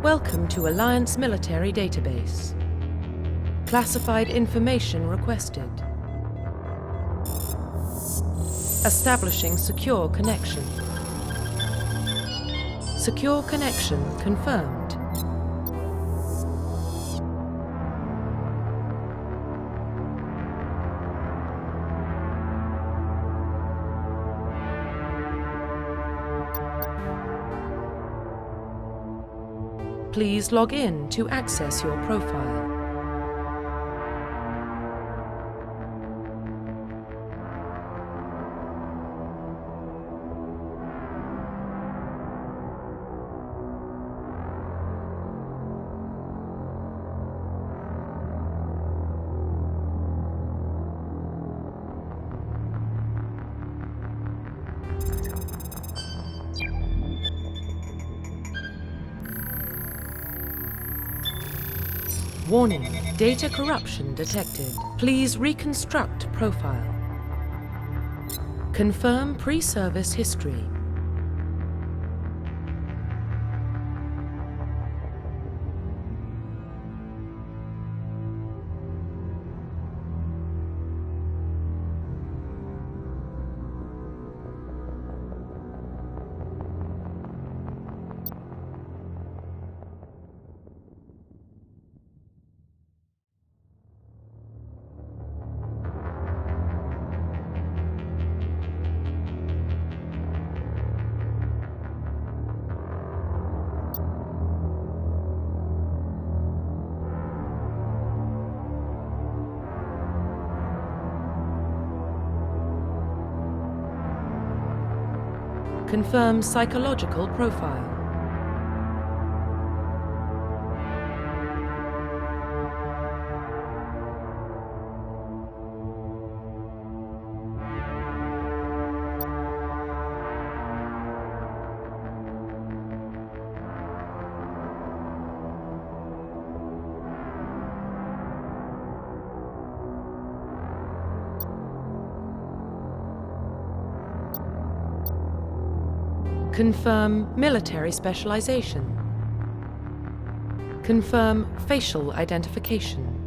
Welcome to Alliance Military Database. Classified information requested. Establishing secure connection. Secure connection confirmed. Please log in to access your profile. Warning, data corruption detected. Please reconstruct profile. Confirm pre-service history. Confirm psychological profile. Confirm military specialization. Confirm facial identification.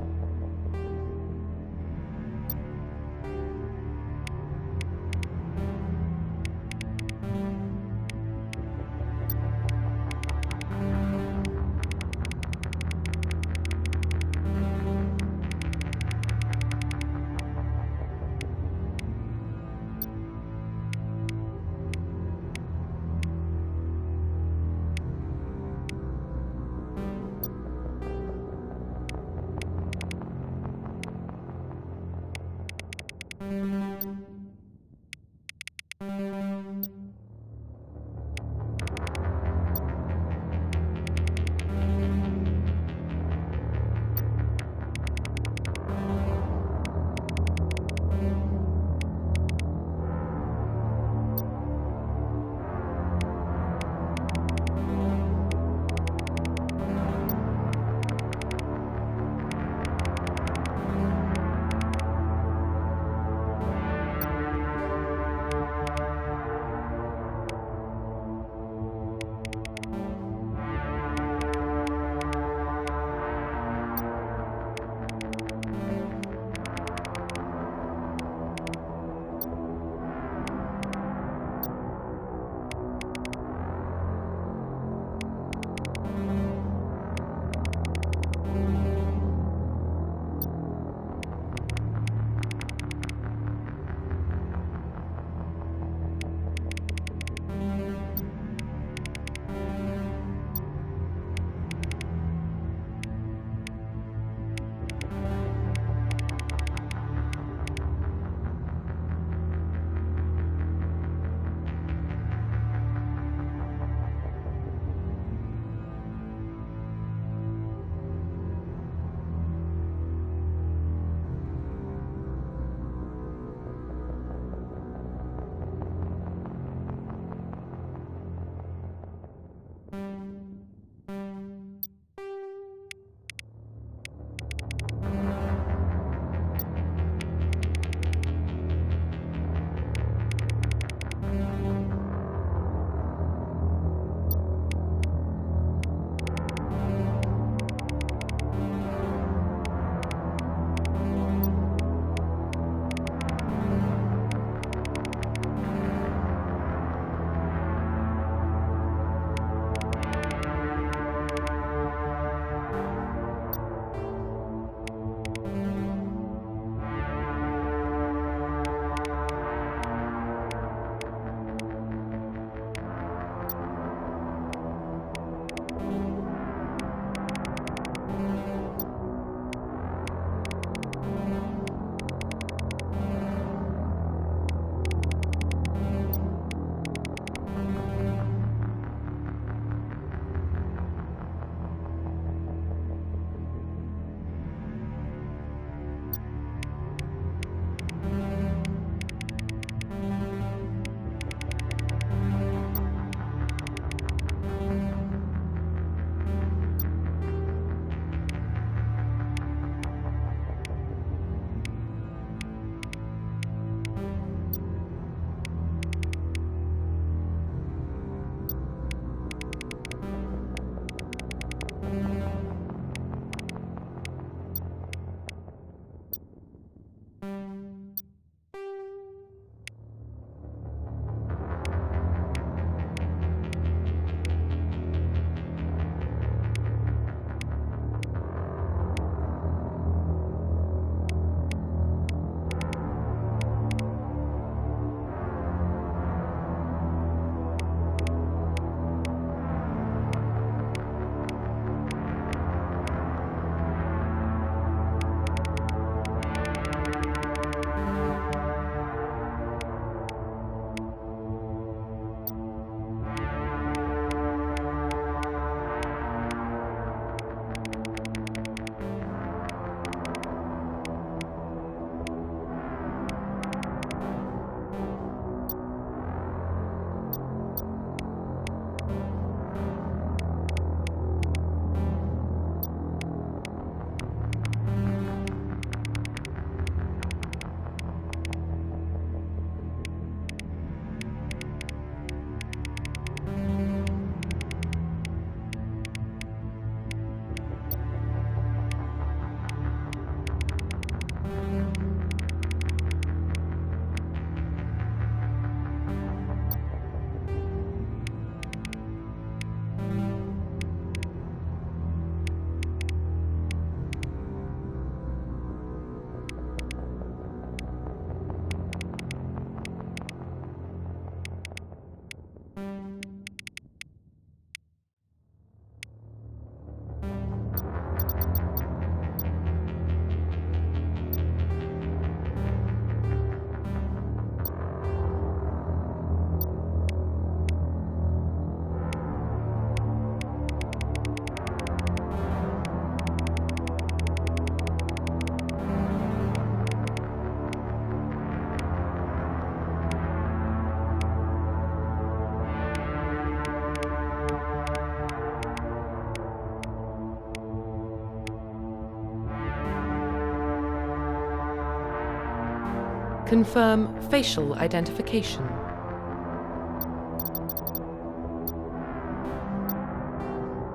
Confirm facial identification.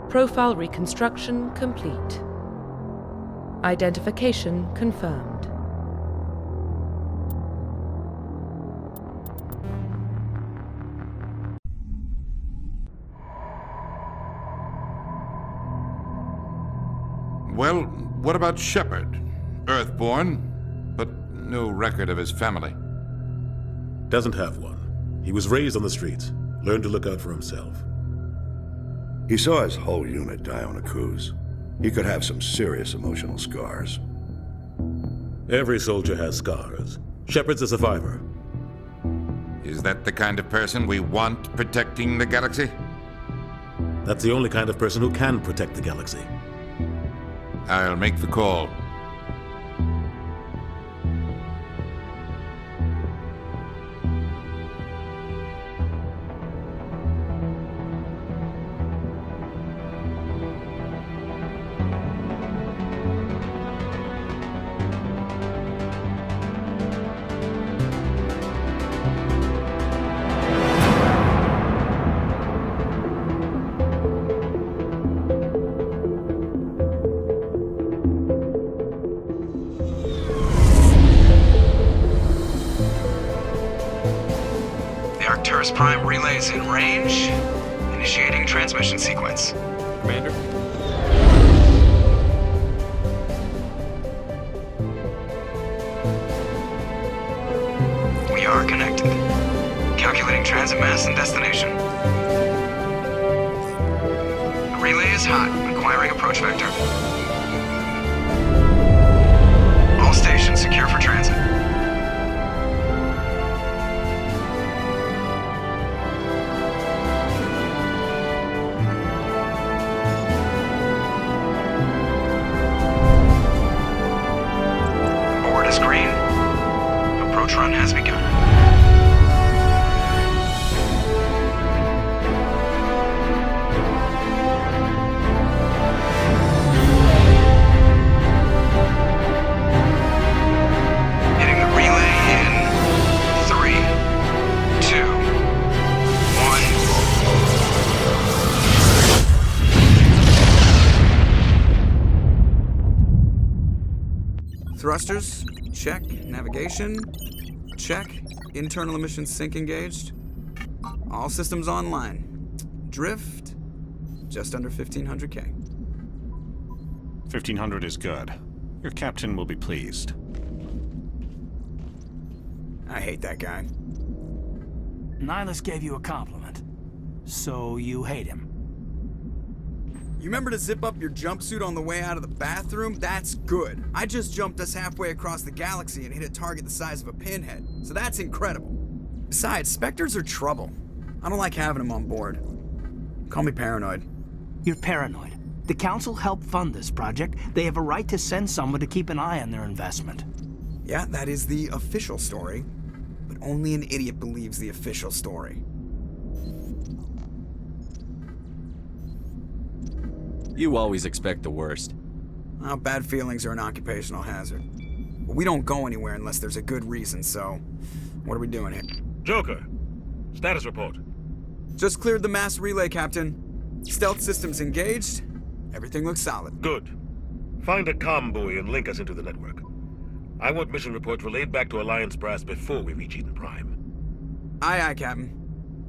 Profile reconstruction complete. Identification confirmed. Well, what about Shepard? Earthborn, but no record of his family. Doesn't have one. He was raised on the streets, learned to look out for himself. He saw his whole unit die on a cruise. He could have some serious emotional scars. Every soldier has scars. Shepard's a survivor. Is that the kind of person we want protecting the galaxy? That's the only kind of person who can protect the galaxy. I'll make the call. Prime relays in range. Initiating transmission sequence. Commander? We are connected. Calculating transit mass and destination. The relay is hot. Acquiring approach vector. All stations secure for transit. Run has begun. Hitting the relay in 3, 2, 1. Thrusters, check. Navigation, check. Internal emission sync engaged. All systems online. Drift, just under 1,500K. 1,500 is good. Your captain will be pleased. I hate that guy. Nihilus gave you a compliment. So you hate him. You remember to zip up your jumpsuit on the way out of the bathroom? That's good. I just jumped us halfway across the galaxy and hit a target the size of a pinhead, so that's incredible. Besides, Spectres are trouble. I don't like having them on board. Call me paranoid. You're paranoid. The Council helped fund this project. They have a right to send someone to keep an eye on their investment. Yeah, that is the official story. But only an idiot believes the official story. You always expect the worst. Well, bad feelings are an occupational hazard. But we don't go anywhere unless there's a good reason, so what are we doing here? Joker, status report. Just cleared the mass relay, Captain. Stealth systems engaged. Everything looks solid. Good. Find a comm buoy and link us into the network. I want mission reports relayed back to Alliance brass before we reach Eden Prime. Aye, aye, Captain.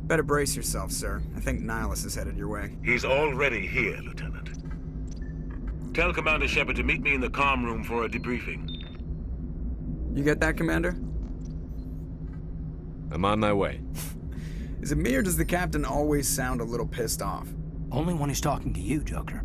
Better brace yourself, sir. I think Nihilus is headed your way. He's already here, Lieutenant. Tell Commander Shepard to meet me in the comm room for a debriefing. You get that, Commander? I'm on my way. Is it me or does the Captain always sound a little pissed off? Only when he's talking to you, Joker.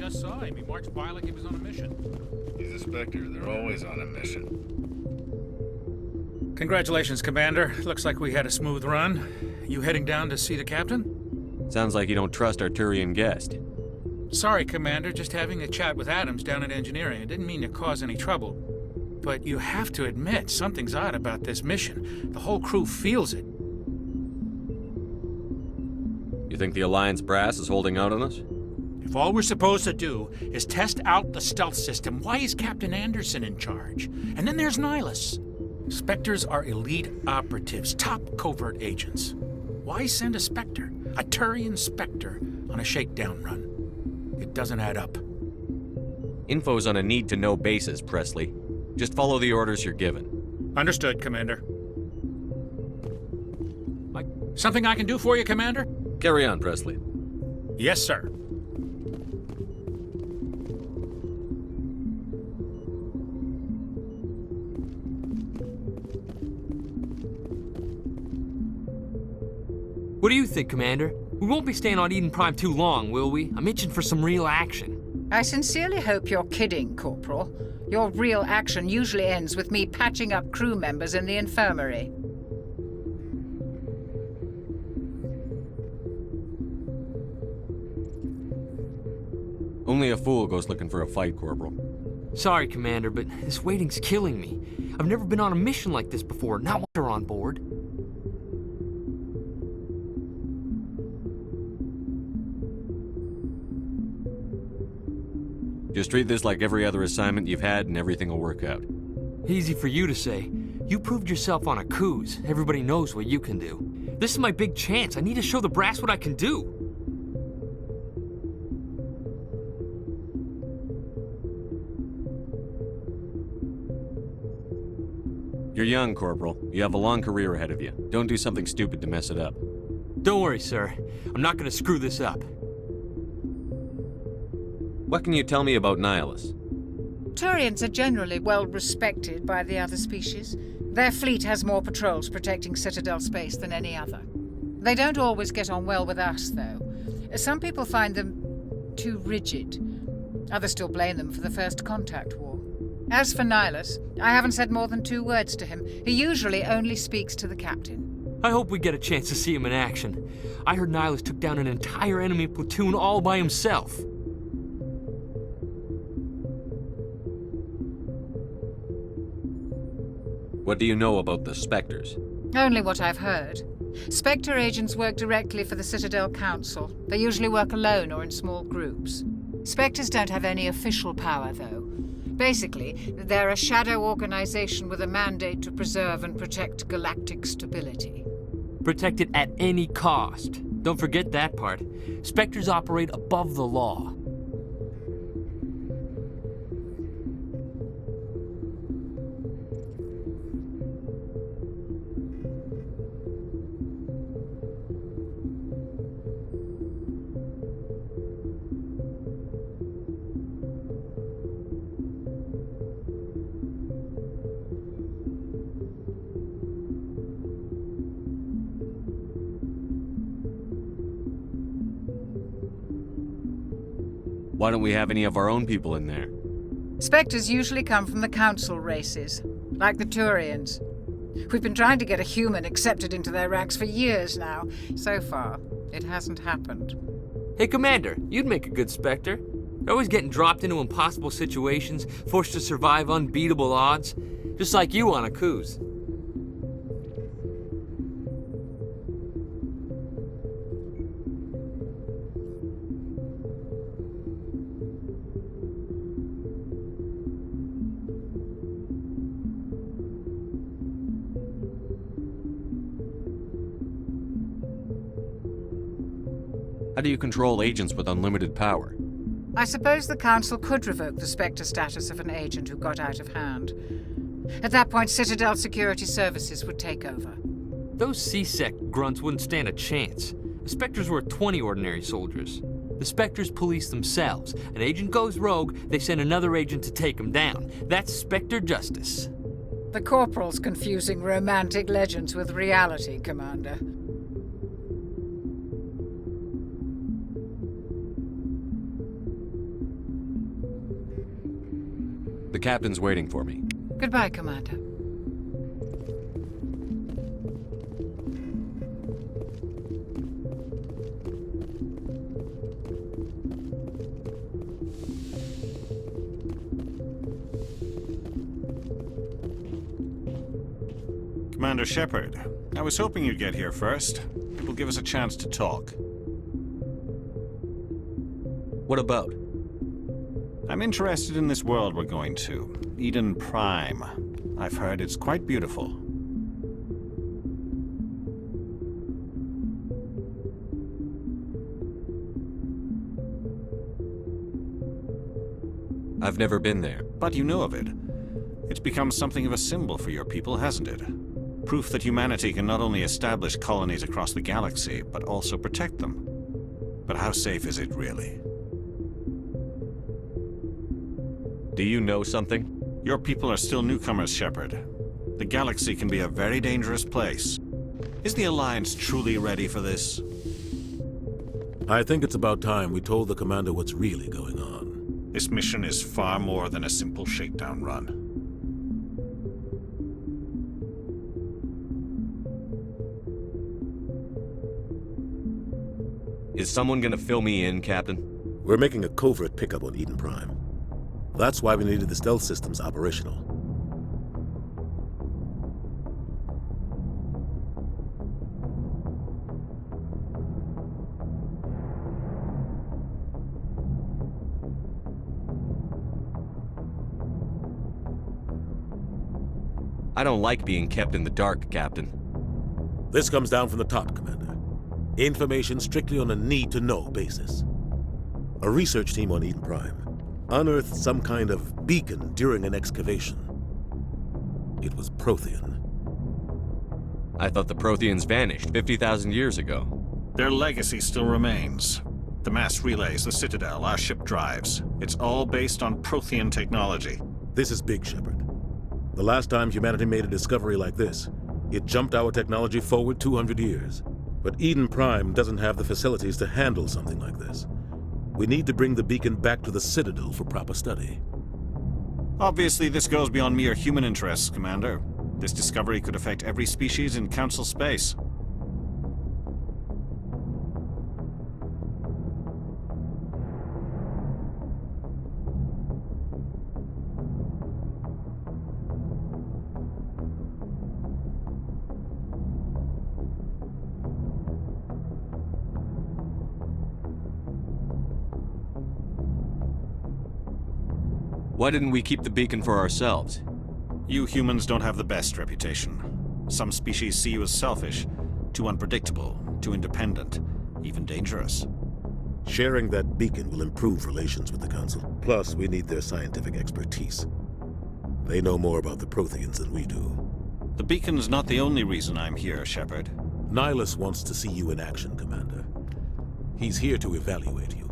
just saw him. He marched by like he was on a mission. He's a Spectre. They're always on a mission. Congratulations, Commander. Looks like we had a smooth run. You heading down to see the captain? Sounds like you don't trust our Turian guest. Sorry, Commander. Just having a chat with Adams down at engineering. I didn't mean to cause any trouble. But you have to admit, something's odd about this mission. The whole crew feels it. You think the Alliance brass is holding out on us? If all we're supposed to do is test out the stealth system, why is Captain Anderson in charge? And then there's Nihilus. Spectres are elite operatives, top covert agents. Why send a Spectre, a Turian Spectre, on a shakedown run? It doesn't add up. Info's on a need-to-know basis, Presley. Just follow the orders you're given. Understood, Commander. Something I can do for you, Commander? Carry on, Presley. Yes, sir. What do you think, Commander? We won't be staying on Eden Prime too long, will we? I'm itching for some real action. I sincerely hope you're kidding, Corporal. Your real action usually ends with me patching up crew members in the infirmary. Only a fool goes looking for a fight, Corporal. Sorry, Commander, but this waiting's killing me. I've never been on a mission like this before, not when they're on board. Just treat this like every other assignment you've had and everything will work out. Easy for you to say. You proved yourself on a cruise. Everybody knows what you can do. This is my big chance. I need to show the brass what I can do. You're young, Corporal. You have a long career ahead of you. Don't do something stupid to mess it up. Don't worry, sir. I'm not gonna screw this up. What can you tell me about Nihilus? Turians are generally well respected by the other species. Their fleet has more patrols protecting Citadel space than any other. They don't always get on well with us, though. Some people find them too rigid. Others still blame them for the First Contact War. As for Nihilus, I haven't said more than 2 words to him. He usually only speaks to the captain. I hope we get a chance to see him in action. I heard Nihilus took down an entire enemy platoon all by himself. What do you know about the Spectres? Only what I've heard. Spectre agents work directly for the Citadel Council. They usually work alone or in small groups. Spectres don't have any official power, though. Basically, they're a shadow organization with a mandate to preserve and protect galactic stability. Protect it at any cost. Don't forget that part. Spectres operate above the law. Why don't we have any of our own people in there? Spectres usually come from the Council races, like the Turians. We've been trying to get a human accepted into their ranks for years now. So far, it hasn't happened. Hey, Commander, you'd make a good Spectre. You're always getting dropped into impossible situations, forced to survive unbeatable odds. Just like you on a cruise. How do you control agents with unlimited power? I suppose the Council could revoke the Spectre status of an agent who got out of hand. At that point, Citadel Security Services would take over. Those C-Sec grunts wouldn't stand a chance. The Spectres were 20 ordinary soldiers. The Spectres police themselves. An agent goes rogue, they send another agent to take him down. That's Spectre justice. The Corporal's confusing romantic legends with reality, Commander. The captain's waiting for me. Goodbye, Commander. Commander Shepard, I was hoping you'd get here first. It will give us a chance to talk. What about? I'm interested in this world we're going to, Eden Prime. I've heard it's quite beautiful. I've never been there. But you know of it. It's become something of a symbol for your people, hasn't it? Proof that humanity can not only establish colonies across the galaxy, but also protect them. But how safe is it, really? Do you know something? Your people are still newcomers, Shepard. The galaxy can be a very dangerous place. Is the Alliance truly ready for this? I think it's about time we told the Commander what's really going on. This mission is far more than a simple shakedown run. Is someone gonna fill me in, Captain? We're making a covert pickup on Eden Prime. That's why we needed the stealth systems operational. I don't like being kept in the dark, Captain. This comes down from the top, Commander. Information strictly on a need-to-know basis. A research team on Eden Prime unearthed some kind of beacon during an excavation. It was Prothean. I thought the Protheans vanished 50,000 years ago. Their legacy still remains. The mass relays, the Citadel, our ship drives. It's all based on Prothean technology. This is big, Shepard. The last time humanity made a discovery like this, it jumped our technology forward 200 years. But Eden Prime doesn't have the facilities to handle something like this. We need to bring the beacon back to the Citadel for proper study. Obviously, this goes beyond mere human interests, Commander. This discovery could affect every species in Council space. Why didn't we keep the beacon for ourselves? You humans don't have the best reputation. Some species see you as selfish, too unpredictable, too independent, even dangerous. Sharing that beacon will improve relations with the Council. Plus, we need their scientific expertise. They know more about the Protheans than we do. The beacon's not the only reason I'm here, Shepard. Nihilus wants to see you in action, Commander. He's here to evaluate you.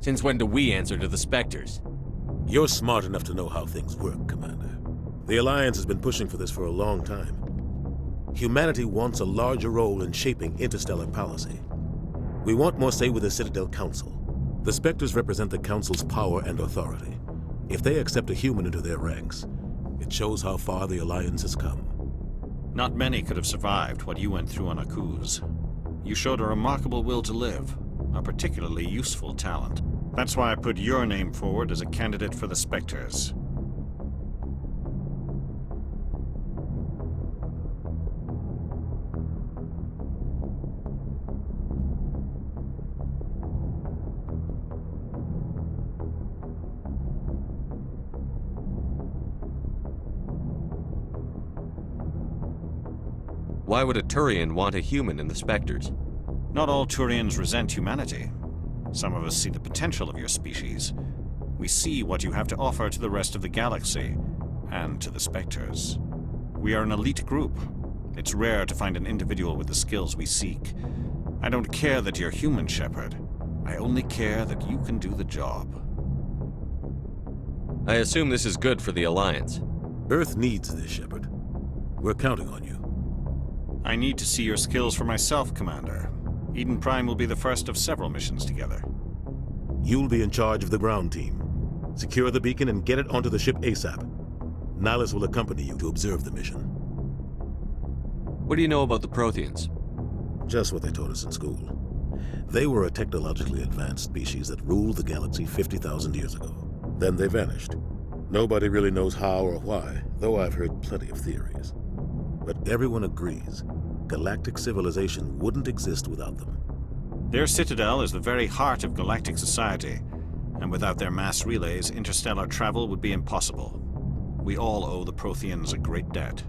Since when do we answer to the Spectres? You're smart enough to know how things work, Commander. The Alliance has been pushing for this for a long time. Humanity wants a larger role in shaping interstellar policy. We want more say with the Citadel Council. The Spectres represent the Council's power and authority. If they accept a human into their ranks, it shows how far the Alliance has come. Not many could have survived what you went through on Akuz. You showed a remarkable will to live. a particularly useful talent. That's why I put your name forward as a candidate for the Spectres. Why would a Turian want a human in the Spectres? Not all Turians resent humanity. Some of us see the potential of your species. We see what you have to offer to the rest of the galaxy, and to the Spectres. We are an elite group. It's rare to find an individual with the skills we seek. I don't care that you're human, Shepard. I only care that you can do the job. I assume this is good for the Alliance. Earth needs this, Shepard. We're counting on you. I need to see your skills for myself, Commander. Eden Prime will be the first of several missions together. You'll be in charge of the ground team. Secure the beacon and get it onto the ship ASAP. Nihilus will accompany you to observe the mission. What do you know about the Protheans? Just what they taught us in school. They were a technologically advanced species that ruled the galaxy 50,000 years ago. Then they vanished. Nobody really knows how or why, though I've heard plenty of theories. But everyone agrees, galactic civilization wouldn't exist without them. Their citadel is the very heart of galactic society, and without their mass relays, interstellar travel would be impossible. We all owe the Protheans a great debt.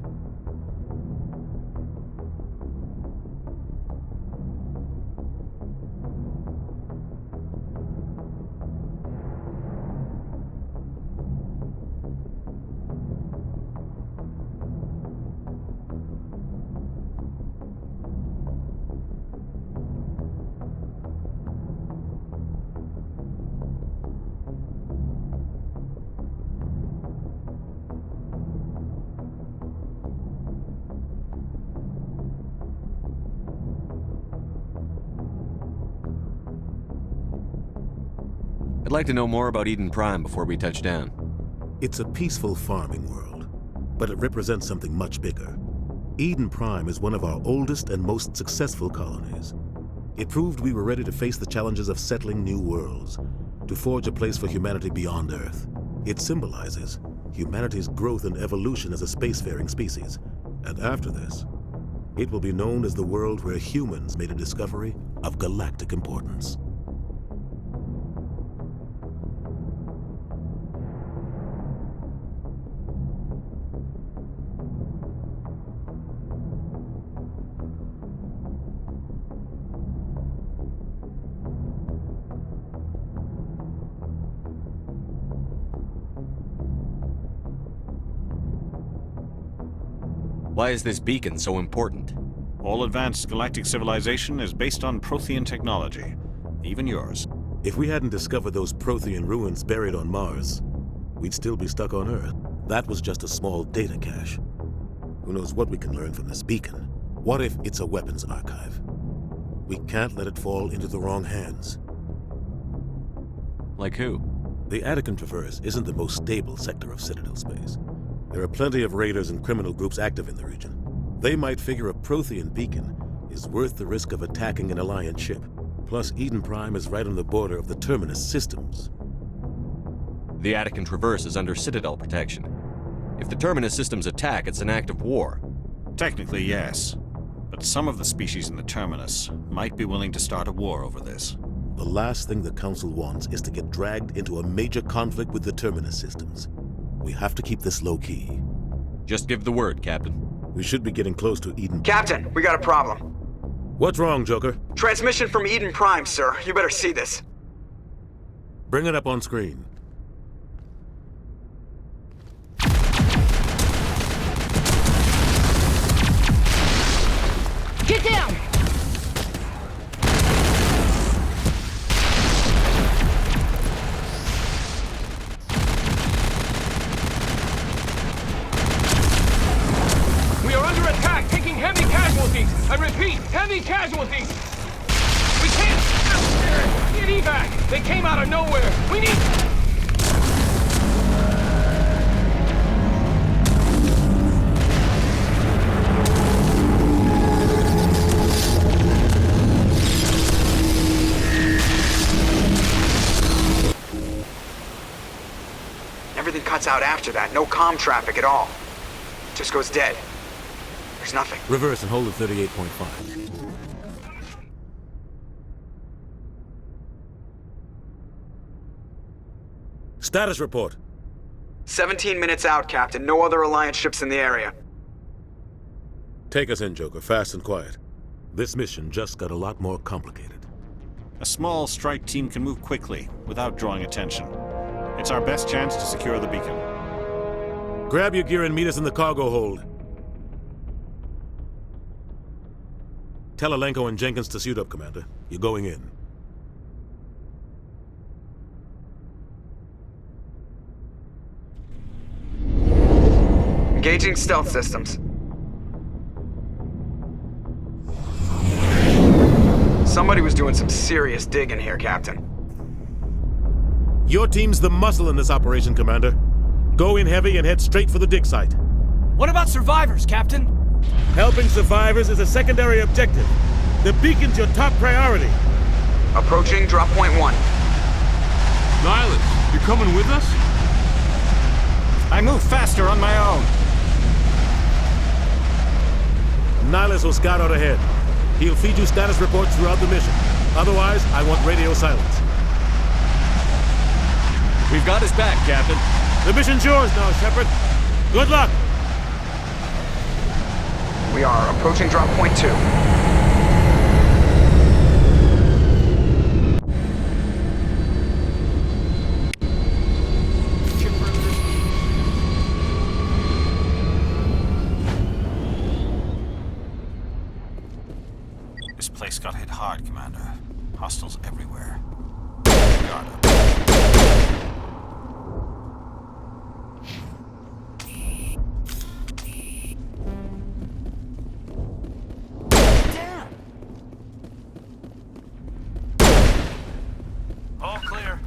I'd like to know more about Eden Prime before we touch down. It's a peaceful farming world, but it represents something much bigger. Eden Prime is one of our oldest and most successful colonies. It proved we were ready to face the challenges of settling new worlds, to forge a place for humanity beyond Earth. It symbolizes humanity's growth and evolution as a spacefaring species. And after this, it will be known as the world where humans made a discovery of galactic importance. Why is this beacon so important? All advanced galactic civilization is based on Prothean technology, even yours. If we hadn't discovered those Prothean ruins buried on Mars, we'd still be stuck on Earth. That was just a small data cache. Who knows what we can learn from this beacon? What if it's a weapons archive? We can't let it fall into the wrong hands. Like who? The Attican Traverse isn't the most stable sector of Citadel space. There are plenty of raiders and criminal groups active in the region. They might figure a Prothean beacon is worth the risk of attacking an Alliance ship. Plus, Eden Prime is right on the border of the Terminus systems. The Attican Traverse is under Citadel protection. If the Terminus systems attack, it's an act of war. Technically, yes. But some of the species in the Terminus might be willing to start a war over this. The last thing the Council wants is to get dragged into a major conflict with the Terminus systems. We have to keep this low-key. Just give the word, Captain. We should be getting close to Eden. Captain, we got a problem. What's wrong, Joker? Transmission from Eden Prime, sir. You better see this. Bring it up on screen. Get down! We are under attack, taking heavy casualties. I repeat, heavy casualties. We can't get evac. They came out of nowhere. We need... everything cuts out after that. No comm traffic at all. Just goes dead. There's nothing. Reverse and hold at 38.5. Status report. 17 minutes out, Captain. No other Alliance ships in the area. Take us in, Joker, fast and quiet. This mission just got a lot more complicated. A small strike team can move quickly, without drawing attention. It's our best chance to secure the beacon. Grab your gear and meet us in the cargo hold. Tell Alenko and Jenkins to suit up, Commander. You're going in. Engaging stealth systems. Somebody was doing some serious digging here, Captain. Your team's the muscle in this operation, Commander. Go in heavy and head straight for the dig site. What about survivors, Captain? Helping survivors is a secondary objective. The beacon's your top priority. Approaching drop point 1. Nihilus, you coming with us? I move faster on my own. Nihilus will scout out ahead. He'll feed you status reports throughout the mission. Otherwise, I want radio silence. We've got his back, Captain. The mission's yours now, Shepard. Good luck! We are approaching drop point 2. This place got hit hard, Commander. Hostiles everywhere. Guard up. All clear.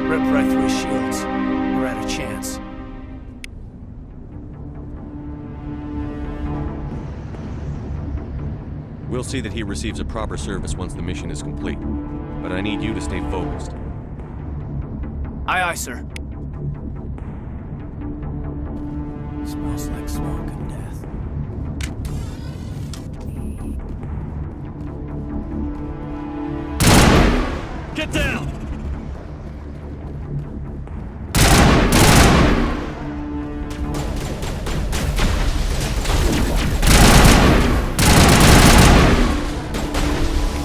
Ripped right through his shields. We're at a chance. We'll see that he receives a proper service once the mission is complete. But I need you to stay focused. Aye, aye, sir. Smells like smoke and death. Get down!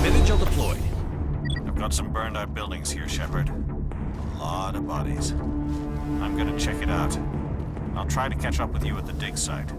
Vigil deployed. I've got some burned out buildings here, Shepard. A lot of bodies. I'm gonna check it out. I'll try to catch up with you at the dig site.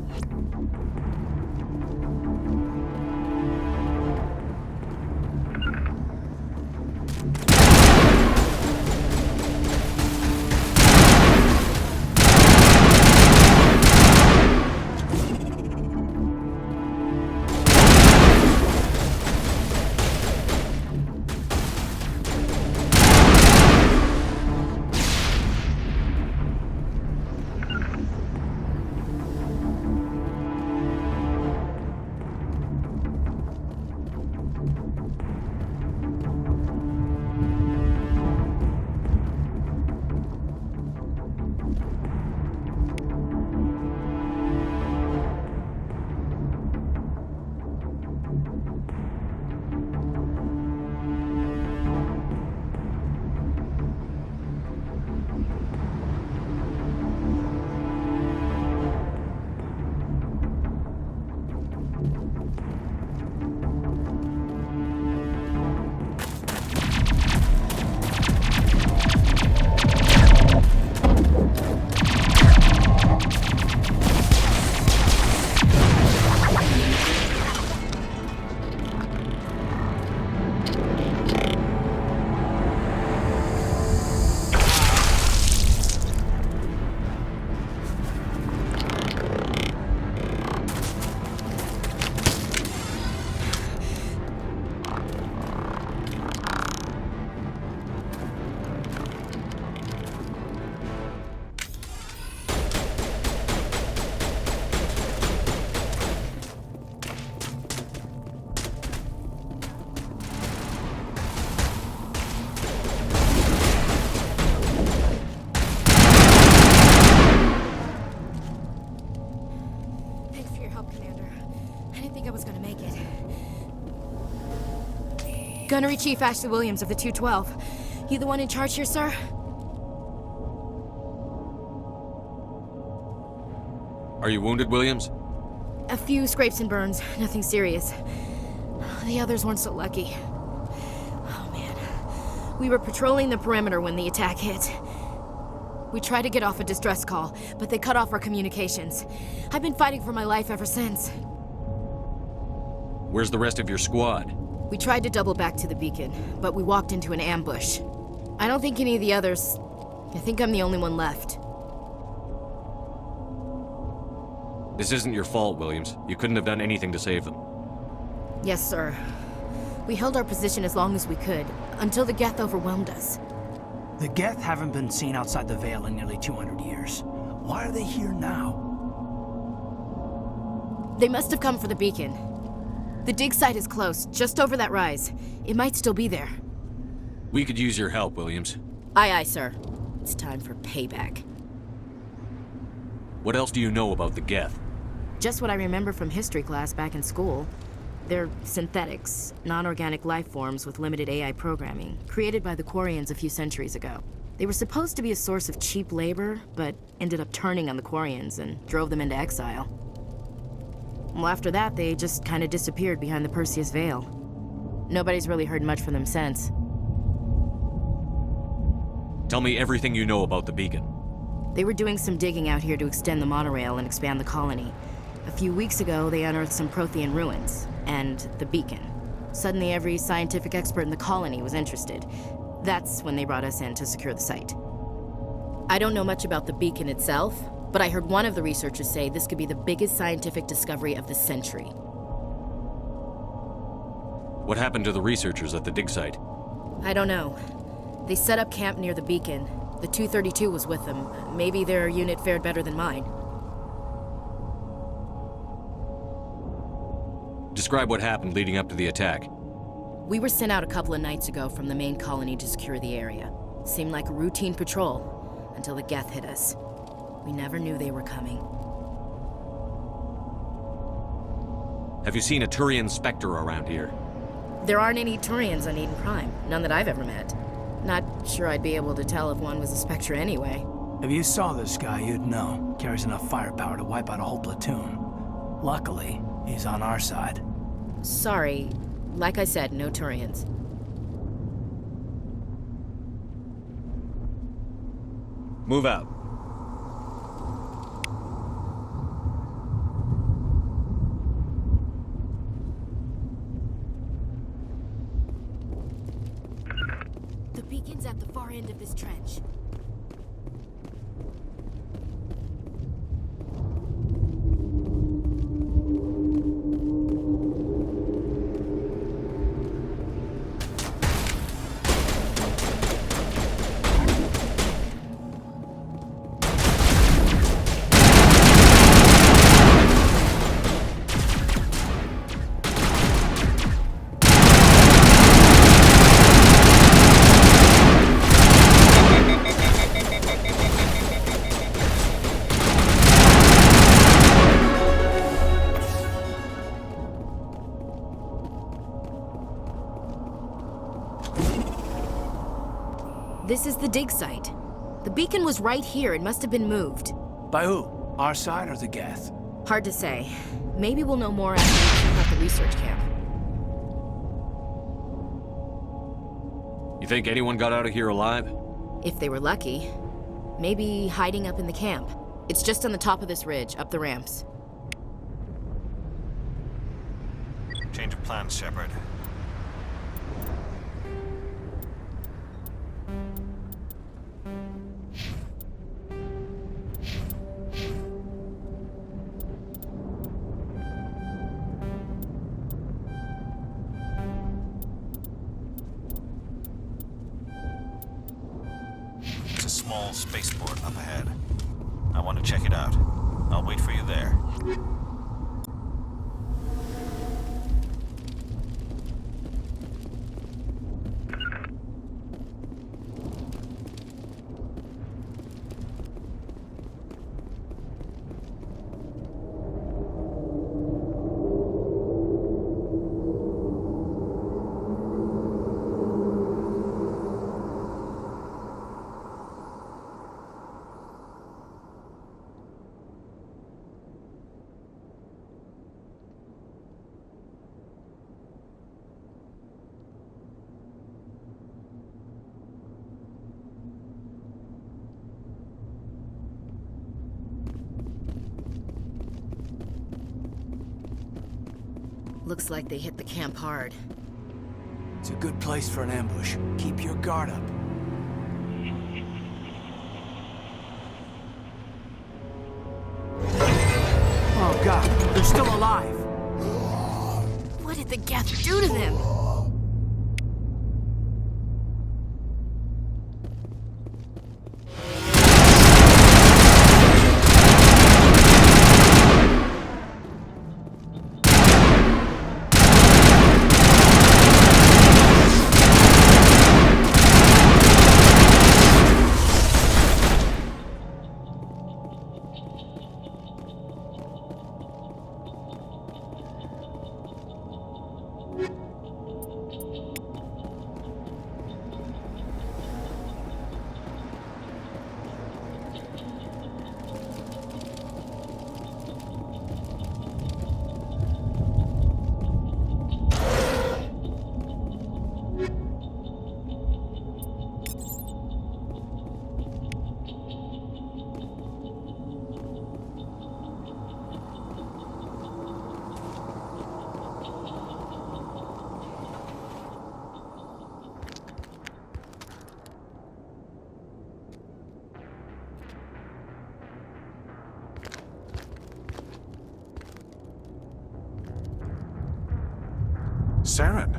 Gunnery Chief Ashley Williams of the 212. You the one in charge here, sir? Are you wounded, Williams? A few scrapes and burns, nothing serious. The others weren't so lucky. Oh man. We were patrolling the perimeter when the attack hit. We tried to get off a distress call, but they cut off our communications. I've been fighting for my life ever since. Where's the rest of your squad? We tried to double back to the beacon, but we walked into an ambush. I don't think any of the others... I think I'm the only one left. This isn't your fault, Williams. You couldn't have done anything to save them. Yes, sir. We held our position as long as we could, until the Geth overwhelmed us. The Geth haven't been seen outside the Veil in nearly 200 years. Why are they here now? They must have come for the beacon. The dig site is close, just over that rise. It might still be there. We could use your help, Williams. Aye, aye, sir. It's time for payback. What else do you know about the Geth? Just what I remember from history class back in school. They're synthetics, non-organic life forms with limited AI programming, created by the Quarians a few centuries ago. They were supposed to be a source of cheap labor, but ended up turning on the Quarians and drove them into exile. Well, after that, they just kind of disappeared behind the Perseus Veil. Nobody's really heard much from them since. Tell me everything you know about the beacon. They were doing some digging out here to extend the monorail and expand the colony. A few weeks ago, they unearthed some Prothean ruins, and the beacon. Suddenly, every scientific expert in the colony was interested. That's when they brought us in to secure the site. I don't know much about the beacon itself, but I heard one of the researchers say this could be the biggest scientific discovery of the century. What happened to the researchers at the dig site? I don't know. They set up camp near the beacon. The 232 was with them. Maybe their unit fared better than mine. Describe what happened leading up to the attack. We were sent out a couple of nights ago from the main colony to secure the area. Seemed like a routine patrol, until the Geth hit us. We never knew they were coming. Have you seen a Turian Spectre around here? There aren't any Turians on Eden Prime. None that I've ever met. Not sure I'd be able to tell if one was a Spectre anyway. If you saw this guy, you'd know. Carries enough firepower to wipe out a whole platoon. Luckily, he's on our side. Sorry. Like I said, no Turians. Move out. The beacon's at the far end of this trench. This is the dig site. The beacon was right here. It must have been moved. By who? Our side or the Geth? Hard to say. Maybe we'll know more after we check out the research camp. You think anyone got out of here alive? If they were lucky. Maybe hiding up in the camp. It's just on the top of this ridge, up the ramps. Change of plans, Shepard. It's a small spaceport up ahead. I want to check it out. I'll wait for you there. Looks like they hit the camp hard. It's a good place for an ambush. Keep your guard up. Oh god, they're still alive! What did the Geth do to them? Saren.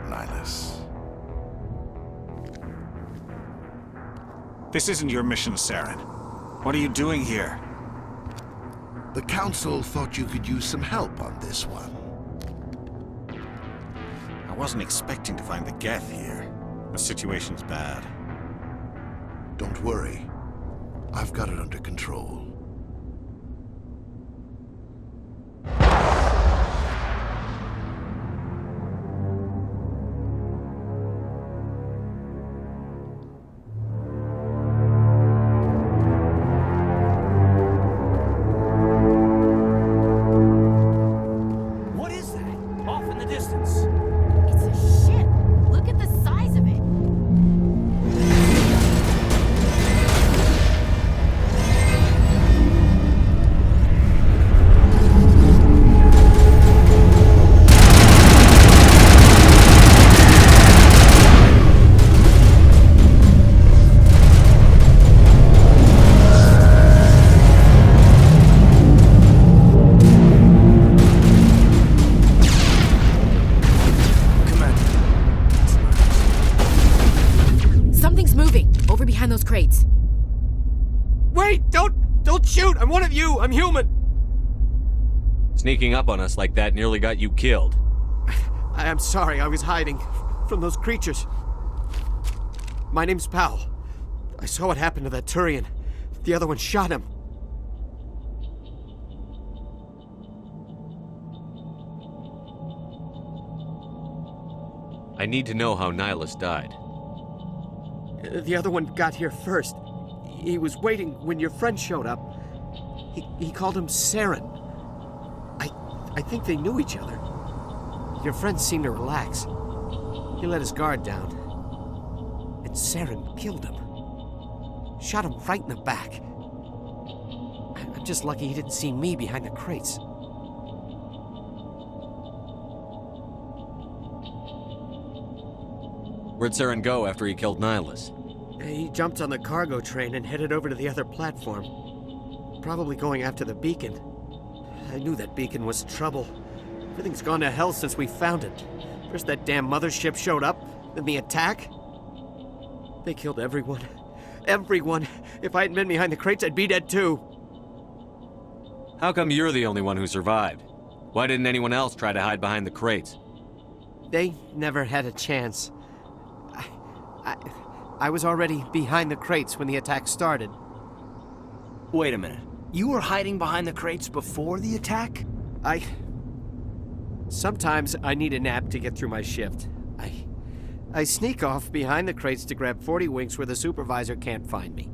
Nihilus. This isn't your mission, Saren. What are you doing here? The Council thought you could use some help on this one. I wasn't expecting to find the Geth here. The situation's bad. Don't worry. I've got it under control. Wait! Don't shoot! I'm one of you! I'm human! Sneaking up on us like that nearly got you killed. I'm sorry, I was hiding from those creatures. My name's Powell. I saw what happened to that Turian. The other one shot him. I need to know how Nihilus died. The other one got here first. He was waiting when your friend showed up. He called him Saren. I think they knew each other. Your friend seemed to relax. He let his guard down. And Saren killed him. Shot him right in the back. I'm just lucky he didn't see me behind the crates. Where'd Saren go after he killed Nihilus? He jumped on the cargo train and headed over to the other platform. Probably going after the beacon. I knew that beacon was trouble. Everything's gone to hell since we found it. First that damn mothership showed up, then the attack. They killed everyone. Everyone. If I hadn't been behind the crates, I'd be dead too. How come you're the only one who survived? Why didn't anyone else try to hide behind the crates? They never had a chance. I was already behind the crates when the attack started. Wait a minute. You were hiding behind the crates before the attack? Sometimes I need a nap to get through my shift. I sneak off behind the crates to grab 40 winks where the supervisor can't find me.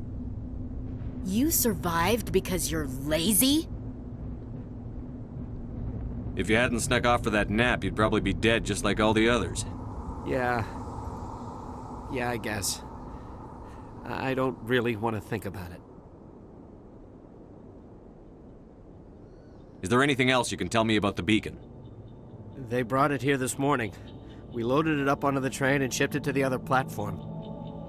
You survived because you're lazy? If you hadn't snuck off for that nap, you'd probably be dead just like all the others. Yeah, I guess. I don't really want to think about it. Is there anything else you can tell me about the beacon? They brought it here this morning. We loaded it up onto the train and shipped it to the other platform.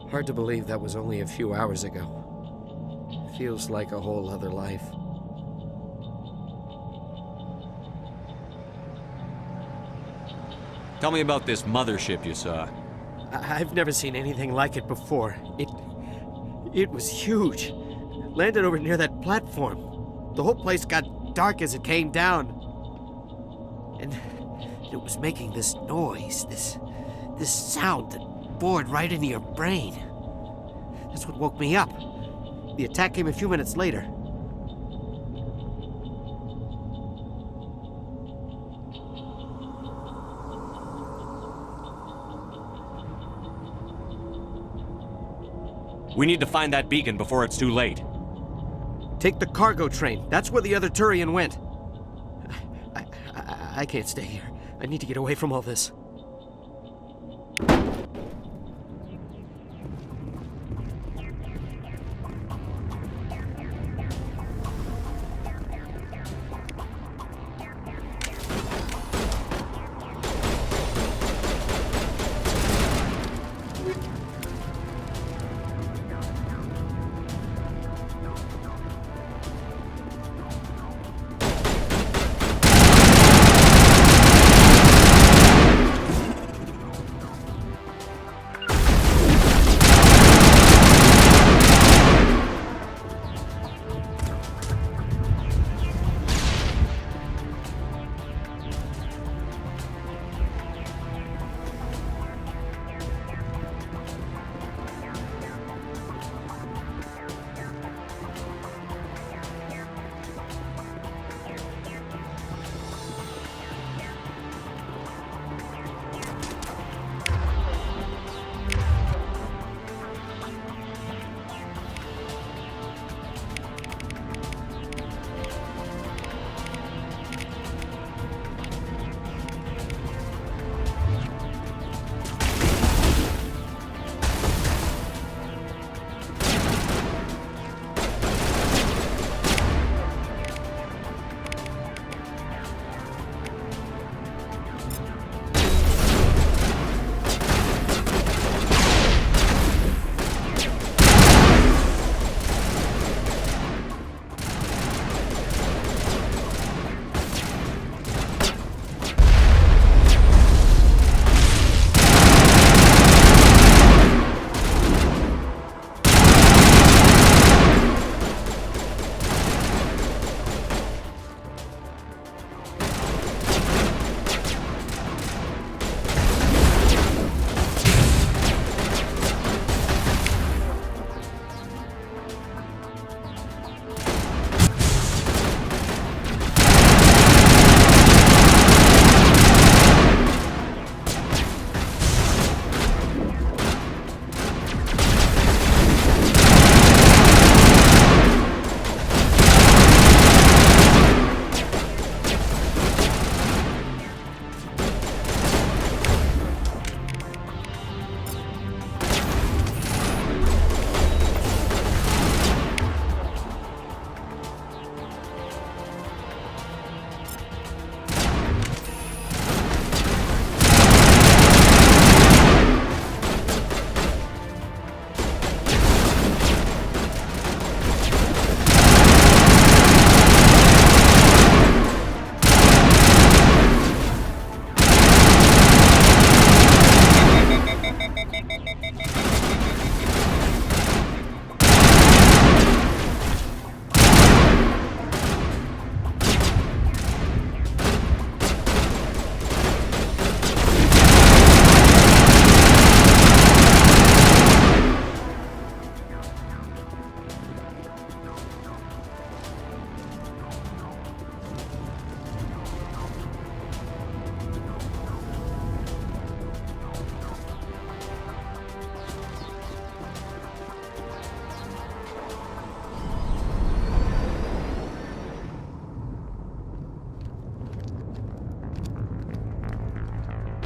Hard to believe that was only a few hours ago. Feels like a whole other life. Tell me about this mothership you saw. I've never seen anything like it before. It was huge. Landed over near that platform. The whole place got dark as it came down. And it was making this noise, this sound that bored right into your brain. That's what woke me up. The attack came a few minutes later. We need to find that beacon before it's too late. Take the cargo train. That's where the other Turian went. I can't stay here. I need to get away from all this.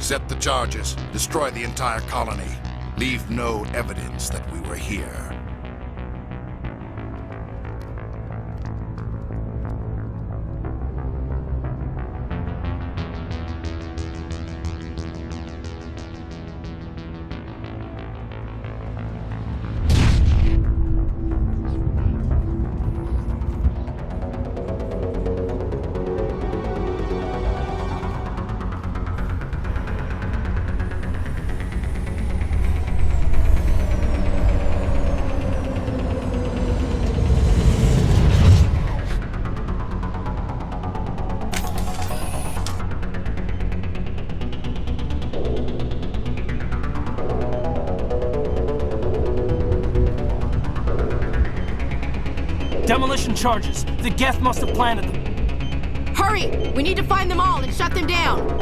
Accept the charges. Destroy the entire colony. Leave no evidence that we were here. Demolition charges. The Geth must have planted them. Hurry! We need to find them all and shut them down!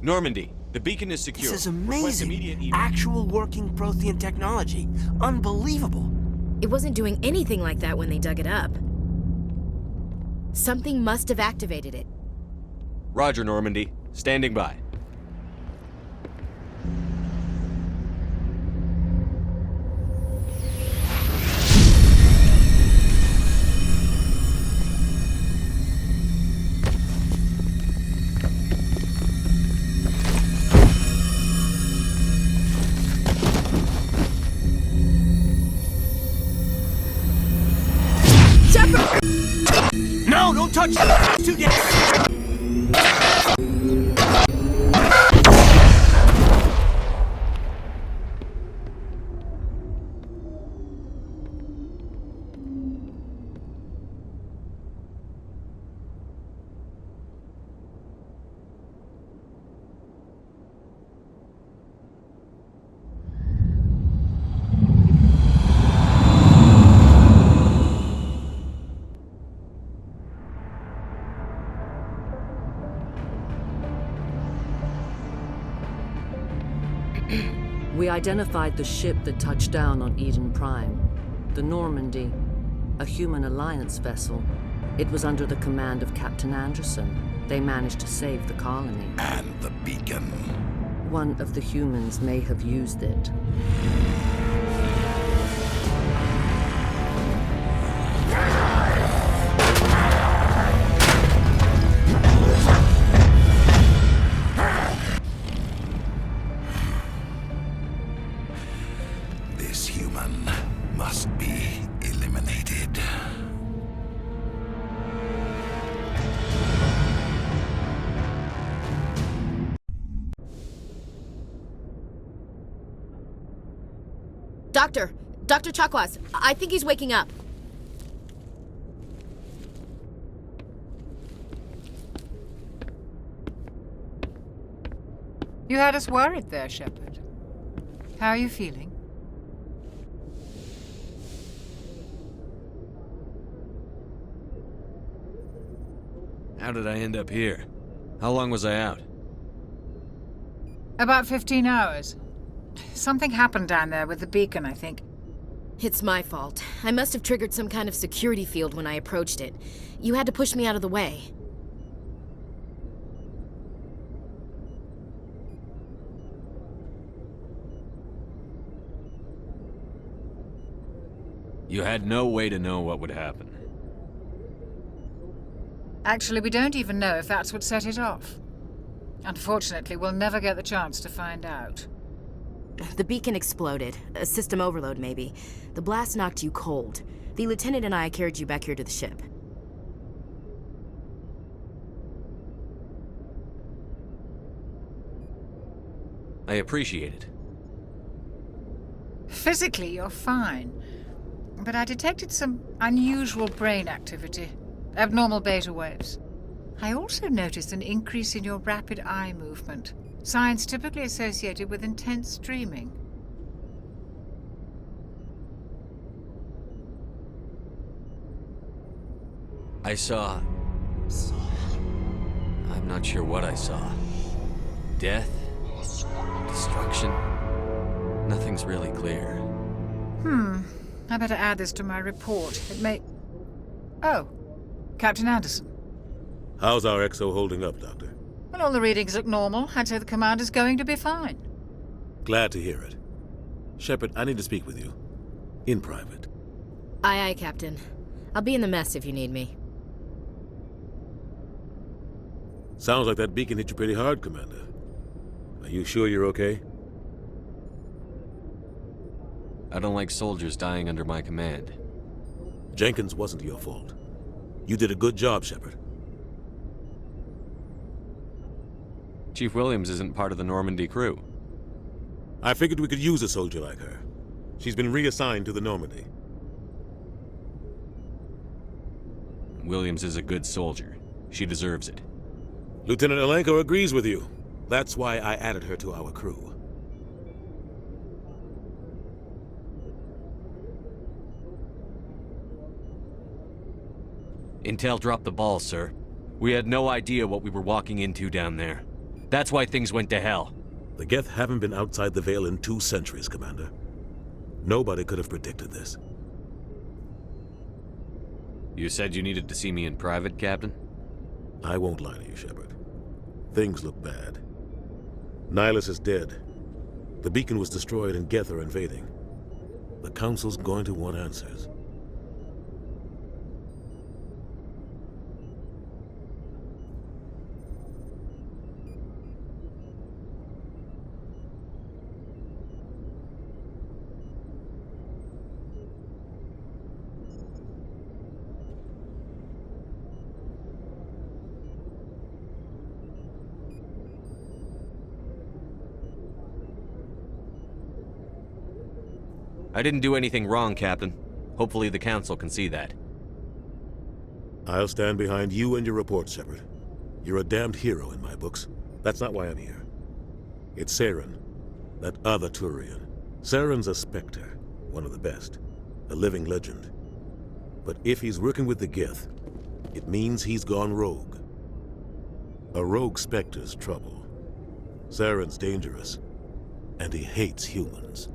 Normandy, the beacon is secure. This is Request amazing. immediate evac. Actual working Prothean technology. Unbelievable. It wasn't doing anything like that when they dug it up. Something must have activated it. Roger, Normandy. Standing by. No, don't touch it! It's too dangerous! We identified the ship that touched down on Eden Prime. The Normandy, a human alliance vessel. It was under the command of Captain Anderson. They managed to save the colony. And the beacon. One of the humans may have used it. This human must be eliminated. Dr. Chakwas, I think he's waking up. You had us worried there, Shepard. How are you feeling? How did I end up here? How long was I out? About 15 hours. Something happened down there with the beacon, I think. It's my fault. I must have triggered some kind of security field when I approached it. You had to push me out of the way. You had no way to know what would happen. Actually, we don't even know if that's what set it off. Unfortunately, we'll never get the chance to find out. The beacon exploded. A system overload, maybe. The blast knocked you cold. The lieutenant and I carried you back here to the ship. I appreciate it. Physically, you're fine. But I detected some unusual brain activity. Abnormal beta waves. I also noticed an increase in your rapid eye movement. Signs typically associated with intense dreaming. I saw... I'm not sure what I saw. Death? Destruction? Nothing's really clear. I better add this to my report. It may... Oh, Captain Anderson. How's our XO holding up, Doctor? Well, all the readings look normal. I'd say the commander's going to be fine. Glad to hear it. Shepard, I need to speak with you. In private. Aye, Captain. I'll be in the mess if you need me. Sounds like that beacon hit you pretty hard, Commander. Are you sure you're okay? I don't like soldiers dying under my command. Jenkins wasn't your fault. You did a good job, Shepard. Chief Williams isn't part of the Normandy crew. I figured we could use a soldier like her. She's been reassigned to the Normandy. Williams is a good soldier. She deserves it. Lieutenant Alenko agrees with you. That's why I added her to our crew. Intel dropped the ball, sir. We had no idea what we were walking into down there. That's why things went to hell. The Geth haven't been outside the Veil in 2 centuries, Commander. Nobody could have predicted this. You said you needed to see me in private, Captain? I won't lie to you, Shepard. Things look bad. Nihilus is dead. The beacon was destroyed and Geth are invading. The Council's going to want answers. I didn't do anything wrong, Captain. Hopefully the Council can see that. I'll stand behind you and your report, Shepard. You're a damned hero in my books. That's not why I'm here. It's Saren, that other Turian. Saren's a Spectre, one of the best, a living legend. But if he's working with the Geth, it means he's gone rogue. A rogue Spectre's trouble. Saren's dangerous, and he hates humans.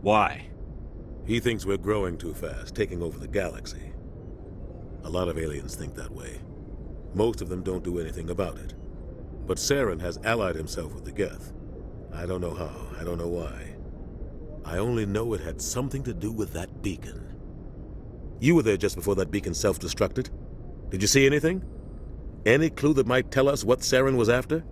Why? He thinks we're growing too fast, taking over the galaxy. A lot of aliens think that way. Most of them don't do anything about it. But Saren has allied himself with the Geth. I don't know how, I don't know why. I only know it had something to do with that beacon. You were there just before that beacon self-destructed. Did you see anything? Any clue that might tell us what Saren was after?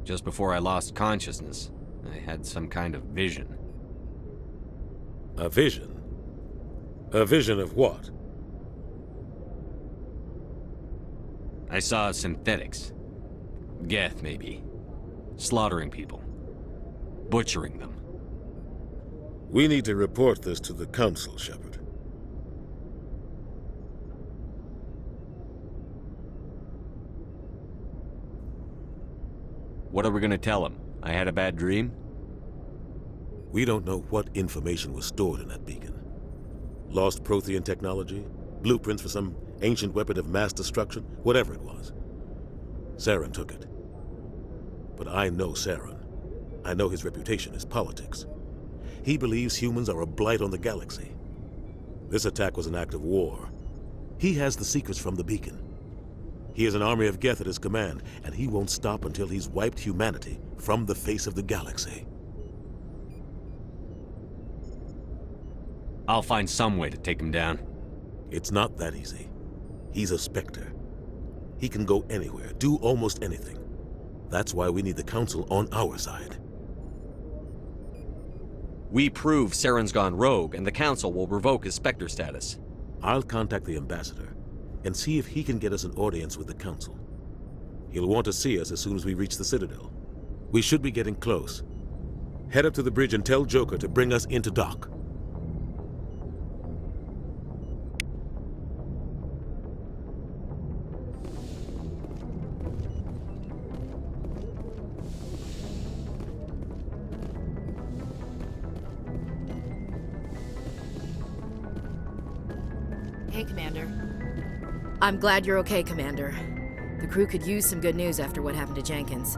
Just before I lost consciousness, I had some kind of vision. A vision? A vision of what? I saw synthetics. Geth, maybe. Slaughtering people. Butchering them. We need to report this to the Council, Shepard. What are we gonna tell him? I had a bad dream? We don't know what information was stored in that beacon. Lost Prothean technology? Blueprints for some ancient weapon of mass destruction? Whatever it was. Saren took it. But I know Saren. I know his reputation is politics. He believes humans are a blight on the galaxy. This attack was an act of war. He has the secrets from the beacon. He has an army of Geth at his command, and he won't stop until he's wiped humanity from the face of the galaxy. I'll find some way to take him down. It's not that easy. He's a Spectre. He can go anywhere, do almost anything. That's why we need the Council on our side. We prove Saren's gone rogue, and the Council will revoke his Spectre status. I'll contact the Ambassador and see if he can get us an audience with the Council. He'll want to see us as soon as we reach the Citadel. We should be getting close. Head up to the bridge and tell Joker to bring us into dock. Hey, Commander. I'm glad you're okay, Commander. The crew could use some good news after what happened to Jenkins.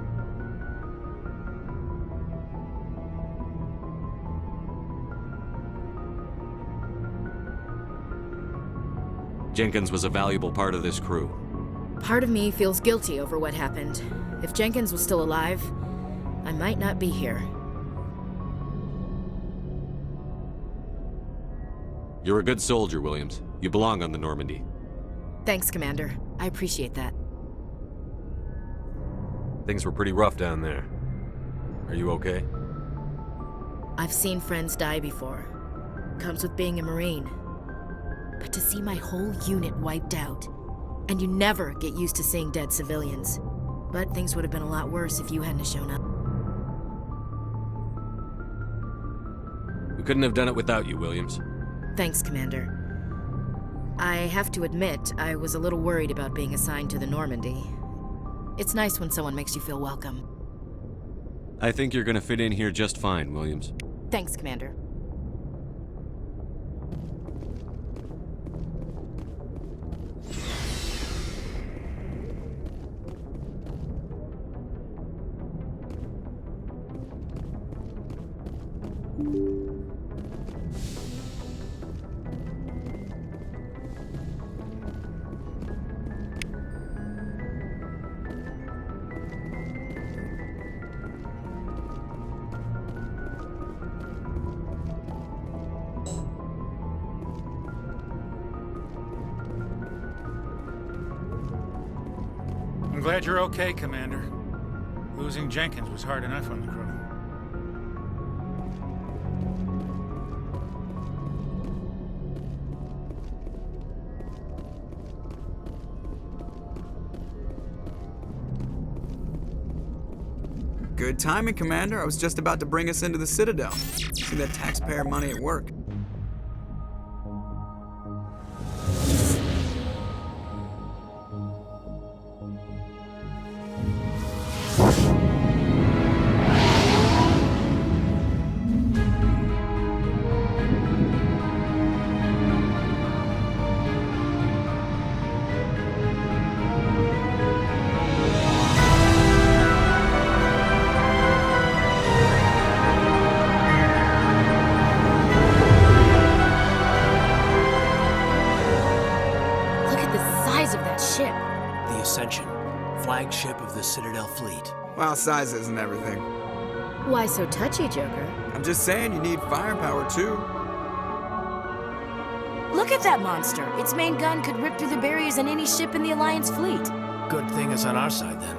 Jenkins was a valuable part of this crew. Part of me feels guilty over what happened. If Jenkins was still alive, I might not be here. You're a good soldier, Williams. You belong on the Normandy. Thanks, Commander. I appreciate that. Things were pretty rough down there. Are you okay? I've seen friends die before. Comes with being a Marine. But to see my whole unit wiped out, and you never get used to seeing dead civilians. But things would have been a lot worse if you hadn't shown up. We couldn't have done it without you, Williams. Thanks, Commander. I have to admit, I was a little worried about being assigned to the Normandy. It's nice when someone makes you feel welcome. I think you're gonna fit in here just fine, Williams. Thanks, Commander. I'm glad you're okay, Commander. Losing Jenkins was hard enough on the crew. Good timing, Commander. I was just about to bring us into the Citadel. See that taxpayer money at work. Flagship of the Citadel fleet. Well, size isn't everything. Why so touchy, Joker? I'm just saying you need firepower, too. Look at that monster. Its main gun could rip through the barriers in any ship in the Alliance fleet. Good thing it's on our side, then.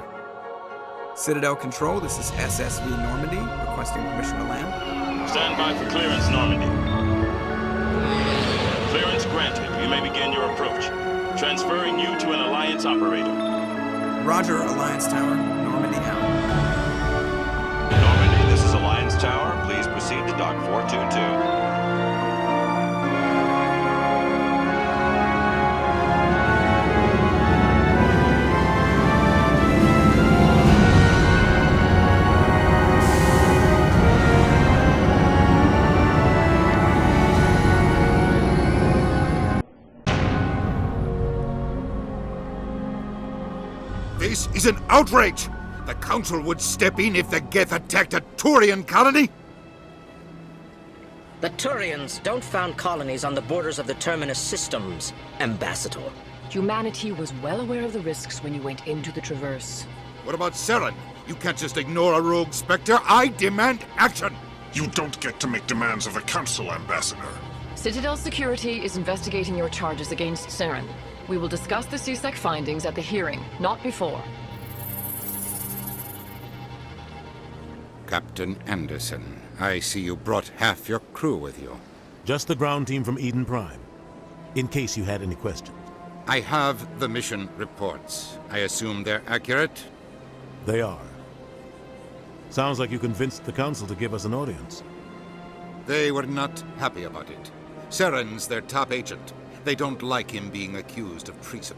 Citadel Control, this is SSV Normandy, requesting permission to land. Stand by for clearance, Normandy. Clearance granted. You may begin your approach. Transferring you to an Alliance operator. Roger, Alliance Tower. Normandy out. Normandy, this is Alliance Tower. Please proceed to Dock 422. This is an outrage! The Council would step in if the Geth attacked a Turian colony? The Turians don't found colonies on the borders of the Terminus systems, Ambassador. Humanity was well aware of the risks when you went into the Traverse. What about Saren? You can't just ignore a rogue Spectre. I demand action! You don't get to make demands of the Council, Ambassador. Citadel Security is investigating your charges against Saren. We will discuss the CSEC findings at the hearing, not before. Captain Anderson, I see you brought half your crew with you. Just the ground team from Eden Prime, in case you had any questions. I have the mission reports. I assume they're accurate? They are. Sounds like you convinced the Council to give us an audience. They were not happy about it. Saren's their top agent. They don't like him being accused of treason.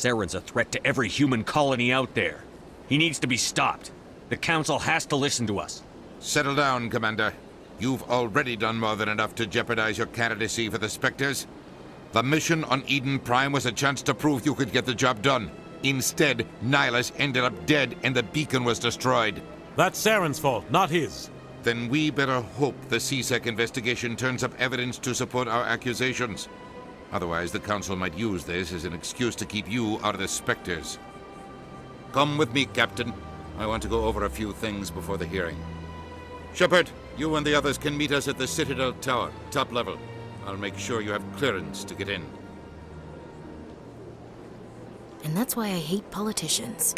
Saren's a threat to every human colony out there. He needs to be stopped. The Council has to listen to us. Settle down, Commander. You've already done more than enough to jeopardize your candidacy for the Spectres. The mission on Eden Prime was a chance to prove you could get the job done. Instead, Nihilus ended up dead and the beacon was destroyed. That's Saren's fault, not his. Then we better hope the CSEC investigation turns up evidence to support our accusations. Otherwise, the Council might use this as an excuse to keep you out of the Spectres. Come with me, Captain. I want to go over a few things before the hearing. Shepard, you and the others can meet us at the Citadel Tower, top level. I'll make sure you have clearance to get in. And that's why I hate politicians.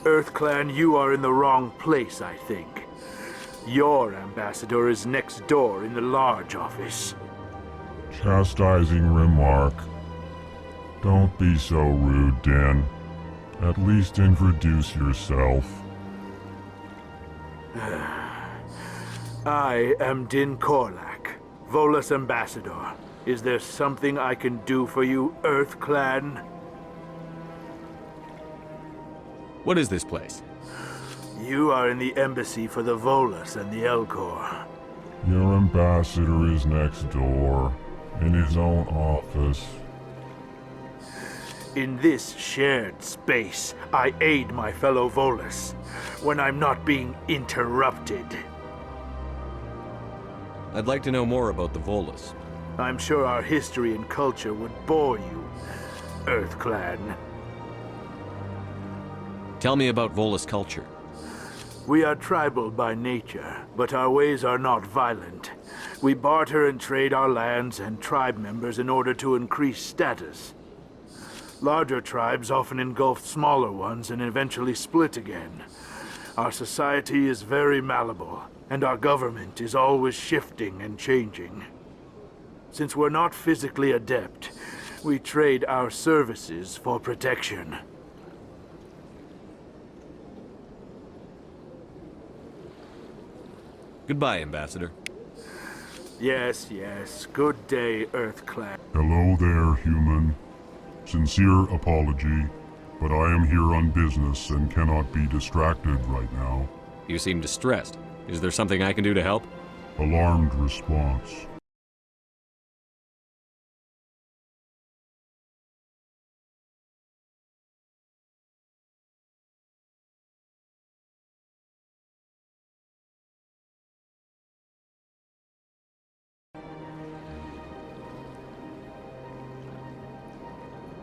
EarthClan, you are in the wrong place, I think. Your ambassador is next door in the large office. Chastising remark. Don't be so rude, Din. At least introduce yourself. I am Din Korlak, Volus ambassador. Is there something I can do for you, EarthClan? What is this place? You are in the embassy for the Volus and the Elcor. Your ambassador is next door, in his own office. In this shared space, I aid my fellow Volus when I'm not being interrupted. I'd like to know more about the Volus. I'm sure our history and culture would bore you, EarthClan. Tell me about Volus culture. We are tribal by nature, but our ways are not violent. We barter and trade our lands and tribe members in order to increase status. Larger tribes often engulf smaller ones and eventually split again. Our society is very malleable, and our government is always shifting and changing. Since we're not physically adept, we trade our services for protection. Goodbye, Ambassador. Yes, yes. Good day, EarthClan. Hello there, human. Sincere apology, but I am here on business and cannot be distracted right now. You seem distressed. Is there something I can do to help? Alarmed response.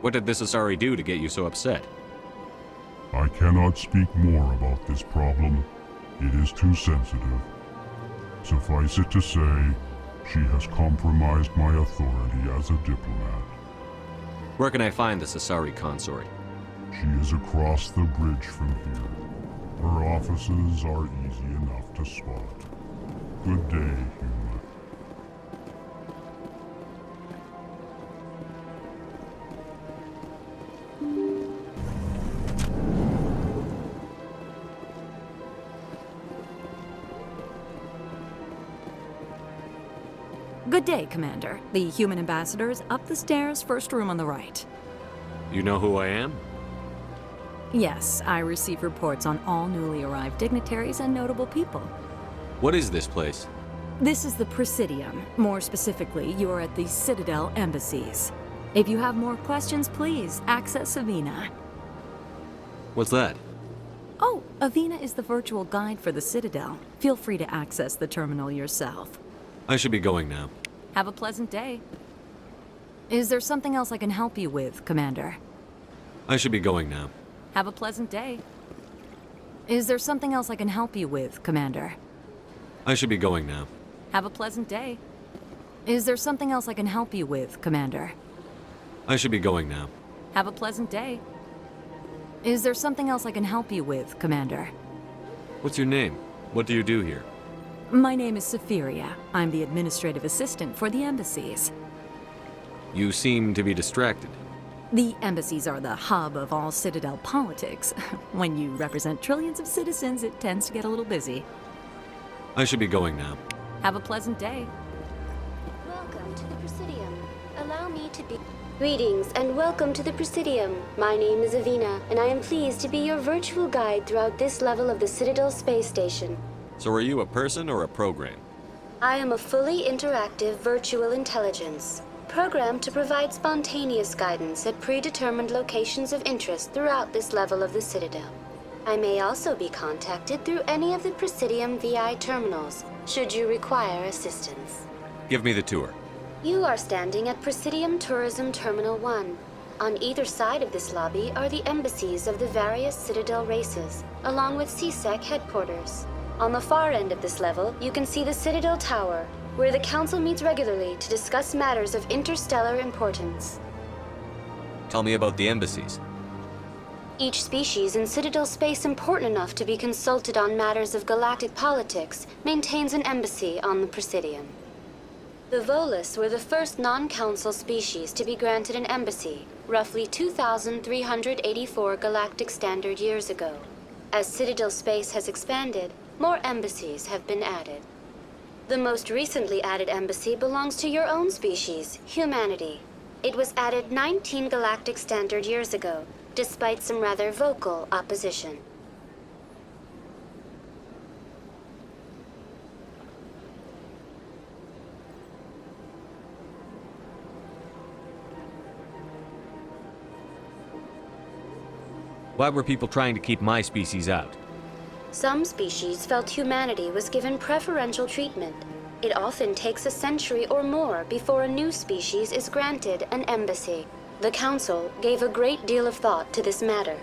What did this Asari do to get you so upset? I cannot speak more about this problem. It is too sensitive. Suffice it to say, she has compromised my authority as a diplomat. Where can I find this Asari consort? She is across the bridge from here. Her offices are easy enough to spot. Good day, human. Good day, Commander. The human ambassador is up the stairs, first room on the right. You know who I am? Yes, I receive reports on all newly arrived dignitaries and notable people. What is this place? This is the Presidium. More specifically, you are at the Citadel embassies. If you have more questions, please access Avina. What's that? Oh, Avina is the virtual guide for the Citadel. Feel free to access the terminal yourself. I should be going now. Have a pleasant day. Is there something else I can help you with, Commander? I should be going now. Have a pleasant day. Is there something else I can help you with, Commander? I should be going now. Have a pleasant day. Is there something else I can help you with, Commander? I should be going now. Have a pleasant day. Is there something else I can help you with, Commander? What's your name? What do you do here? My name is Safiria. I'm the administrative assistant for the embassies. You seem to be distracted. The embassies are the hub of all Citadel politics. When you represent trillions of citizens, it tends to get a little busy. I should be going now. Have a pleasant day. Welcome to the Presidium. Allow me to be... Greetings and welcome to the Presidium. My name is Avina, and I am pleased to be your virtual guide throughout this level of the Citadel space station. So are you a person or a program? I am a fully interactive virtual intelligence, programmed to provide spontaneous guidance at predetermined locations of interest throughout this level of the Citadel. I may also be contacted through any of the Presidium VI terminals, should you require assistance. Give me the tour. You are standing at Presidium Tourism Terminal 1. On either side of this lobby are the embassies of the various Citadel races, along with CSEC headquarters. On the far end of this level, you can see the Citadel Tower, where the Council meets regularly to discuss matters of interstellar importance. Tell me about the embassies. Each species in Citadel space important enough to be consulted on matters of galactic politics maintains an embassy on the Presidium. The Volus were the first non-council species to be granted an embassy, roughly 2,384 galactic standard years ago. As Citadel space has expanded, more embassies have been added. The most recently added embassy belongs to your own species, humanity. It was added 19 galactic standard years ago, despite some rather vocal opposition. Why were people trying to keep my species out? Some species felt humanity was given preferential treatment. It often takes a century or more before a new species is granted an embassy. The Council gave a great deal of thought to this matter.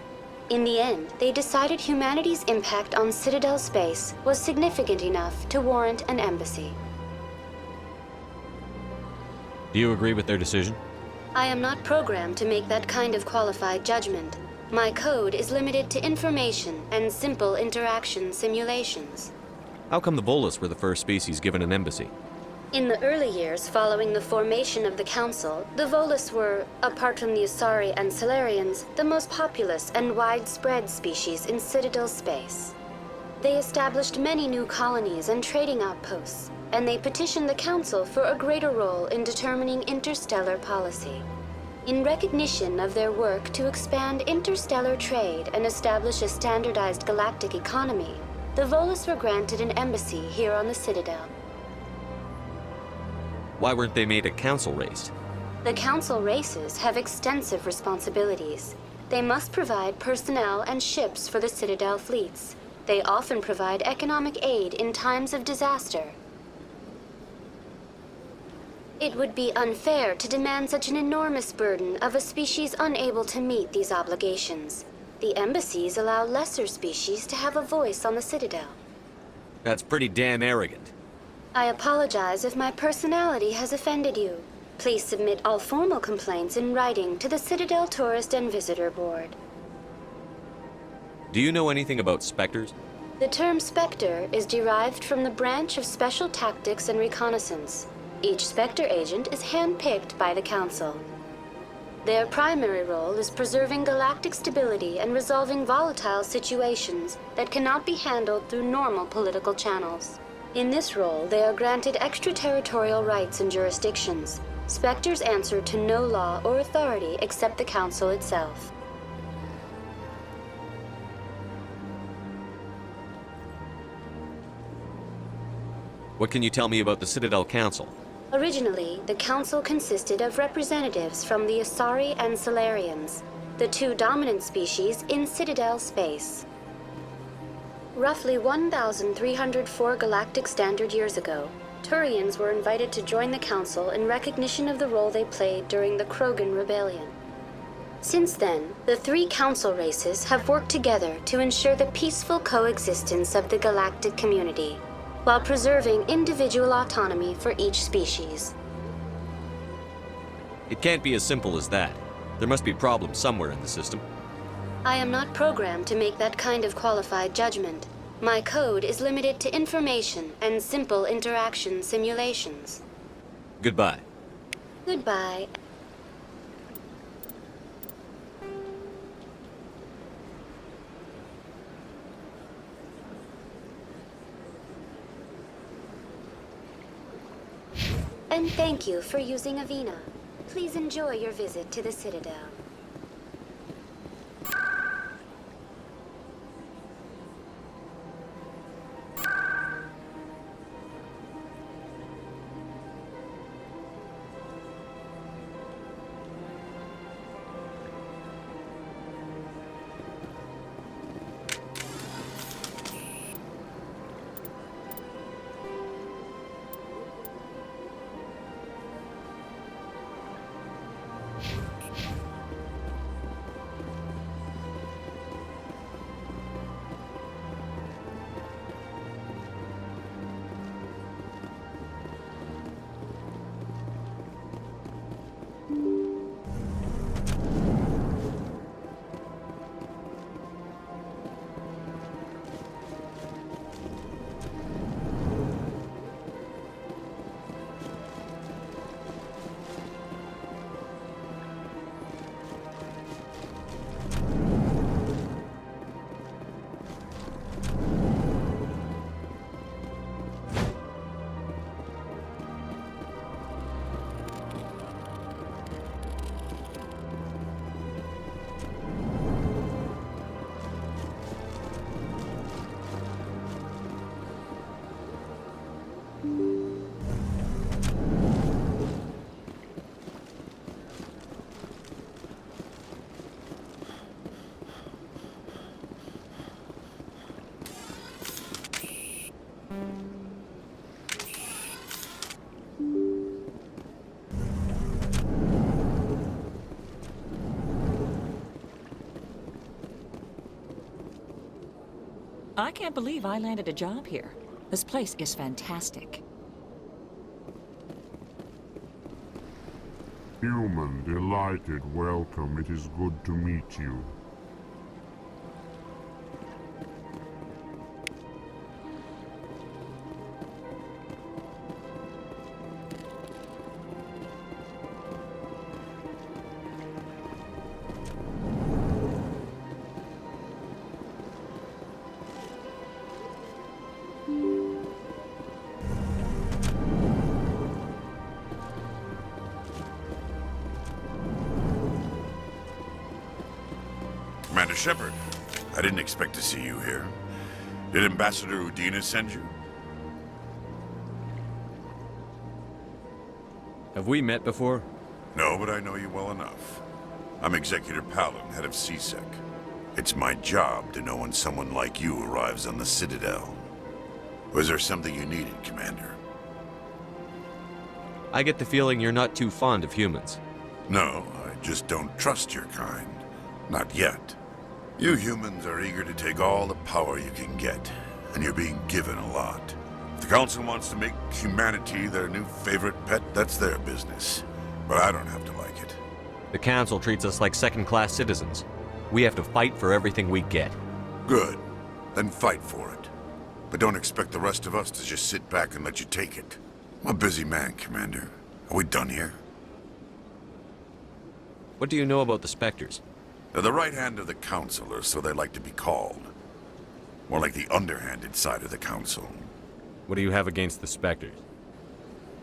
In the end, they decided humanity's impact on Citadel space was significant enough to warrant an embassy. Do you agree with their decision? I am not programmed to make that kind of qualified judgment. My code is limited to information and simple interaction simulations. How come the Volus were the first species given an embassy? In the early years following the formation of the Council, the Volus were, apart from the Asari and Solarians, the most populous and widespread species in Citadel space. They established many new colonies and trading outposts, and they petitioned the Council for a greater role in determining interstellar policy. In recognition of their work to expand interstellar trade and establish a standardized galactic economy, the Volus were granted an embassy here on the Citadel. Why weren't they made a council race? The Council races have extensive responsibilities. They must provide personnel and ships for the Citadel fleets. They often provide economic aid in times of disaster. It would be unfair to demand such an enormous burden of a species unable to meet these obligations. The embassies allow lesser species to have a voice on the Citadel. That's pretty damn arrogant. I apologize if my personality has offended you. Please submit all formal complaints in writing to the Citadel Tourist and Visitor Board. Do you know anything about specters? The term Spectre is derived from the branch of Special Tactics and Reconnaissance. Each Spectre agent is handpicked by the Council. Their primary role is preserving galactic stability and resolving volatile situations that cannot be handled through normal political channels. In this role, they are granted extraterritorial rights and jurisdictions. Spectres answer to no law or authority except the Council itself. What can you tell me about the Citadel Council? Originally, the Council consisted of representatives from the Asari and Solarians, the two dominant species in Citadel space. Roughly 1,304 galactic standard years ago, Turians were invited to join the Council in recognition of the role they played during the Krogan Rebellion. Since then, the three Council races have worked together to ensure the peaceful coexistence of the galactic community, while preserving individual autonomy for each species. It can't be as simple as that. There must be problems somewhere in the system. I am not programmed to make that kind of qualified judgment. My code is limited to information and simple interaction simulations. Goodbye. Goodbye. And thank you for using Avina. Please enjoy your visit to the Citadel. I can't believe I landed a job here. This place is fantastic. Human, delighted, welcome. It is good to meet you. Commander Shepard, I didn't expect to see you here. Did Ambassador Udina send you? Have we met before? No, but I know you well enough. I'm Executor Palin, head of CSEC. It's my job to know when someone like you arrives on the Citadel. Was there something you needed, Commander? I get the feeling you're not too fond of humans. No, I just don't trust your kind. Not yet. You humans are eager to take all the power you can get, and you're being given a lot. If the Council wants to make humanity their new favorite pet, that's their business. But I don't have to like it. The Council treats us like second-class citizens. We have to fight for everything we get. Good. Then fight for it. But don't expect the rest of us to just sit back and let you take it. I'm a busy man, Commander. Are we done here? What do you know about the Spectres? They're the right hand of the Council, or so they like to be called. More like the underhanded side of the Council. What do you have against the Spectres?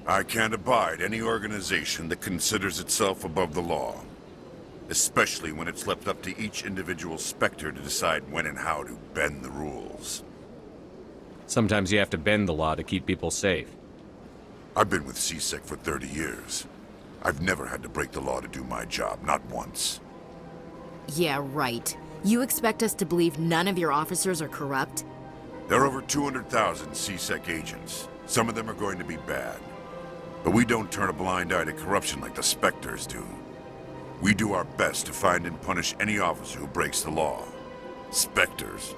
I can't abide any organization that considers itself above the law. Especially when it's left up to each individual Spectre to decide when and how to bend the rules. Sometimes you have to bend the law to keep people safe. I've been with CSEC for 30 years. I've never had to break the law to do my job, not once. Yeah, right. You expect us to believe none of your officers are corrupt? There are over 200,000 CSEC agents. Some of them are going to be bad. But we don't turn a blind eye to corruption like the Spectres do. We do our best to find and punish any officer who breaks the law. Spectres,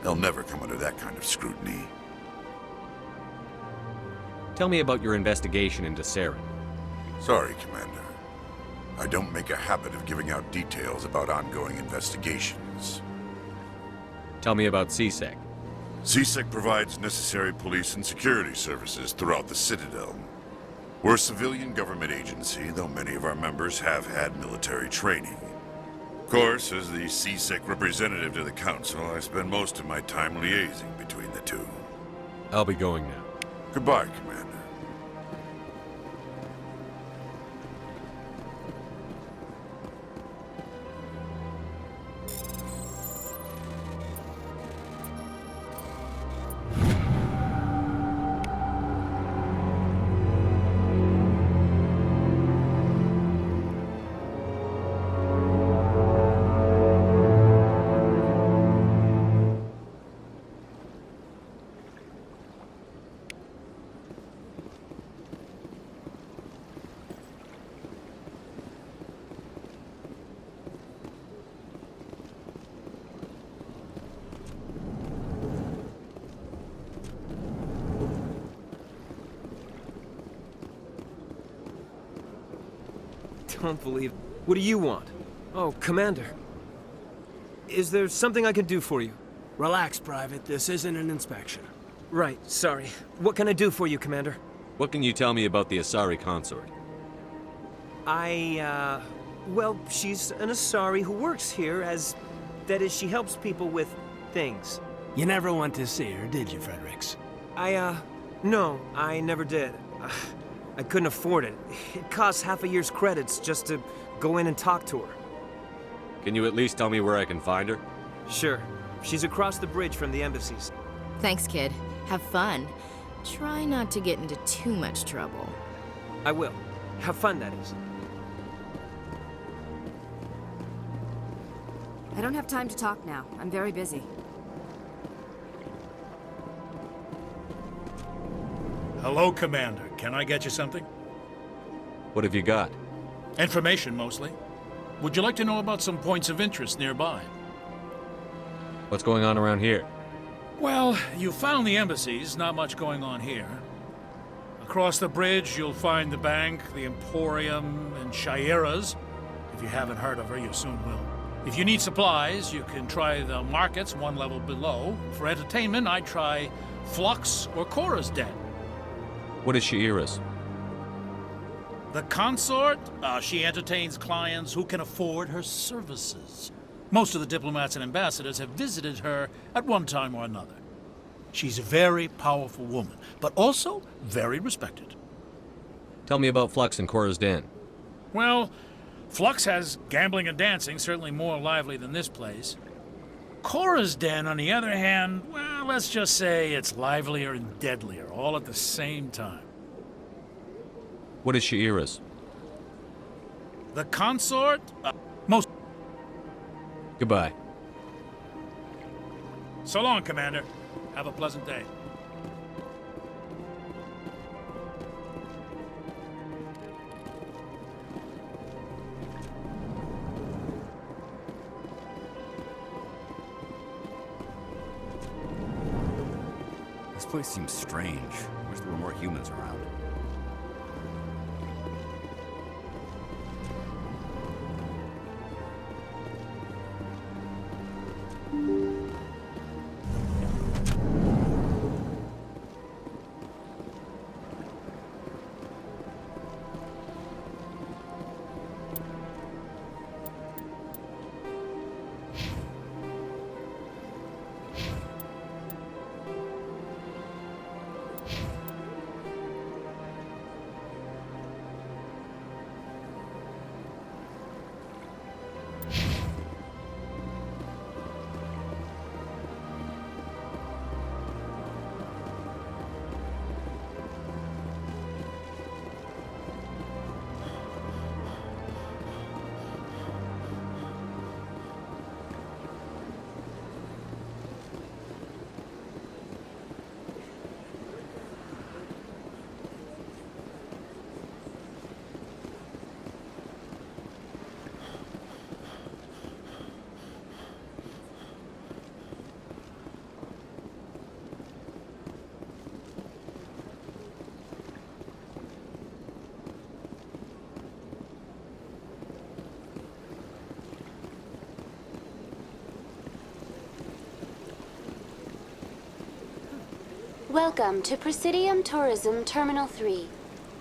they'll never come under that kind of scrutiny. Tell me about your investigation into Saren. Sorry, Commander. I don't make a habit of giving out details about ongoing investigations. Tell me about CSEC. CSEC provides necessary police and security services throughout the Citadel. We're a civilian government agency, though many of our members have had military training. Of course, as the CSEC representative to the Council, I spend most of my time liaising between the two. I'll be going now. Goodbye, Commander. Don't believe... What do you want? Oh, Commander. Is there something I can do for you? Relax, Private. This isn't an inspection. Right, sorry. What can I do for you, Commander? What can you tell me about the Asari consort? Well, she's an Asari who works here as... That is, she helps people with things. You never went to see her, did you, Fredericks? No, I never did. I couldn't afford it. It costs half a year's credits just to go in and talk to her. Can you at least tell me where I can find her? Sure. She's across the bridge from the embassies. Thanks, kid. Have fun. Try not to get into too much trouble. I will. Have fun, that is. I don't have time to talk now. I'm very busy. Hello, Commander. Can I get you something? What have you got? Information, mostly. Would you like to know about some points of interest nearby? What's going on around here? Well, you found the embassies, not much going on here. Across the bridge, you'll find the bank, the Emporium, and Shaira's. If you haven't heard of her, you soon will. If you need supplies, you can try the markets one level below. For entertainment, I'd try Flux or Cora's Den. What is Shaira's? The consort, she entertains clients who can afford her services. Most of the diplomats and ambassadors have visited her at one time or another. She's a very powerful woman, but also very respected. Tell me about Flux and Cora's Den. Well, Flux has gambling and dancing, certainly more lively than this place. Cora's Den, on the other hand, well, let's just say it's livelier and deadlier, all at the same time. What is Shaira's? The consort, most... Goodbye. So long, Commander. Have a pleasant day. This place seems strange. Wish there were more humans around. Welcome to Presidium Tourism Terminal 3.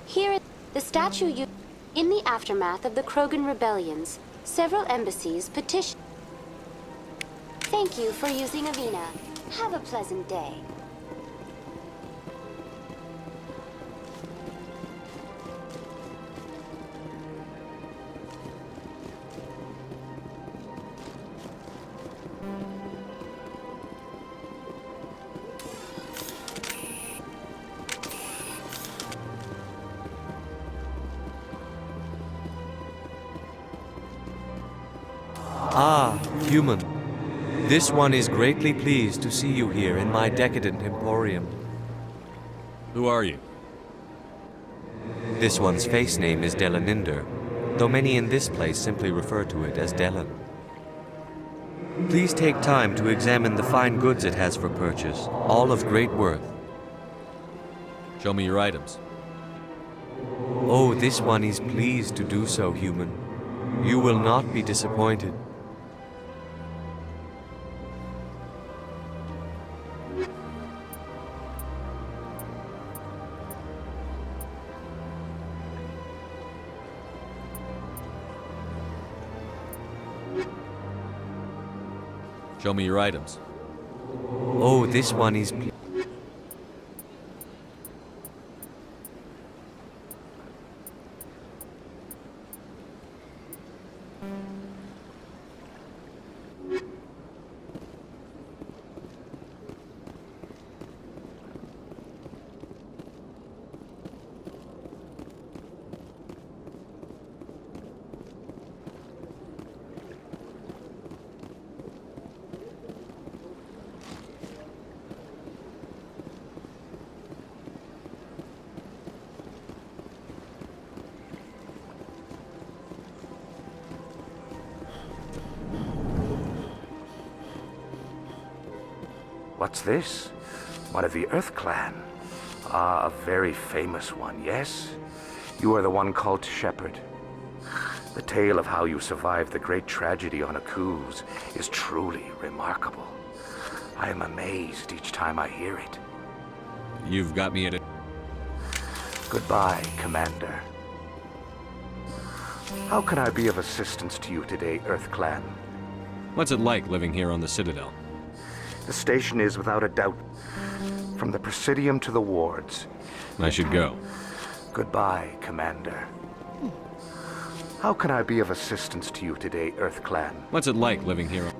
Here, the statue in the aftermath of the Krogan rebellions, several embassies petitioned. Thank you for using Avina. Have a pleasant day. Ah, human. This one is greatly pleased to see you here in my decadent emporium. Who are you? This one's face name is Delaninder, though many in this place simply refer to it as Delan. Please take time to examine the fine goods it has for purchase, all of great worth. Show me your items. Oh, this one is pleased to do so, human. You will not be disappointed. Show me your items. Oh, this one is... What's this? One of the Earth Clan. Ah, a very famous one, yes? You are the one called Shepherd. The tale of how you survived the great tragedy on Akuz is truly remarkable. I am amazed each time I hear it. You've got me at a... Goodbye, Commander. How can I be of assistance to you today, Earth Clan? What's it like living here on the Citadel? The station is, without a doubt, from the Presidium to the wards. I should go. Goodbye, Commander. How can I be of assistance to you today, Earth Clan? What's it like living here?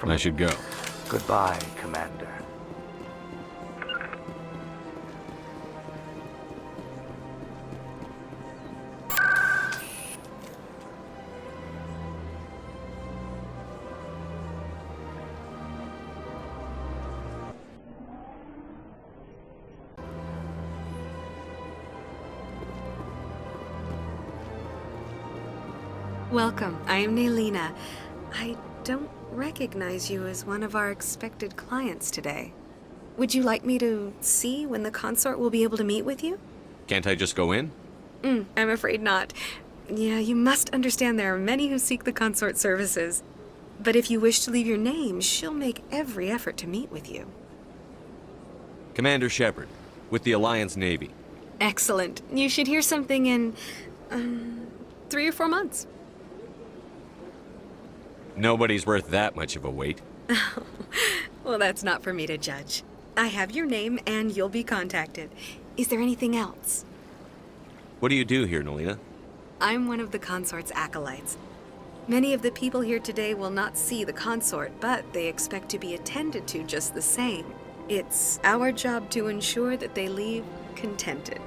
I should go. Goodbye, Commander. Welcome. I am Nelina. I don't recognize you as one of our expected clients today. Would you like me to see when the consort will be able to meet with you? Can't I just go in? I'm afraid not. Yeah, you must understand there are many who seek the consort services. But if you wish to leave your name, she'll make every effort to meet with you. Commander Shepard, with the Alliance Navy. Excellent. You should hear something in 3 or 4 months. Nobody's worth that much of a wait. Well, that's not for me to judge. I have your name and you'll be contacted. Is there anything else? What do you do here, Nelina? I'm one of the consort's acolytes. Many of the people here today will not see the consort, but they expect to be attended to just the same. It's our job to ensure that they leave contented.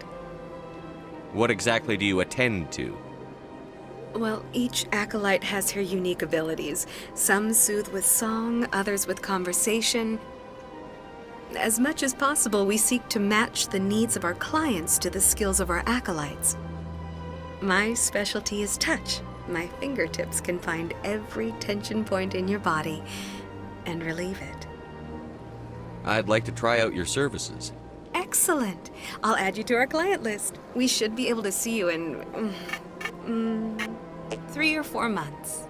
What exactly do you attend to? Well, each acolyte has her unique abilities. Some soothe with song, others with conversation. As much as possible, we seek to match the needs of our clients to the skills of our acolytes. My specialty is touch. My fingertips can find every tension point in your body and relieve it. I'd like to try out your services. Excellent. I'll add you to our client list. We should be able to see you in 3 or 4 months.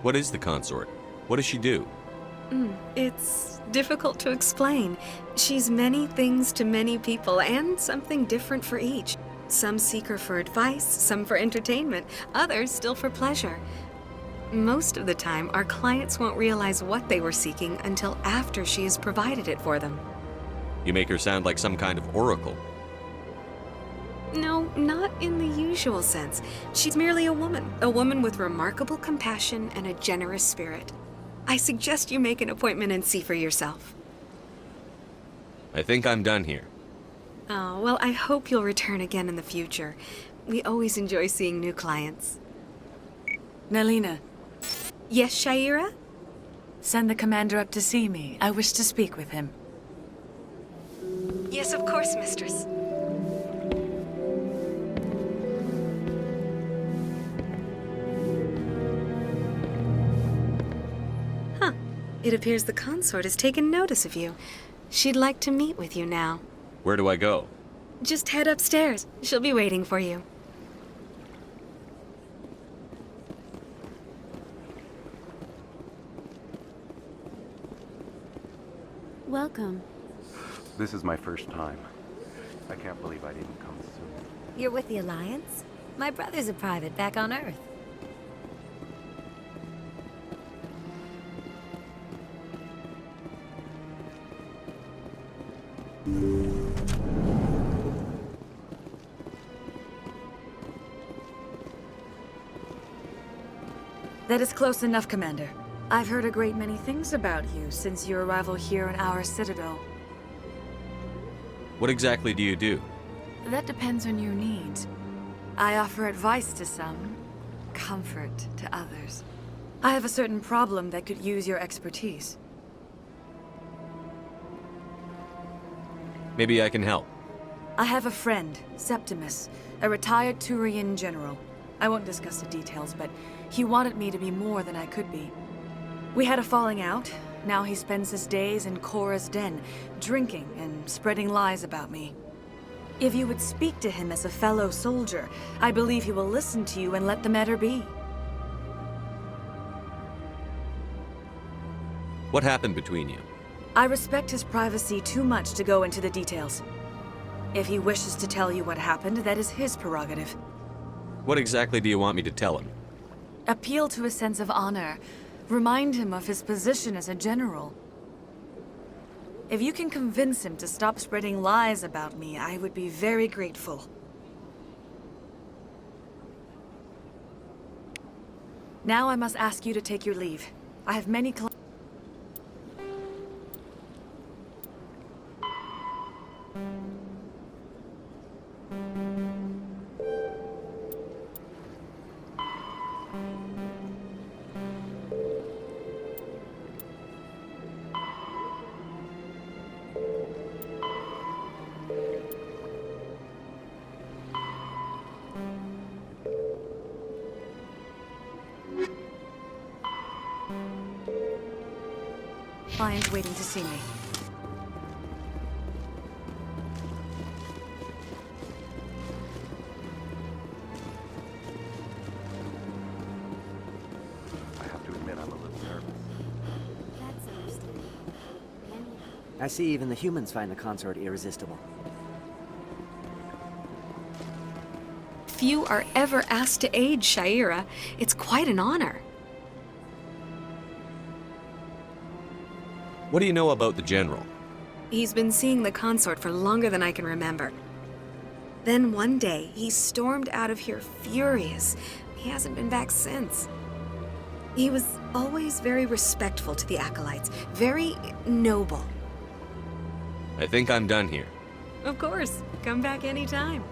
What is the consort? What does she do? It's difficult to explain. She's many things to many people, and something different for each. Some seek her for advice, some for entertainment, others still for pleasure. Most of the time, our clients won't realize what they were seeking until after she has provided it for them. You make her sound like some kind of oracle. No, not in the usual sense. She's merely a woman with remarkable compassion and a generous spirit. I suggest you make an appointment and see for yourself. I think I'm done here. Oh, well, I hope you'll return again in the future. We always enjoy seeing new clients. Nelina. Yes, Shaira? Send the commander up to see me. I wish to speak with him. Yes, of course, mistress. It appears the consort has taken notice of you. She'd like to meet with you now. Where do I go? Just head upstairs. She'll be waiting for you. Welcome. This is my first time. I can't believe I didn't come sooner. You're with the Alliance? My brother's a private back on Earth. That is close enough, Commander. I've heard a great many things about you since your arrival here in our Citadel. What exactly do you do? That depends on your needs. I offer advice to some, comfort to others. I have a certain problem that could use your expertise. Maybe I can help. I have a friend, Septimus, a retired Turian general. I won't discuss the details, but he wanted me to be more than I could be. We had a falling out, Now he spends his days in Cora's den, drinking and spreading lies about me. If you would speak to him as a fellow soldier, I believe he will listen to you and let the matter be. What happened between you? I respect his privacy too much to go into the details. If he wishes to tell you what happened, that is his prerogative. What exactly do you want me to tell him? Appeal to his sense of honor. Remind him of his position as a general. If you can convince him to stop spreading lies about me, I would be very grateful. Now I must ask you to take your leave. I have many clients waiting to see me. I have to admit I'm a little nervous. That's understandable. I see even the humans find the consort irresistible. Few are ever asked to aid Shaira. It's quite an honor. What do you know about the General? He's been seeing the consort for longer than I can remember. Then one day, he stormed out of here furious. He hasn't been back since. He was always very respectful to the acolytes, very noble. I think I'm done here. Of course, come back anytime.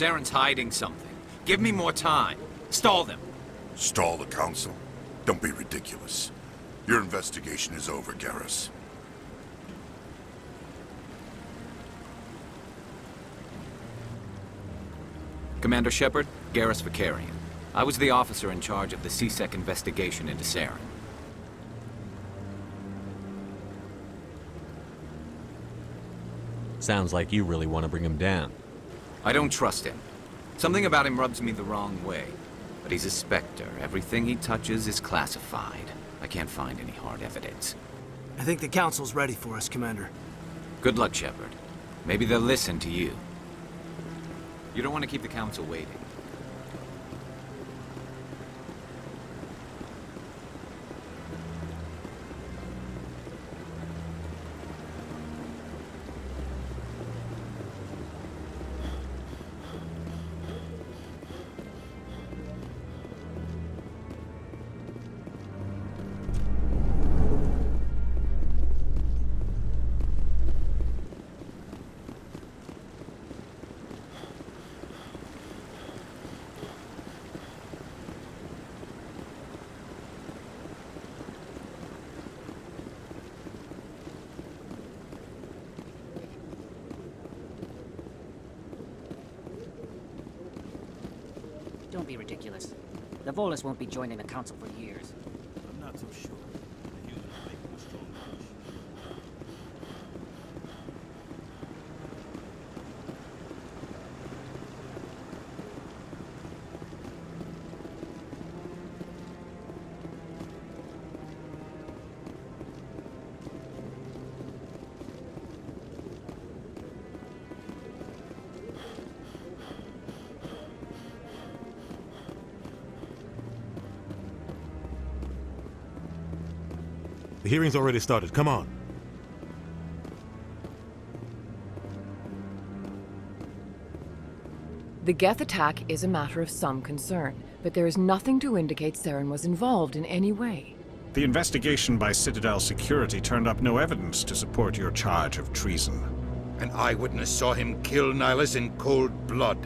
Saren's hiding something. Give me more time. Stall them. Stall the council? Don't be ridiculous. Your investigation is over, Garrus. Commander Shepard, Garrus Vicarian. I was the officer in charge of the CSEC investigation into Saren. Sounds like you really want to bring him down. I don't trust him. Something about him rubs me the wrong way. But he's a Spectre. Everything he touches is classified. I can't find any hard evidence. I think the Council's ready for us, Commander. Good luck, Shepard. Maybe they'll listen to you. You don't want to keep the Council waiting. Don't be ridiculous. The Volus won't be joining the Council for years. I'm not so sure. The humans are making a strong push. The hearing's already started. Come on. The Geth attack is a matter of some concern, but there is nothing to indicate Saren was involved in any way. The investigation by Citadel Security turned up no evidence to support your charge of treason. An eyewitness saw him kill Nihilus in cold blood.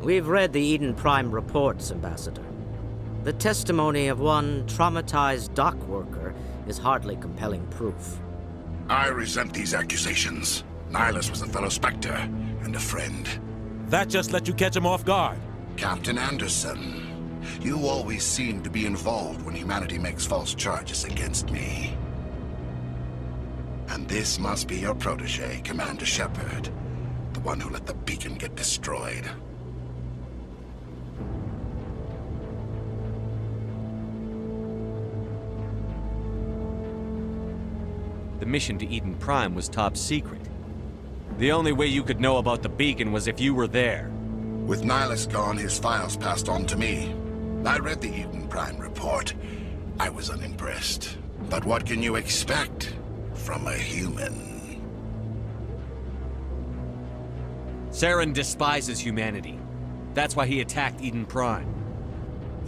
We've read the Eden Prime reports, Ambassador. The testimony of one traumatized dock worker is hardly compelling proof. I resent these accusations. Nihilus was a fellow Spectre and a friend. That just let you catch him off guard. Captain Anderson, you always seem to be involved when humanity makes false charges against me. And this must be your protege, Commander Shepard, the one who let the beacon get destroyed. The mission to Eden Prime was top secret. The only way you could know about the beacon was if you were there. With Nihilus gone, his files passed on to me. I read the Eden Prime report. I was unimpressed. But what can you expect from a human? Saren despises humanity. That's why he attacked Eden Prime.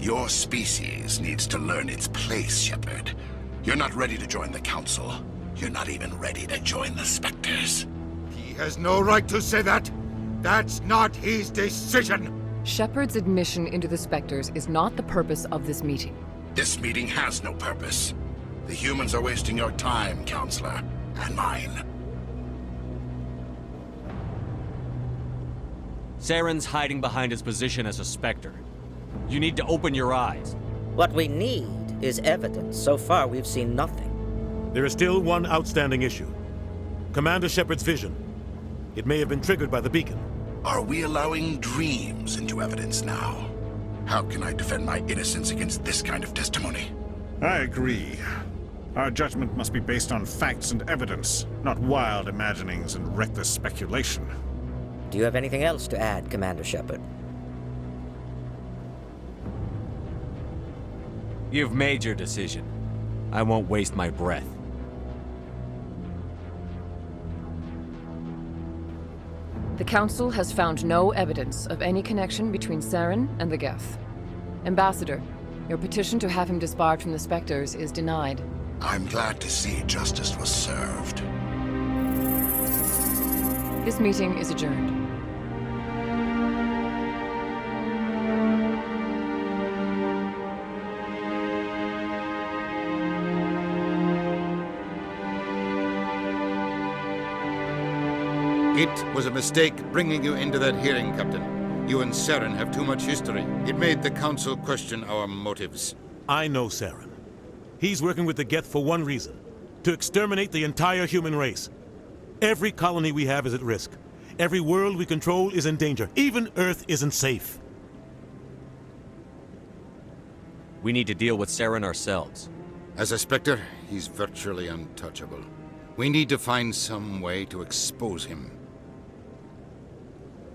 Your species needs to learn its place, Shepard. You're not ready to join the Council. You're not even ready to join the Spectres. He has no right to say that. That's not his decision. Shepard's admission into the Spectres is not the purpose of this meeting. This meeting has no purpose. The humans are wasting your time, Counselor, and mine. Saren's hiding behind his position as a Spectre. You need to open your eyes. What we need is evidence. So far, we've seen nothing. There is still one outstanding issue. Commander Shepard's vision. It may have been triggered by the beacon. Are we allowing dreams into evidence now? How can I defend my innocence against this kind of testimony? I agree. Our judgment must be based on facts and evidence, not wild imaginings and reckless speculation. Do you have anything else to add, Commander Shepard? You've made your decision. I won't waste my breath. The Council has found no evidence of any connection between Saren and the Geth. Ambassador, your petition to have him disbarred from the Spectres is denied. I'm glad to see justice was served. This meeting is adjourned. It was a mistake bringing you into that hearing, Captain. You and Saren have too much history. It made the Council question our motives. I know Saren. He's working with the Geth for one reason. To exterminate the entire human race. Every colony we have is at risk. Every world we control is in danger. Even Earth isn't safe. We need to deal with Saren ourselves. As a Spectre, he's virtually untouchable. We need to find some way to expose him.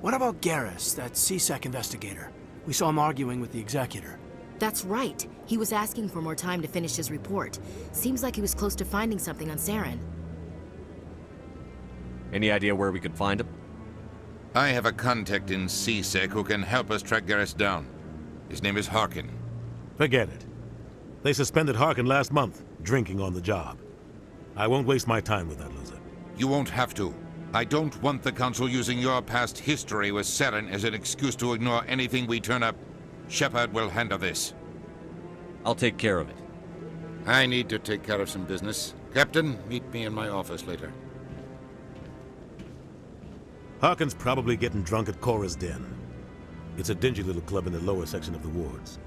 What about Garrus, that CSEC investigator? We saw him arguing with the Executor. That's right. He was asking for more time to finish his report. Seems like he was close to finding something on Saren. Any idea where we could find him? I have a contact in CSEC who can help us track Garrus down. His name is Harkin. Forget it. They suspended Harkin last month, drinking on the job. I won't waste my time with that loser. You won't have to. I don't want the Council using your past history with Saren as an excuse to ignore anything we turn up. Shepard will handle this. I'll take care of it. I need to take care of some business. Captain, meet me in my office later. Harkin's probably getting drunk at Cora's Den. It's a dingy little club in the lower section of the wards.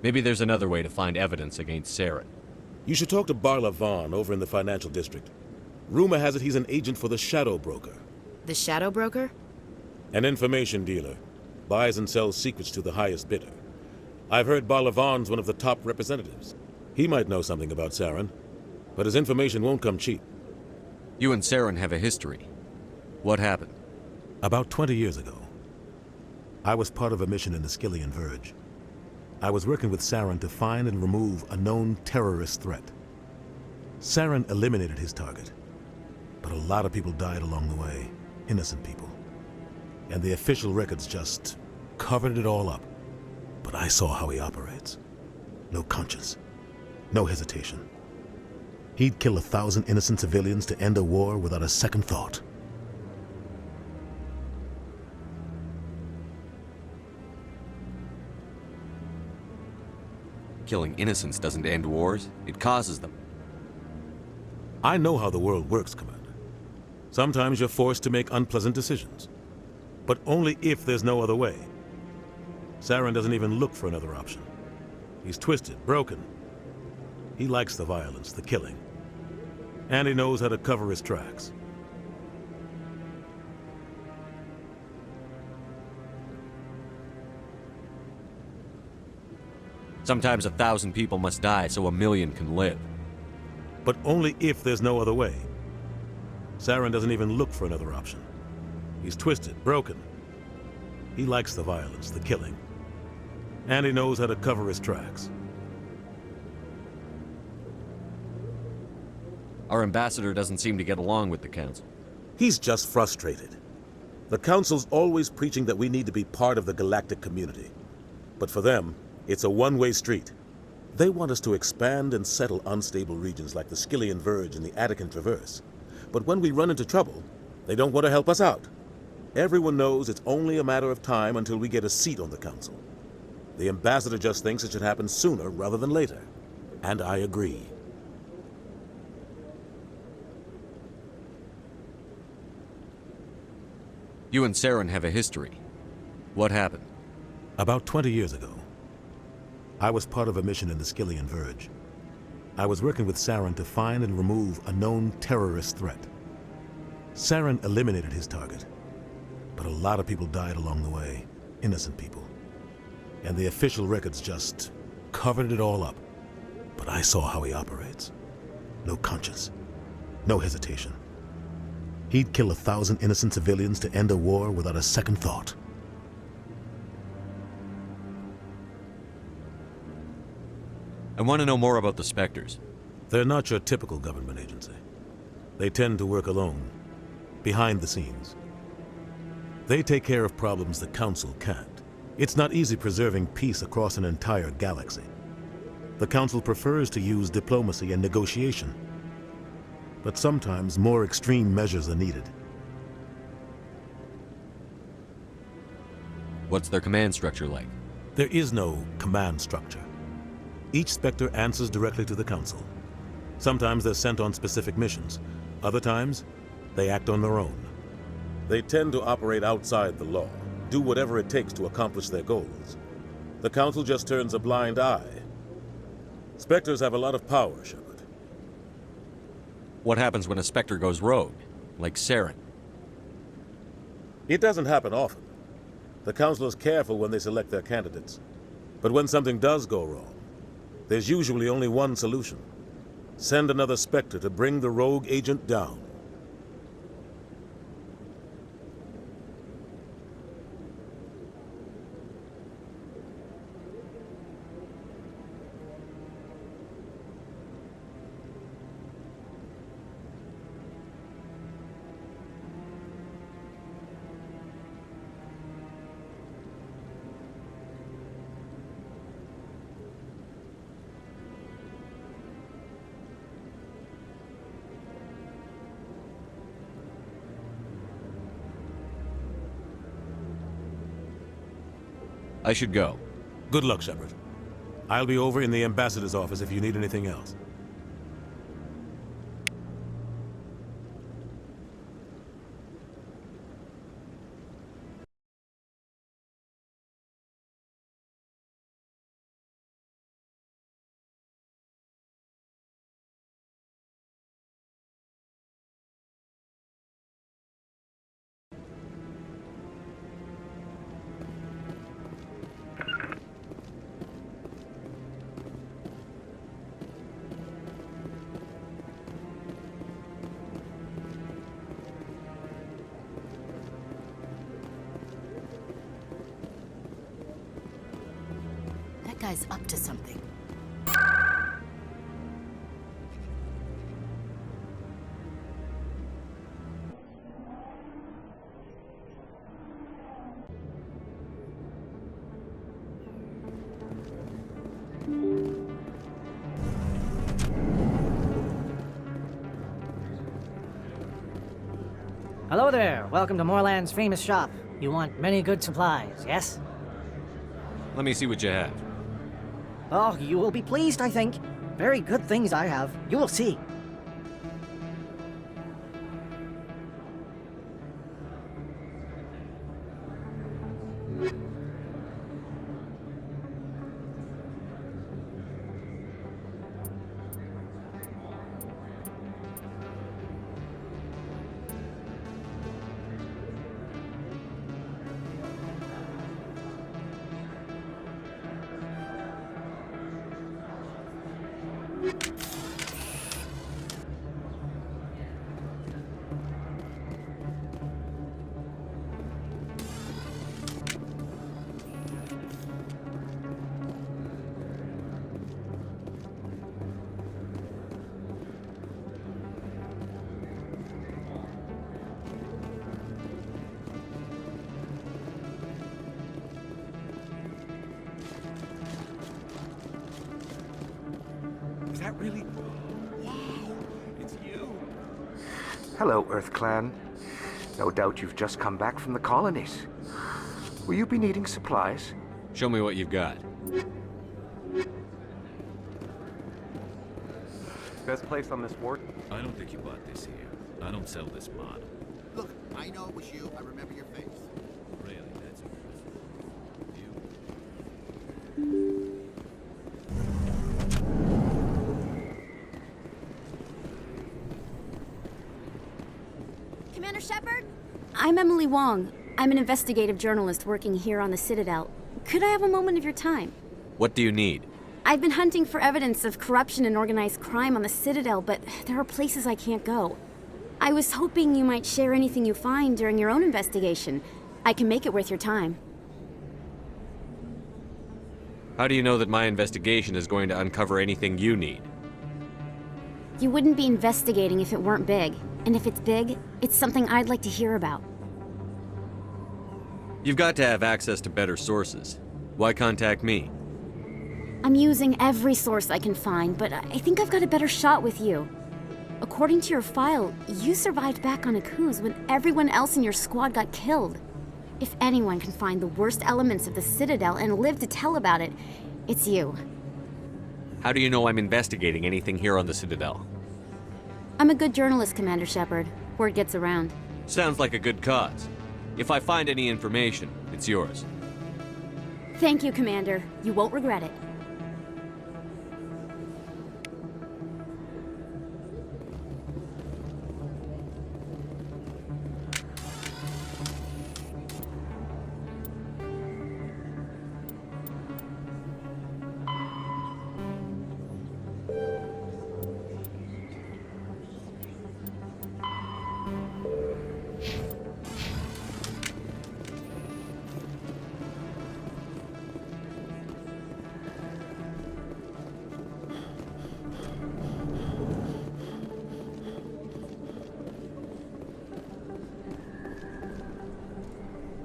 Maybe there's another way to find evidence against Saren. You should talk to Barla Vaughn over in the financial district. Rumor has it he's an agent for the Shadow Broker. The Shadow Broker? An information dealer. Buys and sells secrets to the highest bidder. I've heard Barla Vaughn's one of the top representatives. He might know something about Saren, but his information won't come cheap. You and Saren have a history. What happened? About 20 years ago, I was part of a mission in the Skillian Verge. I was working with Saren to find and remove a known terrorist threat. Saren eliminated his target, but a lot of people died along the way, innocent people. And the official records just covered it all up. But I saw how he operates. No conscience, no hesitation. He'd kill 1,000 innocent civilians to end a war without a second thought. Killing innocents doesn't end wars, it causes them. I know how the world works, Commander. Sometimes you're forced to make unpleasant decisions. But only if there's no other way. Saren doesn't even look for another option. He's twisted, broken. He likes the violence, the killing. And he knows how to cover his tracks. Sometimes 1,000 people must die so 1,000,000 can live. But only if there's no other way. Saren doesn't even look for another option. He's twisted, broken. He likes the violence, the killing. And he knows how to cover his tracks. Our ambassador doesn't seem to get along with the Council. He's just frustrated. The Council's always preaching that we need to be part of the galactic community. But for them, it's a one-way street. They want us to expand and settle unstable regions like the Skillian Verge and the Attican Traverse. But when we run into trouble, they don't want to help us out. Everyone knows it's only a matter of time until we get a seat on the Council. The ambassador just thinks it should happen sooner rather than later. And I agree. You and Saren have a history. What happened? About 20 years ago, I was part of a mission in the Skillian Verge. I was working with Saren to find and remove a known terrorist threat. Saren eliminated his target, but a lot of people died along the way, innocent people. And the official records just covered it all up. But I saw how he operates. No conscience, no hesitation. He'd kill 1,000 innocent civilians to end a war without a second thought. I want to know more about the Spectres. They're not your typical government agency. They tend to work alone, behind the scenes. They take care of problems the Council can't. It's not easy preserving peace across an entire galaxy. The Council prefers to use diplomacy and negotiation, but sometimes more extreme measures are needed. What's their command structure like? There is no command structure. Each Spectre answers directly to the Council. Sometimes they're sent on specific missions. Other times, they act on their own. They tend to operate outside the law, do whatever it takes to accomplish their goals. The Council just turns a blind eye. Spectres have a lot of power, Shepard. What happens when a Spectre goes rogue, like Saren? It doesn't happen often. The Council is careful when they select their candidates. But when something does go wrong, there's usually only one solution. Send another Spectre to bring the rogue agent down. I should go. Good luck, Shepard. I'll be over in the ambassador's office if you need anything else. That guy's up to something. Hello there. Welcome to Moorland's famous shop. You want many good supplies, yes? Let me see what you have. Oh, you will be pleased, I think. Very good things I have. You will see. Is that really? Wow, it's you. Hello, Earth Clan. No doubt you've just come back from the colonies. Will you be needing supplies? Show me what you've got. Best place on this ward? I don't think you bought this here. I don't sell this mod. Look, I know it was you. I remember your face. Really, that's you. Commander Shepard? I'm Emily Wong. I'm an investigative journalist working here on the Citadel. Could I have a moment of your time? What do you need? I've been hunting for evidence of corruption and organized crime on the Citadel, but there are places I can't go. I was hoping you might share anything you find during your own investigation. I can make it worth your time. How do you know that my investigation is going to uncover anything you need? You wouldn't be investigating if it weren't big. And if it's big, it's something I'd like to hear about. You've got to have access to better sources. Why contact me? I'm using every source I can find, but I think I've got a better shot with you. According to your file, you survived back on Akuz when everyone else in your squad got killed. If anyone can find the worst elements of the Citadel and live to tell about it, it's you. How do you know I'm investigating anything here on the Citadel? I'm a good journalist, Commander Shepard. Word gets around. Sounds like a good cause. If I find any information, it's yours. Thank you, Commander. You won't regret it.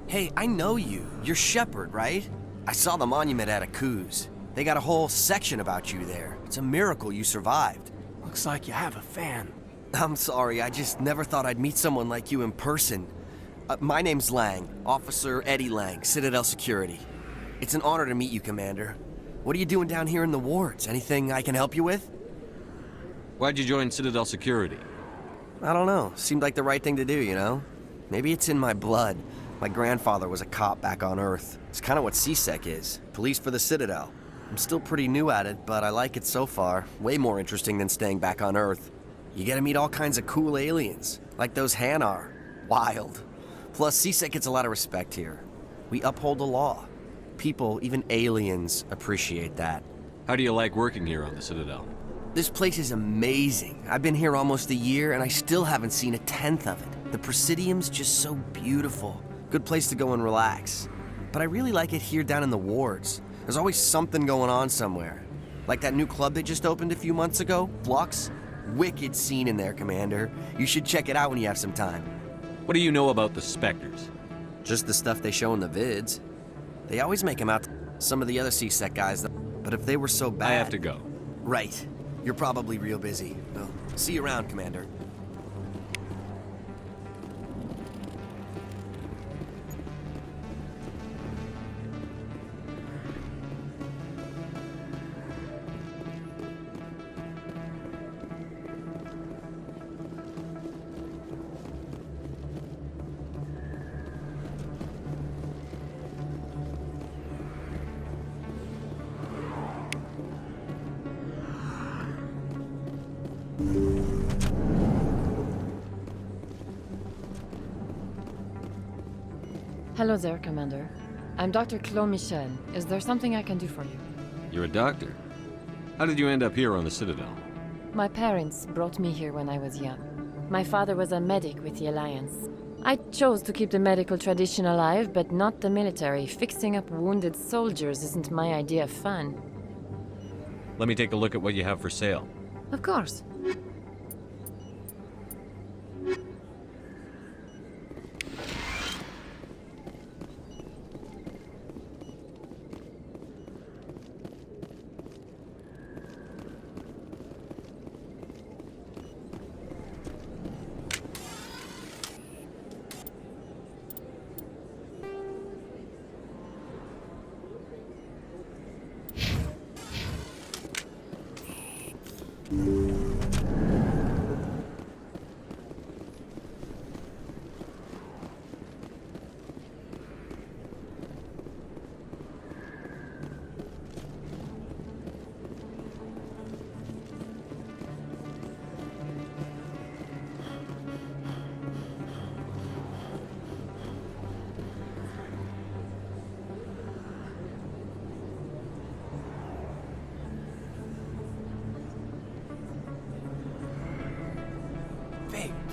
Hey, I know you. You're Shepard, right? I saw the monument at Akuz. They got a whole section about you there. It's a miracle you survived. Looks like you have a fan. I'm sorry, I just never thought I'd meet someone like you in person. My name's Lang, Officer Eddie Lang, Citadel Security. It's an honor to meet you, Commander. What are you doing down here in the wards? Anything I can help you with? Why'd you join Citadel Security? I don't know. Seemed like the right thing to do, you know? Maybe it's in my blood. My grandfather was a cop back on Earth. It's kind of what CSEC is. Police for the Citadel. I'm still pretty new at it, but I like it so far. Way more interesting than staying back on Earth. You get to meet all kinds of cool aliens, like those Hanar. Wild. Plus, CSEC gets a lot of respect here. We uphold the law. People, even aliens, appreciate that. How do you like working here on the Citadel? This place is amazing. I've been here almost a year, and I still haven't seen a tenth of it. The Presidium's just so beautiful. Good place to go and relax. But I really like it here down in the wards. There's always something going on somewhere. Like that new club they just opened a few months ago, Flux. Wicked scene in there, Commander. You should check it out when you have some time. What do you know about the Spectres? Just the stuff they show in the vids. They always make them out to some of the other CSEC guys, but if they were so bad... I have to go. Right. You're probably real busy. Well, see you around, Commander. Hello there, Commander. I'm Dr. Claude Michel. Is there something I can do for you? You're a doctor. How did you end up here on the Citadel? My parents brought me here when I was young. My father was a medic with the Alliance. I chose to keep the medical tradition alive, but not the military. Fixing up wounded soldiers isn't my idea of fun. Let me take a look at what you have for sale. Of course.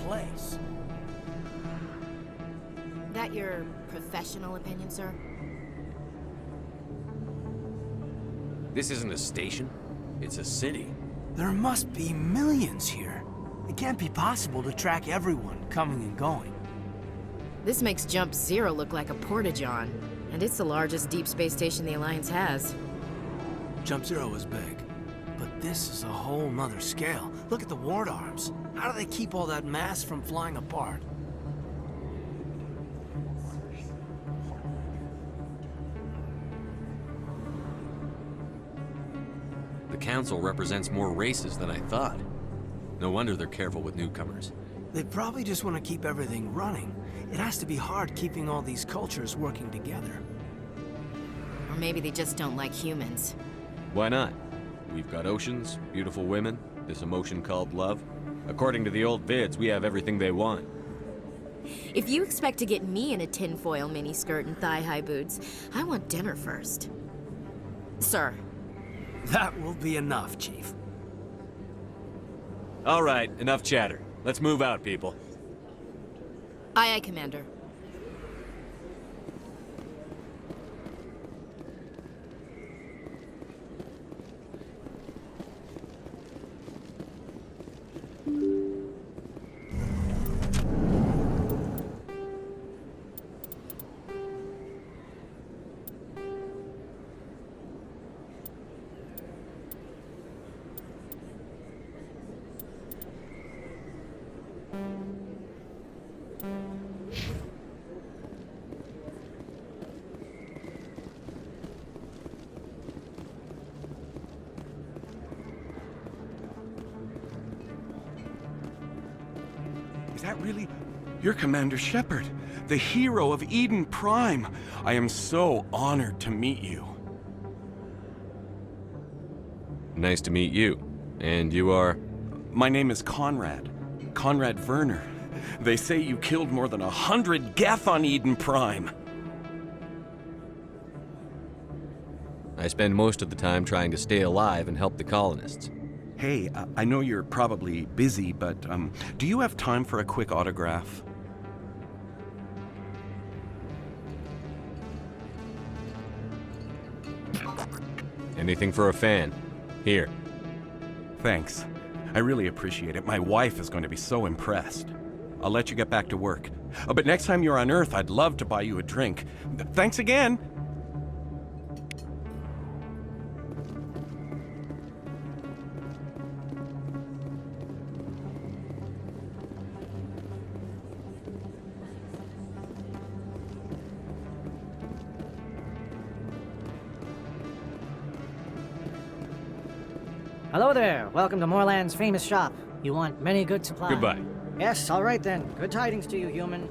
Place. That your professional opinion, sir? This isn't a station. It's a city. There must be millions here. It can't be possible to track everyone coming and going. This makes Jump Zero look like a porta-john, and it's the largest deep space station the Alliance has. Jump Zero is big, but this is a whole nother scale. Look at the ward arms. How do they keep all that mass from flying apart? The Council represents more races than I thought. No wonder they're careful with newcomers. They probably just want to keep everything running. It has to be hard keeping all these cultures working together. Or maybe they just don't like humans. Why not? We've got oceans, beautiful women, this emotion called love. According to the old vids, we have everything they want. If you expect to get me in a tinfoil miniskirt and thigh-high boots, I want dinner first. Sir. That will be enough, Chief. All right, enough chatter. Let's move out, people. Aye, aye, Commander. Is that really... You're Commander Shepard, the hero of Eden Prime. I am so honored to meet you. Nice to meet you. And you are? My name is Conrad. Conrad Werner. They say you killed more than 100 Geth on Eden Prime. I spend most of the time trying to stay alive and help the colonists. Hey, I know you're probably busy, but do you have time for a quick autograph? Anything for a fan. Here. Thanks. I really appreciate it. My wife is going to be so impressed. I'll let you get back to work. But next time you're on Earth, I'd love to buy you a drink. Thanks again! Hello there. Welcome to Moorland's famous shop. You want many good supplies. Goodbye. Yes, all right then. Good tidings to you, human.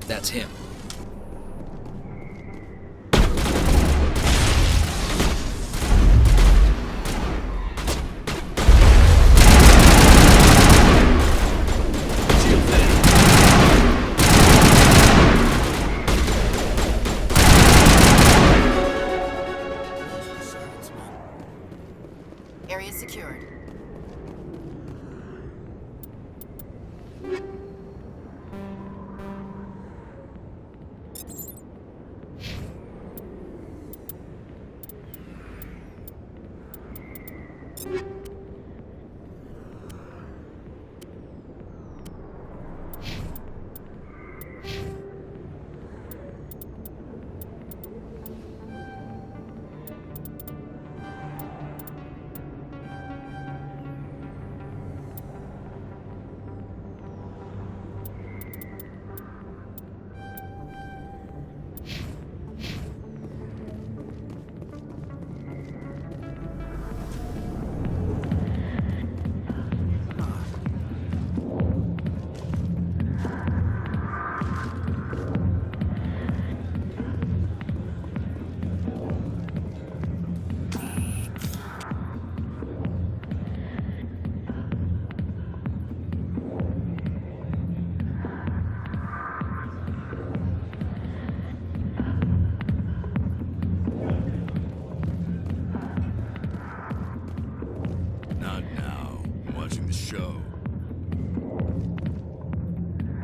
That's him. Area secured.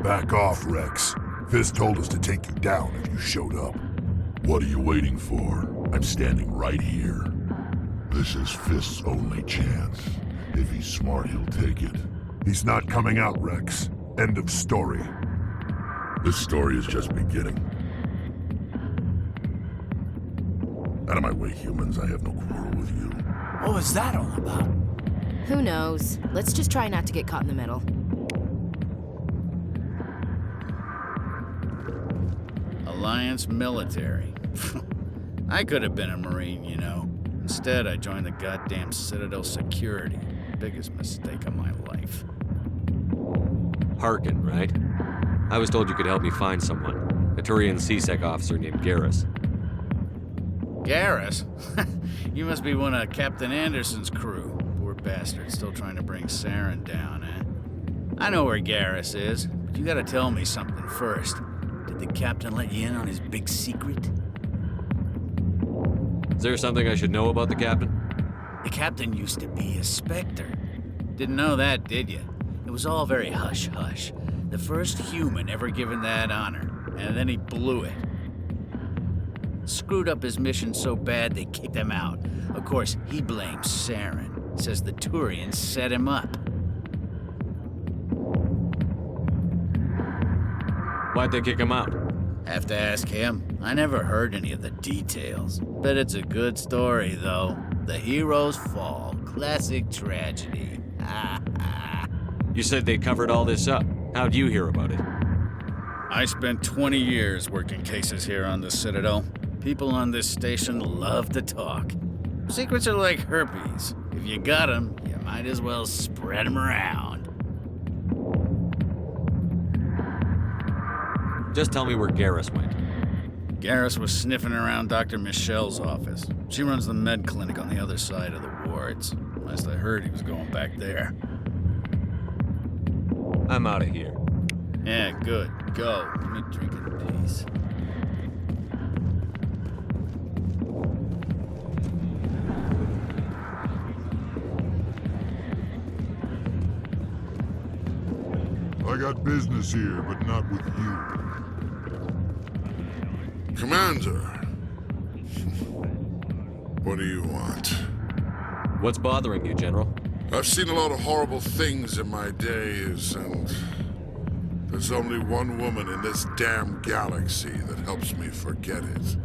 Back off, Rex. Fist told us to take you down if you showed up. What are you waiting for? I'm standing right here. This is Fist's only chance. If he's smart, he'll take it. He's not coming out, Rex. End of story. This story is just beginning. Out of my way, humans. I have no quarrel with you. What was that all about? Who knows? Let's just try not to get caught in the middle. Alliance military. I could have been a Marine, you know. Instead, I joined the goddamn Citadel security. Biggest mistake of my life. Harkin, right? I was told you could help me find someone. A Turian CSEC officer named Garrus. Garrus? You must be one of Captain Anderson's crew. Poor bastard, still trying to bring Saren down, eh? I know where Garrus is, but you gotta tell me something first. Did the captain let you in on his big secret? Is there something I should know about the captain? The captain used to be a Spectre. Didn't know that, did you? It was all very hush-hush. The first human ever given that honor, and then he blew it. Screwed up his mission so bad they kicked him out. Of course, he blames Saren. Says the Turians set him up. Why'd they kick him out? Have to ask him. I never heard any of the details. Bet it's a good story, though. The hero's fall. Classic tragedy. You said they covered all this up. How'd you hear about it? I spent 20 years working cases here on the Citadel. People on this station love to talk. Secrets are like herpes. If you got them, you might as well spread them around. Just tell me where Garrus went. Garrus was sniffing around Dr. Michelle's office. She runs the med clinic on the other side of the wards. Last I heard, he was going back there. I'm out of here. Yeah, good. Go. Let me drink in peace. I got business here, but not with you. Commander. What do you want? What's bothering you, General? I've seen a lot of horrible things in my days, and there's only one woman in this damn galaxy that helps me forget it.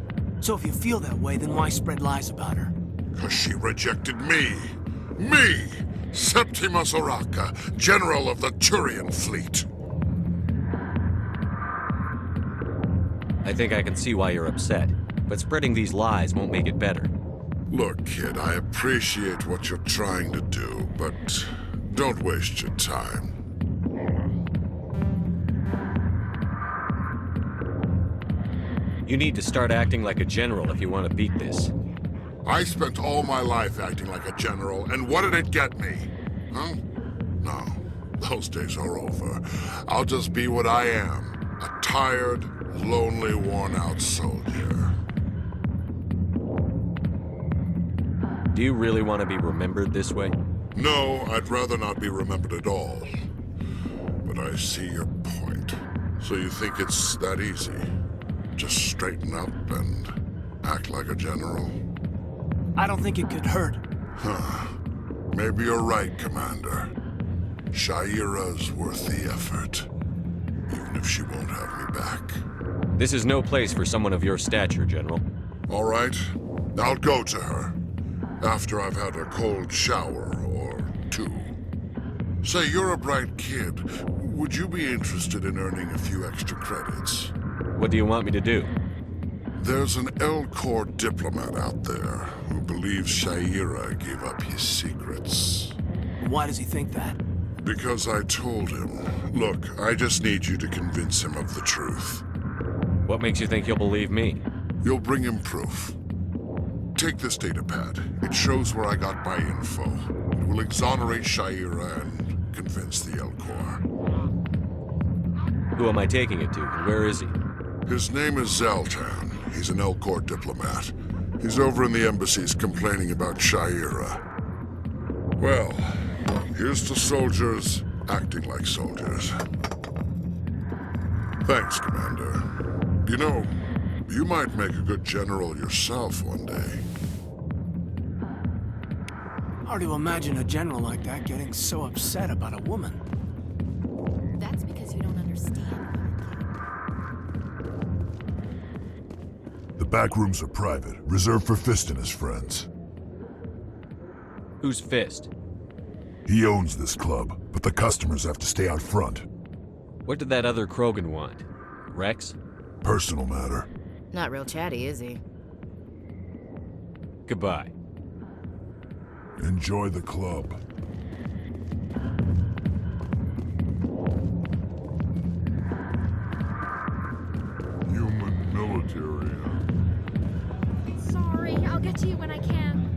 So if you feel that way, then why spread lies about her? 'Cause she rejected me! Me! Septimus Oraka, General of the Turian Fleet! I think I can see why you're upset, but spreading these lies won't make it better. Look, kid, I appreciate what you're trying to do, but don't waste your time. You need to start acting like a general if you want to beat this. I spent all my life acting like a general, and what did it get me? Huh? No, those days are over. I'll just be what I am, a tired, lonely, worn-out soldier. Do you really want to be remembered this way? No, I'd rather not be remembered at all. But I see your point. So you think it's that easy? Just straighten up and act like a general? I don't think it could hurt. Huh. Maybe you're right, Commander. Shaira's worth the effort. Even if she won't have me back. This is no place for someone of your stature, General. All right. I'll go to her. After I've had a cold shower or two. Say, you're a bright kid. Would you be interested in earning a few extra credits? What do you want me to do? There's an L-Corps diplomat out there who believes Shaira gave up his secrets. Why does he think that? Because I told him. Look, I just need you to convince him of the truth. What makes you think he'll believe me? You'll bring him proof. Take this datapad. It shows where I got my info. It will exonerate Shaira and convince the L-Corps. Who am I taking it to, and where is he? His name is Zaltan. He's an L-Corps diplomat. He's over in the embassies complaining about Shaira. Well, here's to soldiers acting like soldiers. Thanks, Commander. You know, you might make a good general yourself one day. Hard to imagine a general like that getting so upset about a woman. That's because you don't understand. The back rooms are private, reserved for Fist and his friends. Who's Fist? He owns this club, but the customers have to stay out front. What did that other Krogan want? Rex? Personal matter. Not real chatty, is he? Goodbye. Enjoy the club. Human military, huh? Sorry, I'll get to you when I can.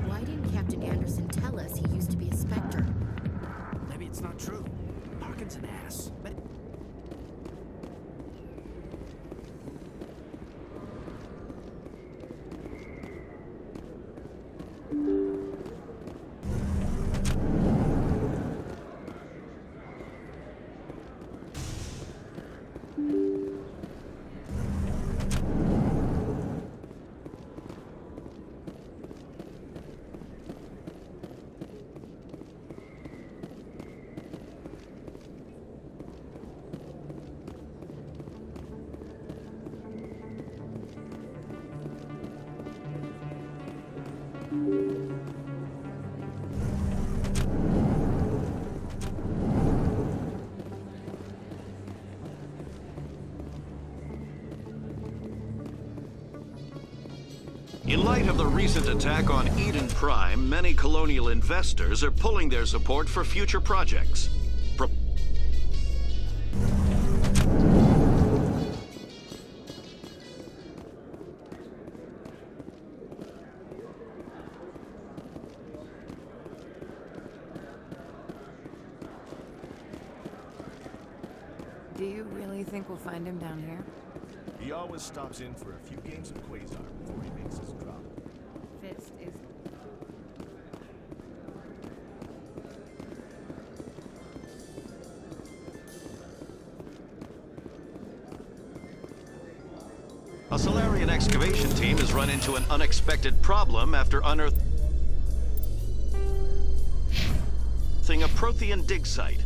Why didn't Captain Anderson tell us he used to be a Spectre? Maybe it's not true. Parkin's an ass. But In light of the recent attack on Eden Prime, many colonial investors are pulling their support for future projects. Do you really think we'll find him down here? He always stops in for a few games of Quasar before he makes his drop. Fist is... A Solarian excavation team has run into an unexpected problem after unearthing a Prothean dig site.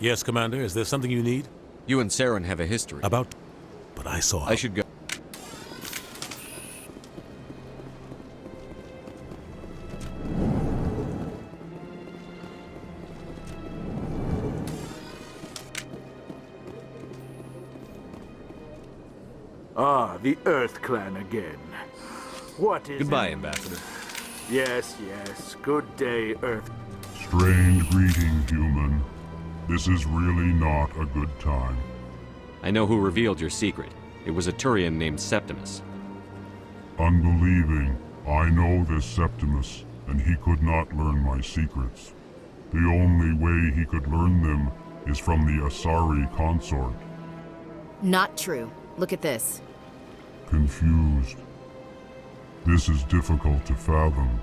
Yes, Commander. Is there something you need? You and Saren have a history. About... But I saw... I should go. The Earth Clan again. What is Goodbye, it? Ambassador. Yes, yes. Good day, Earth. Strange greeting, human. This is really not a good time. I know who revealed your secret. It was a Turian named Septimus. Unbelieving. I know this Septimus, and he could not learn my secrets. The only way he could learn them is from the Asari consort. Not true. Look at this. Confused. This is difficult to fathom.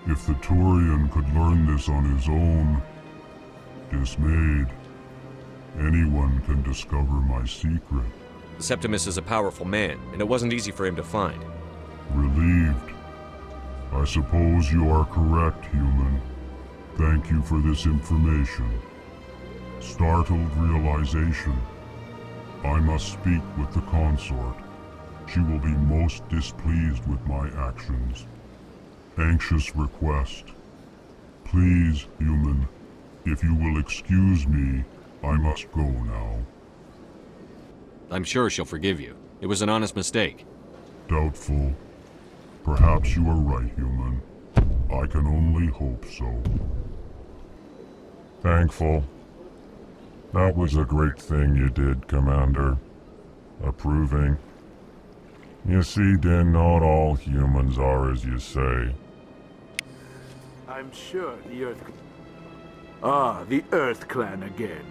If the Turian could learn this on his own, dismayed, anyone can discover my secret. Septimus is a powerful man, and it wasn't easy for him to find. Relieved. I suppose you are correct, human. Thank you for this information. Startled realization. I must speak with the consort. She will be most displeased with my actions. Anxious request. Please, human, if you will excuse me, I must go now. I'm sure she'll forgive you. It was an honest mistake. Doubtful. Perhaps you are right, human. I can only hope so. Thankful. That was a great thing you did, Commander. Approving. You see, Din, not all humans are as you say. I'm sure the Earth... the Earth Clan again.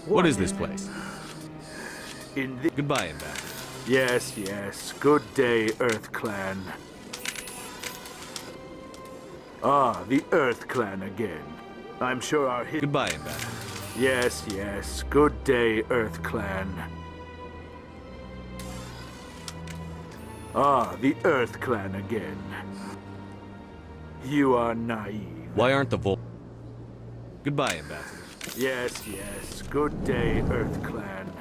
What is this place? In the... Goodbye, Ambassador. Yes, yes. Good day, Earth Clan. The Earth Clan again. I'm sure our... Goodbye, Ambassador. Yes, yes. Good day, Earth Clan. The Earth Clan again. You are naive. Why aren't the Goodbye, Ambassador. Yes, yes. Good day, Earth Clan.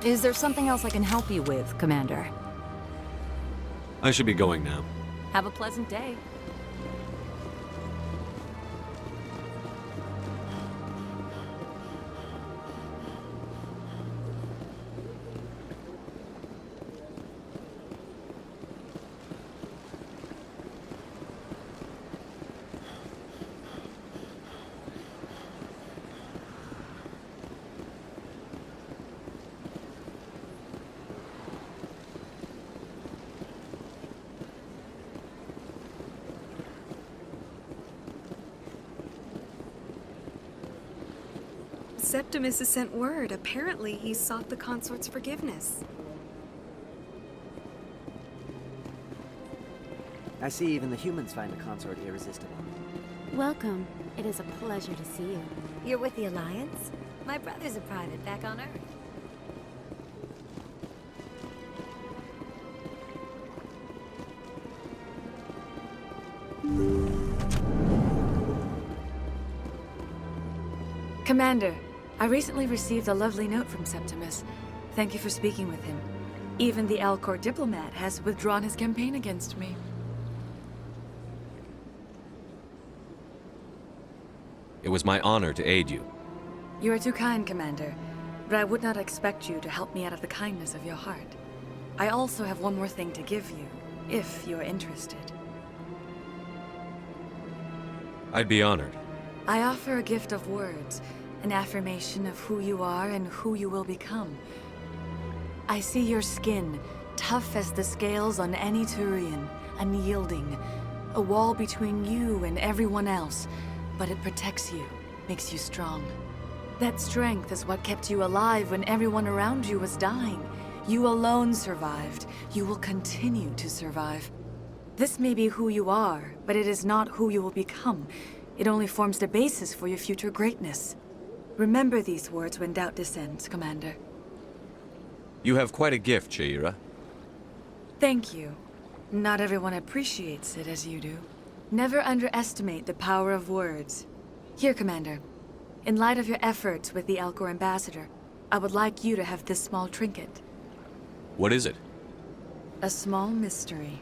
Is there something else I can help you with, Commander? I should be going now. Have a pleasant day. Septimus has sent word. Apparently, he sought the consort's forgiveness. I see even the humans find the consort irresistible. Welcome. It is a pleasure to see you. You're with the Alliance? My brother's a private back on Earth. Commander, I recently received a lovely note from Septimus. Thank you for speaking with him. Even the Alcor diplomat has withdrawn his campaign against me. It was my honor to aid you. You are too kind, Commander, but I would not expect you to help me out of the kindness of your heart. I also have one more thing to give you, if you are interested. I'd be honored. I offer a gift of words, an affirmation of who you are and who you will become. I see your skin, tough as the scales on any Turian, unyielding, a wall between you and everyone else, but it protects you, makes you strong. That strength is what kept you alive when everyone around you was dying. You alone survived. You will continue to survive. This may be who you are, but it is not who you will become. It only forms the basis for your future greatness. Remember these words when doubt descends, Commander. You have quite a gift, Shaira. Thank you. Not everyone appreciates it as you do. Never underestimate the power of words. Here, Commander. In light of your efforts with the Elcor ambassador, I would like you to have this small trinket. What is it? A small mystery.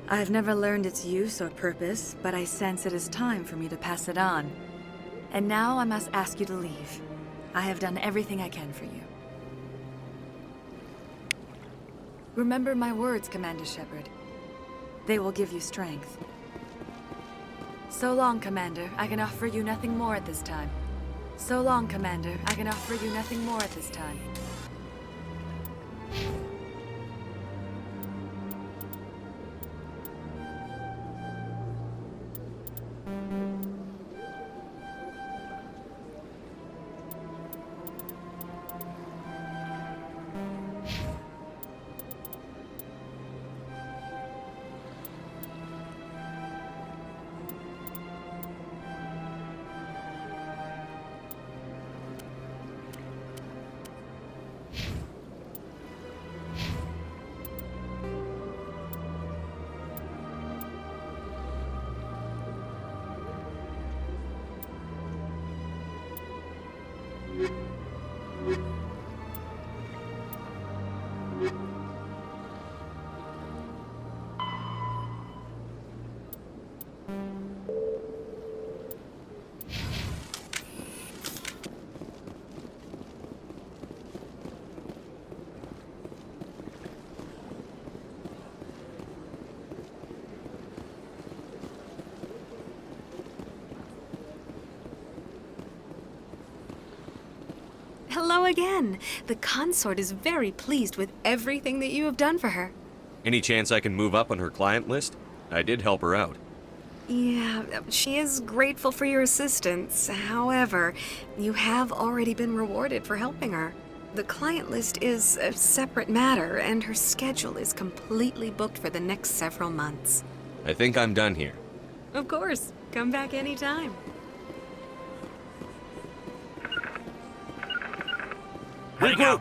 I have never learned its use or purpose, but I sense it is time for me to pass it on. And now I must ask you to leave. I have done everything I can for you. Remember my words, Commander Shepard. They will give you strength. So long, Commander. I can offer you nothing more at this time. So long, Commander. I can offer you nothing more at this time. Hello again. The consort is very pleased with everything that you have done for her. Any chance I can move up on her client list? I did help her out. Yeah, she is grateful for your assistance. However, you have already been rewarded for helping her. The client list is a separate matter, and her schedule is completely booked for the next several months. I think I'm done here. Of course. Come back anytime. Regroup!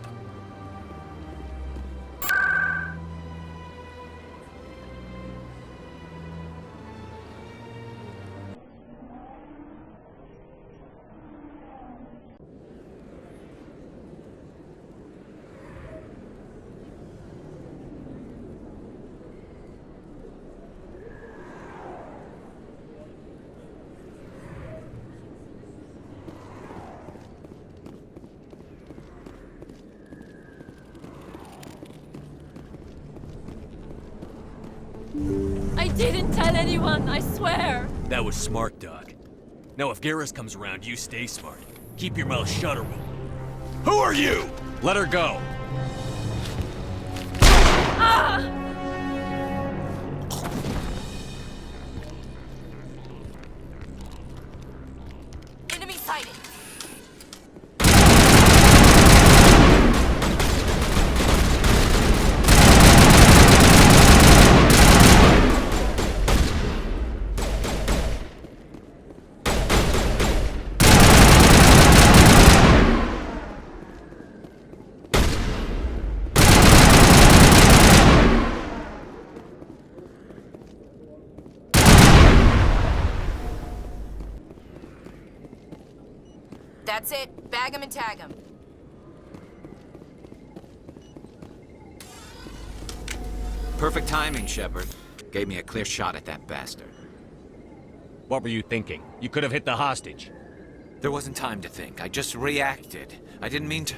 I didn't tell anyone, I swear! That was smart, Doc. Now if Garrus comes around, you stay smart. Keep your mouth shut or we'll... Who are you? Let her go. Ah! Enemy sighted. That's it. Bag him and tag him. Perfect timing, Shepard. Gave me a clear shot at that bastard. What were you thinking? You could have hit the hostage. There wasn't time to think. I just reacted. I didn't mean to...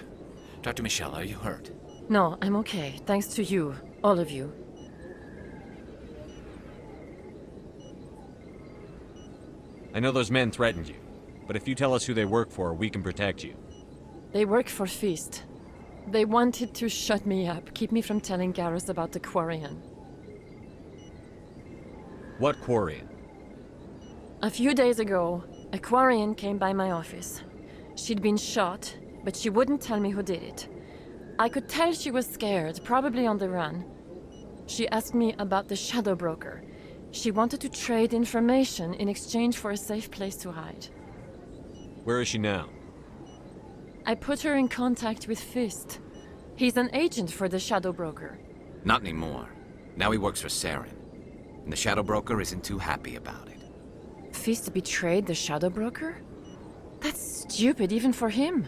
Dr. Michelle, are you hurt? No, I'm okay. Thanks to you. All of you. I know those men threatened you, but if you tell us who they work for, we can protect you. They work for Feast. They wanted to shut me up, keep me from telling Garrus about the Quarian. What Quarian? A few days ago, a Quarian came by my office. She'd been shot, but she wouldn't tell me who did it. I could tell she was scared, probably on the run. She asked me about the Shadow Broker. She wanted to trade information in exchange for a safe place to hide. Where is she now? I put her in contact with Fist. He's an agent for the Shadow Broker. Not anymore. Now he works for Saren. and the Shadow Broker isn't too happy about it. Fist betrayed the Shadow Broker? That's stupid even for him.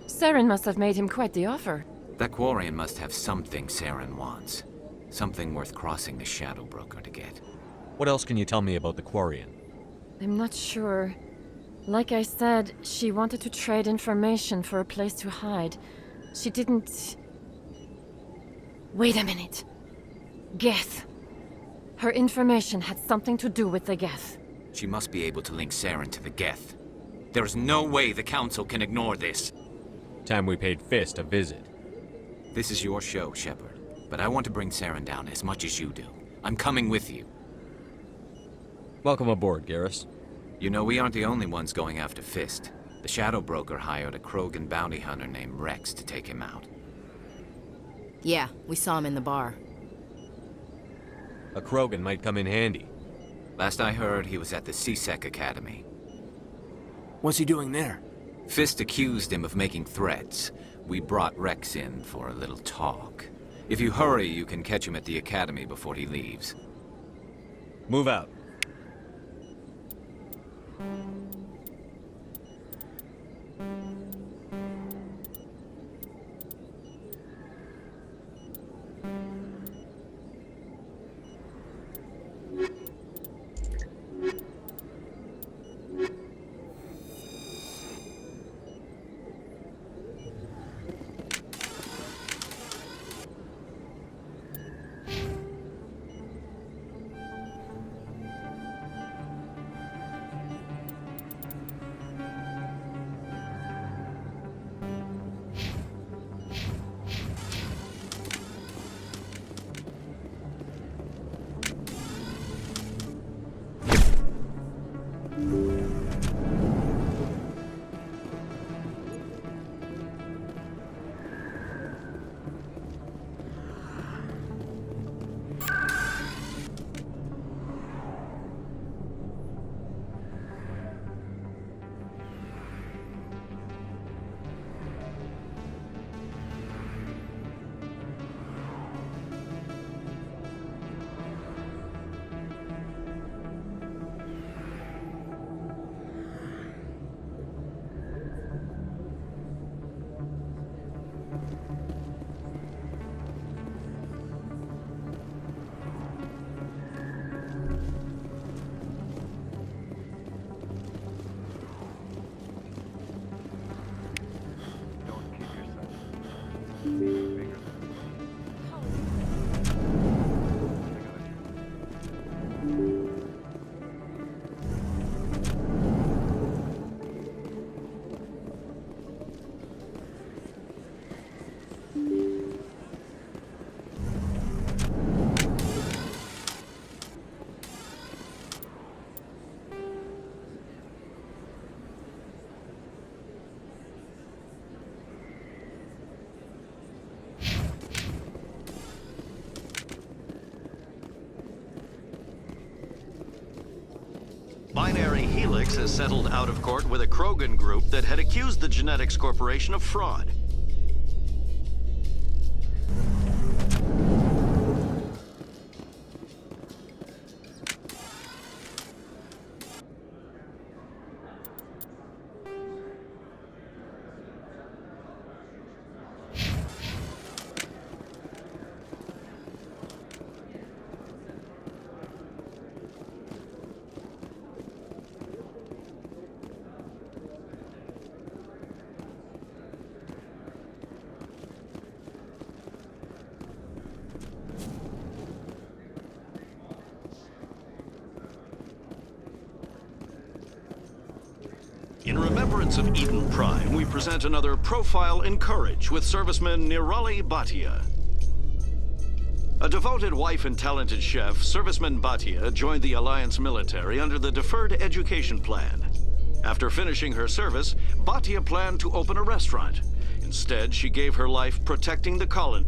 Saren must have made him quite the offer. That Quarian must have something Saren wants. Something worth crossing the Shadow Broker to get. What else can you tell me about the Quarian? I'm not sure. Like I said, she wanted to trade information for a place to hide. She didn't... Wait a minute. Geth. Her information had something to do with the Geth. She must be able to link Saren to the Geth. There is no way the Council can ignore this. Time we paid Fist a visit. This is your show, Shepard. But I want to bring Saren down as much as you do. I'm coming with you. Welcome aboard, Garrus. You know, we aren't the only ones going after Fist. The Shadow Broker hired a Krogan bounty hunter named Rex to take him out. Yeah, we saw him in the bar. A Krogan might come in handy. Last I heard, he was at the C-Sec Academy. What's he doing there? Fist accused him of making threats. We brought Rex in for a little talk. If you hurry, you can catch him at the Academy before he leaves. Move out. Binary Helix has settled out of court with a Krogan group that had accused the Genetics Corporation of fraud. In remembrance of Eden Prime, we present another profile in courage with serviceman Nirali Bhatia. A devoted wife and talented chef, Serviceman Bhatia joined the Alliance military under the Deferred Education Plan. After finishing her service, Bhatia planned to open a restaurant. Instead, she gave her life protecting the colony.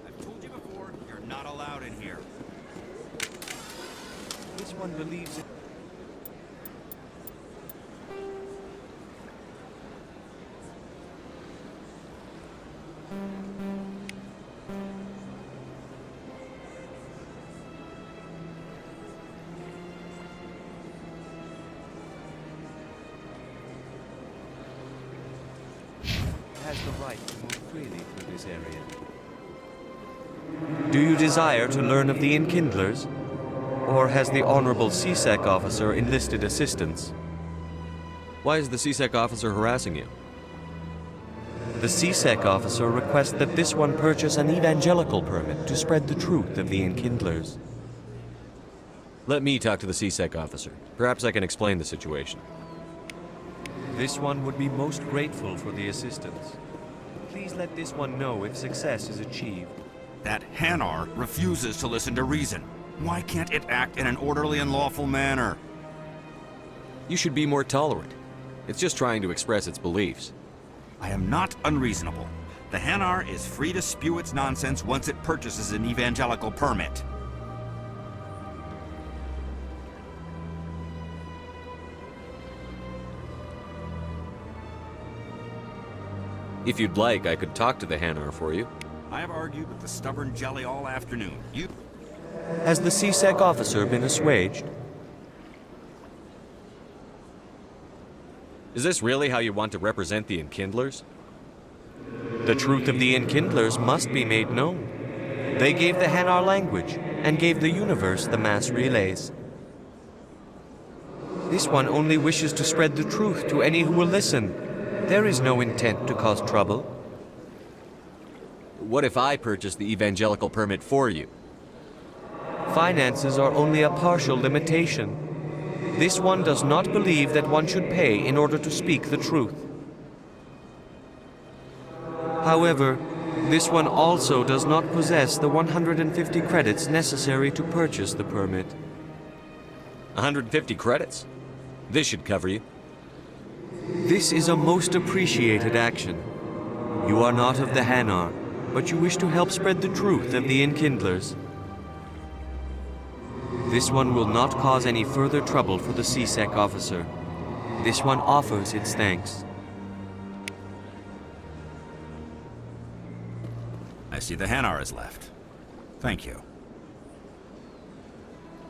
I've told you before, you're not allowed believes it. Has the right to move freely through this area. Do you desire to learn of the Enkindlers? Or has the Honorable CSEC officer enlisted assistance? Why is the CSEC officer harassing you? The CSEC officer requests that this one purchase an evangelical permit to spread the truth of the Enkindlers. Let me talk to the CSEC officer. Perhaps I can explain the situation. This one would be most grateful for the assistance. Please let this one know if success is achieved. That Hanar refuses to listen to reason. Why can't it act in an orderly and lawful manner? You should be more tolerant. It's just trying to express its beliefs. I am not unreasonable. The Hanar is free to spew its nonsense once it purchases an evangelical permit. If you'd like, I could talk to the Hanar for you. I have argued with the stubborn jelly all afternoon. Has the CSEC officer been assuaged? Is this really how you want to represent the Enkindlers? The truth of the Enkindlers must be made known. They gave the Hanar language, and gave the universe the mass relays. This one only wishes to spread the truth to any who will listen. There is no intent to cause trouble. What if I purchase the evangelical permit for you? Finances are only a partial limitation. This one does not believe that one should pay in order to speak the truth. However, this one also does not possess the 150 credits necessary to purchase the permit. 150 credits? This should cover you. This is a most appreciated action. You are not of the Hanar, but you wish to help spread the truth of the Enkindlers. This one will not cause any further trouble for the CSEC officer. This one offers its thanks. I see the Hanar is left. Thank you.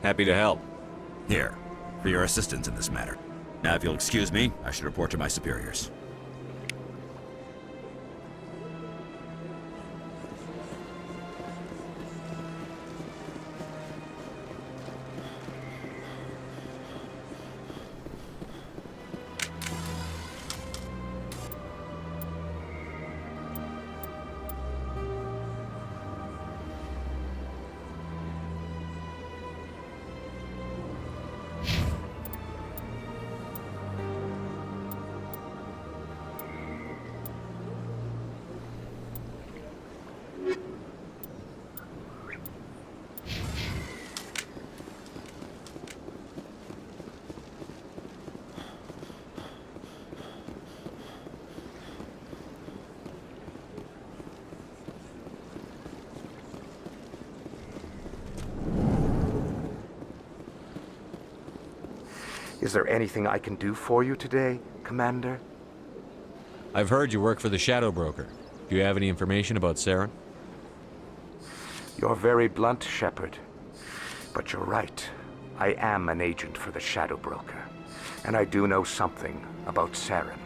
Happy to help. Here, for your assistance in this matter. Now, if you'll excuse me, I should report to my superiors. Is there anything I can do for you today, Commander? I've heard you work for the Shadow Broker. Do you have any information about Saren? You're very blunt, Shepard. But you're right. I am an agent for the Shadow Broker. And I do know something about Saren.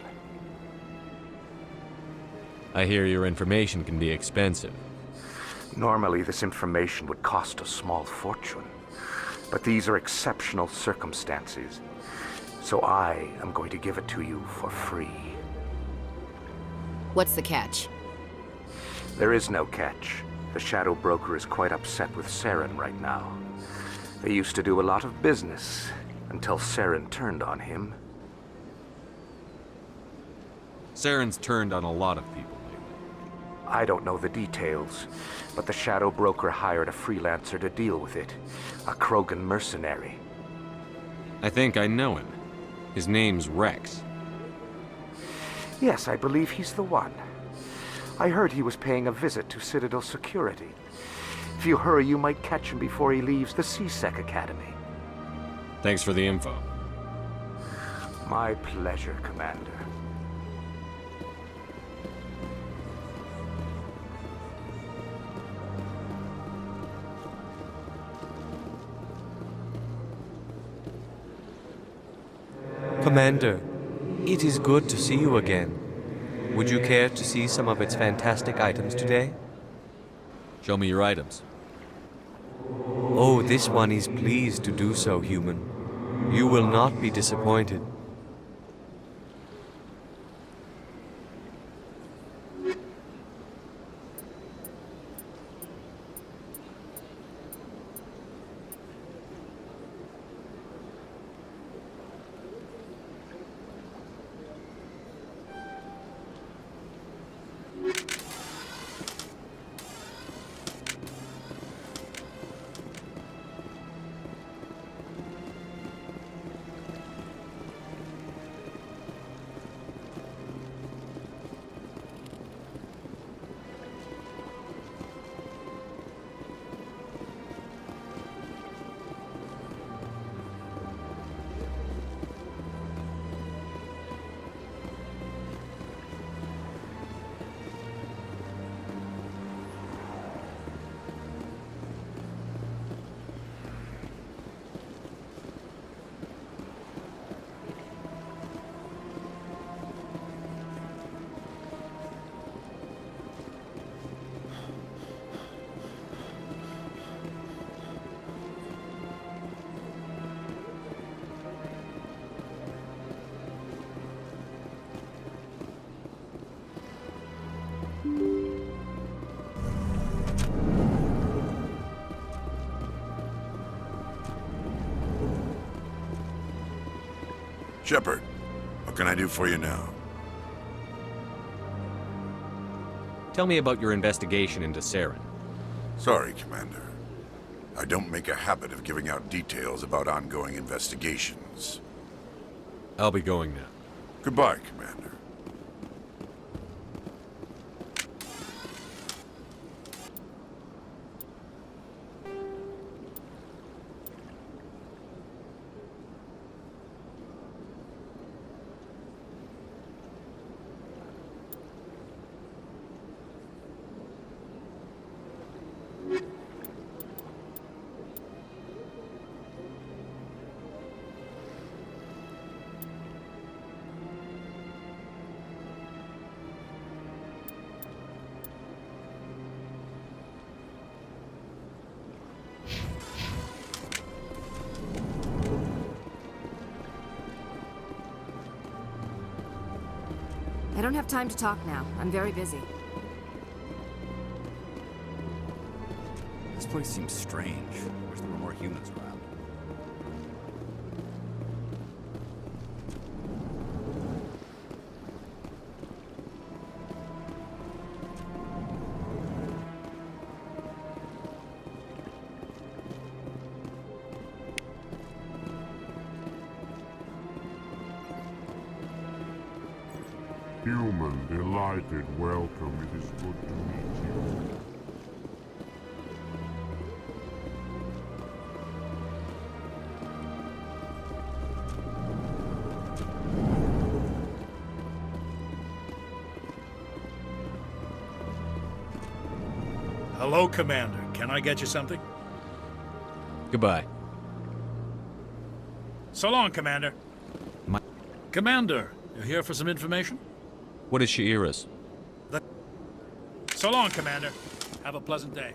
I hear your information can be expensive. Normally, this information would cost a small fortune. But these are exceptional circumstances. So I am going to give it to you for free. What's the catch? There is no catch. The Shadow Broker is quite upset with Saren right now. They used to do a lot of business until Saren turned on him. Saren's turned on a lot of people lately. I don't know the details, but the Shadow Broker hired a freelancer to deal with it. A Krogan mercenary. I think I know him. His name's Rex. Yes, I believe he's the one. I heard he was paying a visit to Citadel Security. If you hurry, you might catch him before he leaves the CSEC Academy. Thanks for the info. My pleasure, Commander. Commander, it is good to see you again. Would you care to see some of its fantastic items today? Show me your items. Oh, this one is pleased to do so, human. You will not be disappointed. Shepard, what can I do for you now? Tell me about your investigation into Saren. Sorry, Commander. I don't make a habit of giving out details about ongoing investigations. I'll be going now. Goodbye, Commander. I don't have time to talk now. I'm very busy. This place seems strange. Wish there were more humans around. Human, delighted, welcome. It is good to meet you. Hello, Commander. Can I get you something? Goodbye. So long, Commander. Commander, you here for some information? What is Sha'ira's? So long, Commander. Have a pleasant day.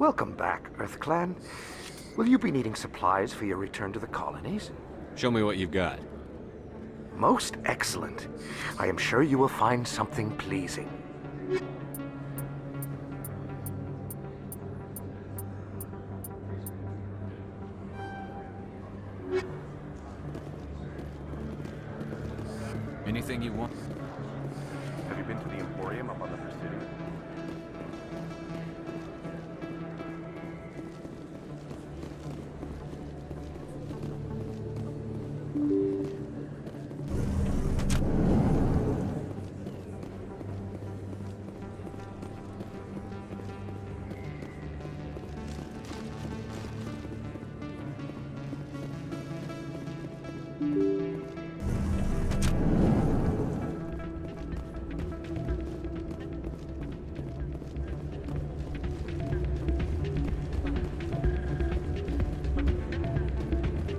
Welcome back, EarthClan. Will you be needing supplies for your return to the colonies? Show me what you've got. Most excellent. I am sure you will find something pleasing. Anything you want? Have you been to the Emporium up on the Presidio?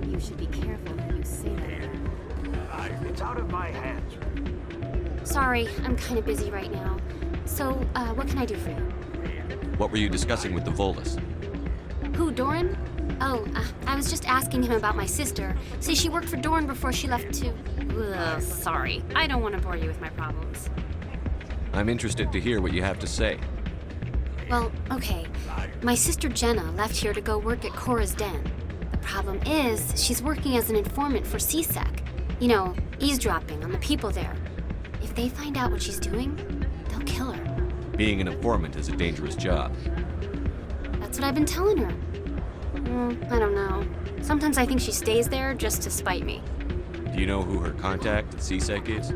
You should be careful when you say that. It's out of my hands. Sorry, I'm kind of busy right now. So, what can I do for you? What were you discussing with the Volus? Who, Doran? Oh, I was just asking him about my sister. See, she worked for Doran before she left to... Ugh, sorry. I don't want to bore you with my problems. I'm interested to hear what you have to say. Well, okay. My sister Jenna left here to go work at Cora's Den. The problem is, she's working as an informant for CSEC. You know, eavesdropping on the people there. If they find out what she's doing, they'll kill her. Being an informant is a dangerous job. That's what I've been telling her. I don't know. Sometimes I think she stays there just to spite me. Do you know who her contact at CSEC is?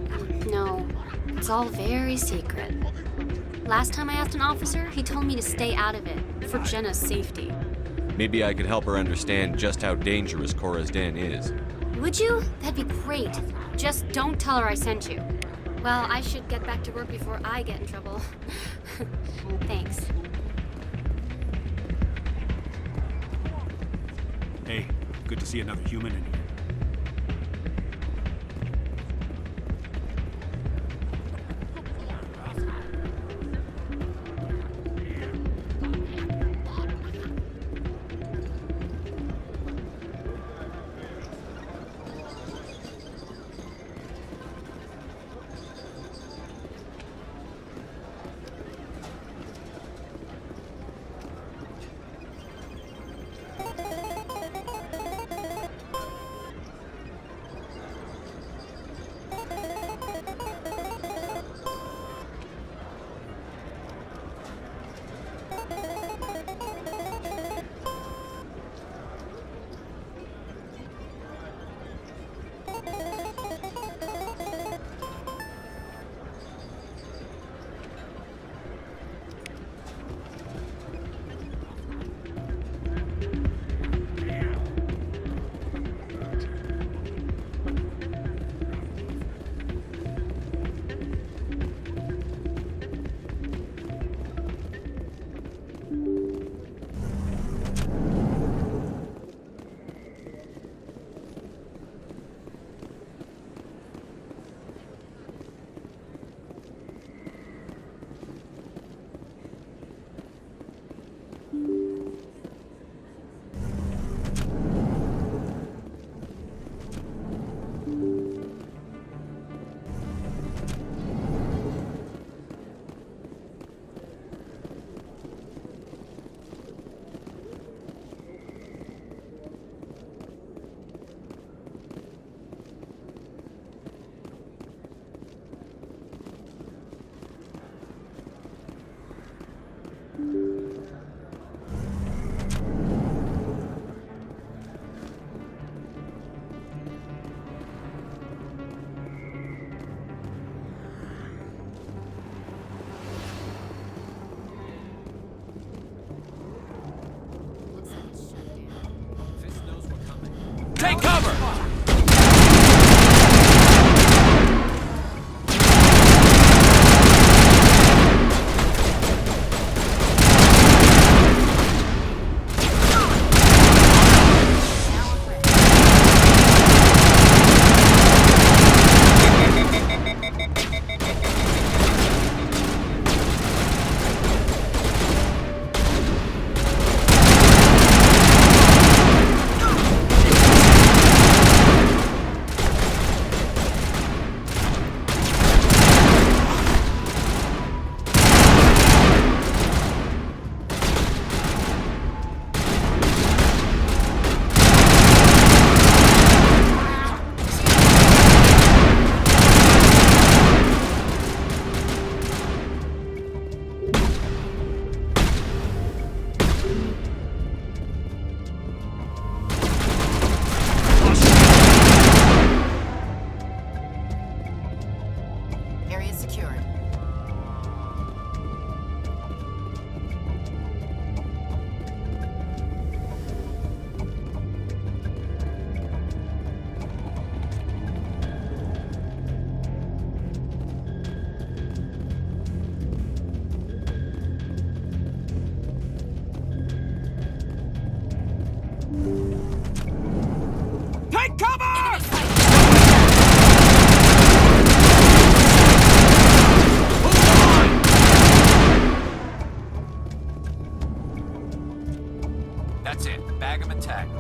No, it's all very secret. Last time I asked an officer, he told me to stay out of it, for Jenna's safety. Maybe I could help her understand just how dangerous Cora's Den is. Would you? That'd be great. Just don't tell her I sent you. Well, I should get back to work before I get in trouble. Thanks. Hey, good to see another human in here. Take cover! That's it. Bag 'em and tag 'em.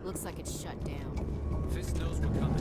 Looks like it's shut down. Fist knows we're coming.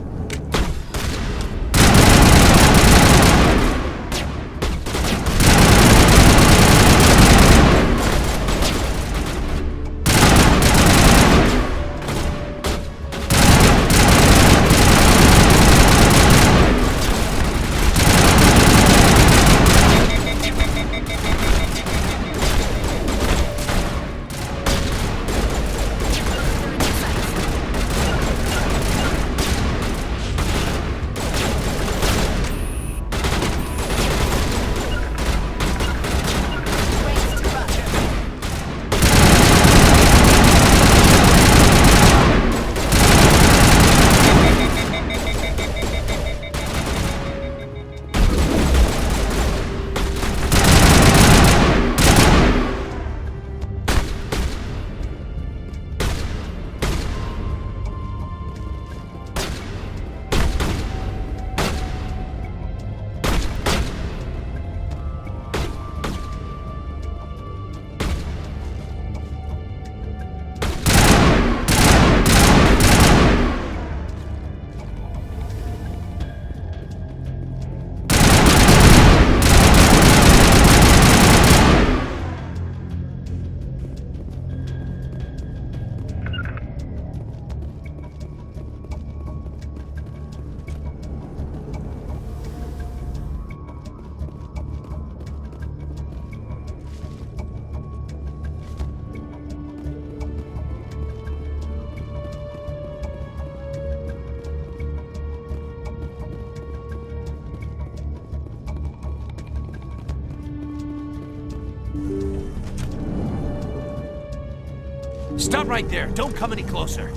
Stop right there. Don't come any closer.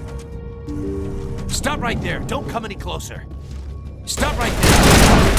Stop right there. Don't come any closer. Stop right there.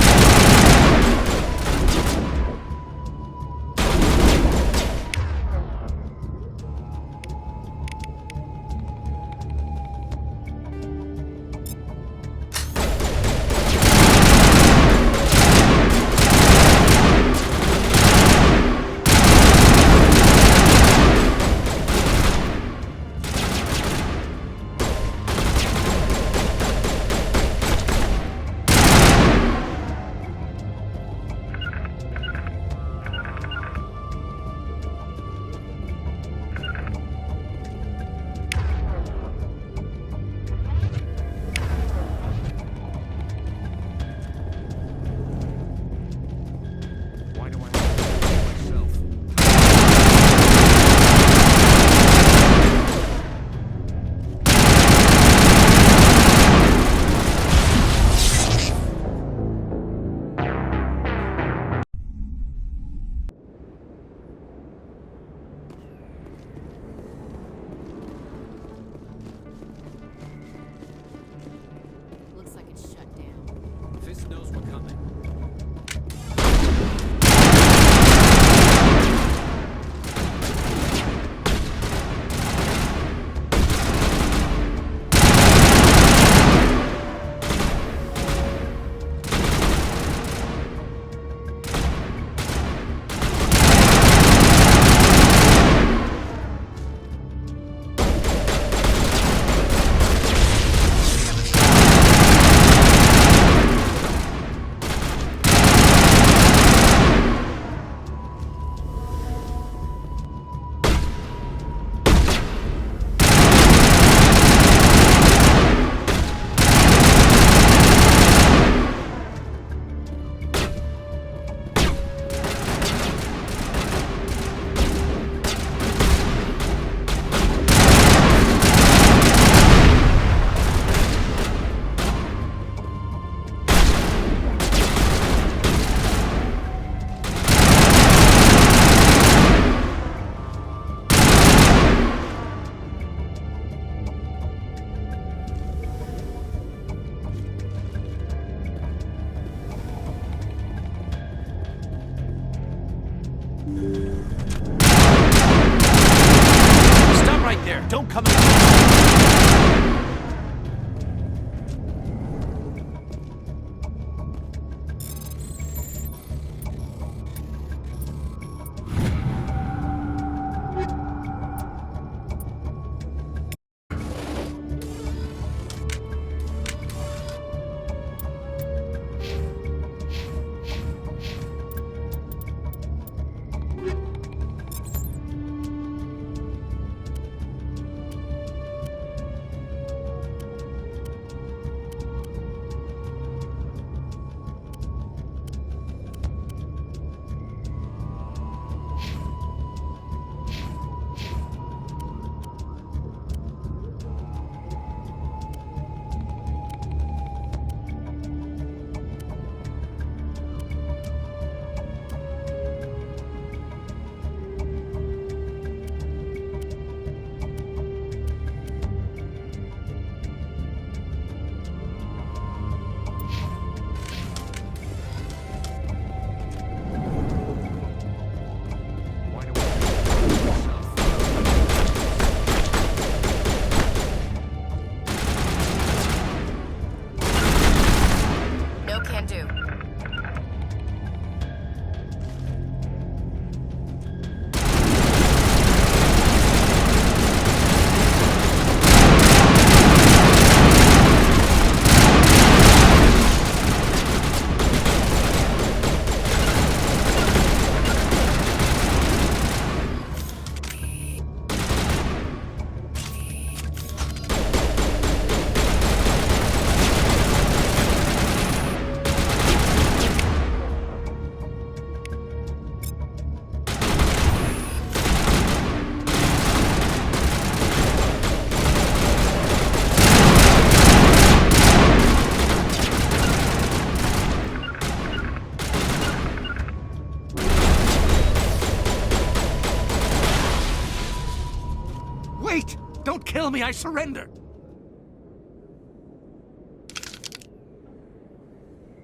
kill me, I surrender!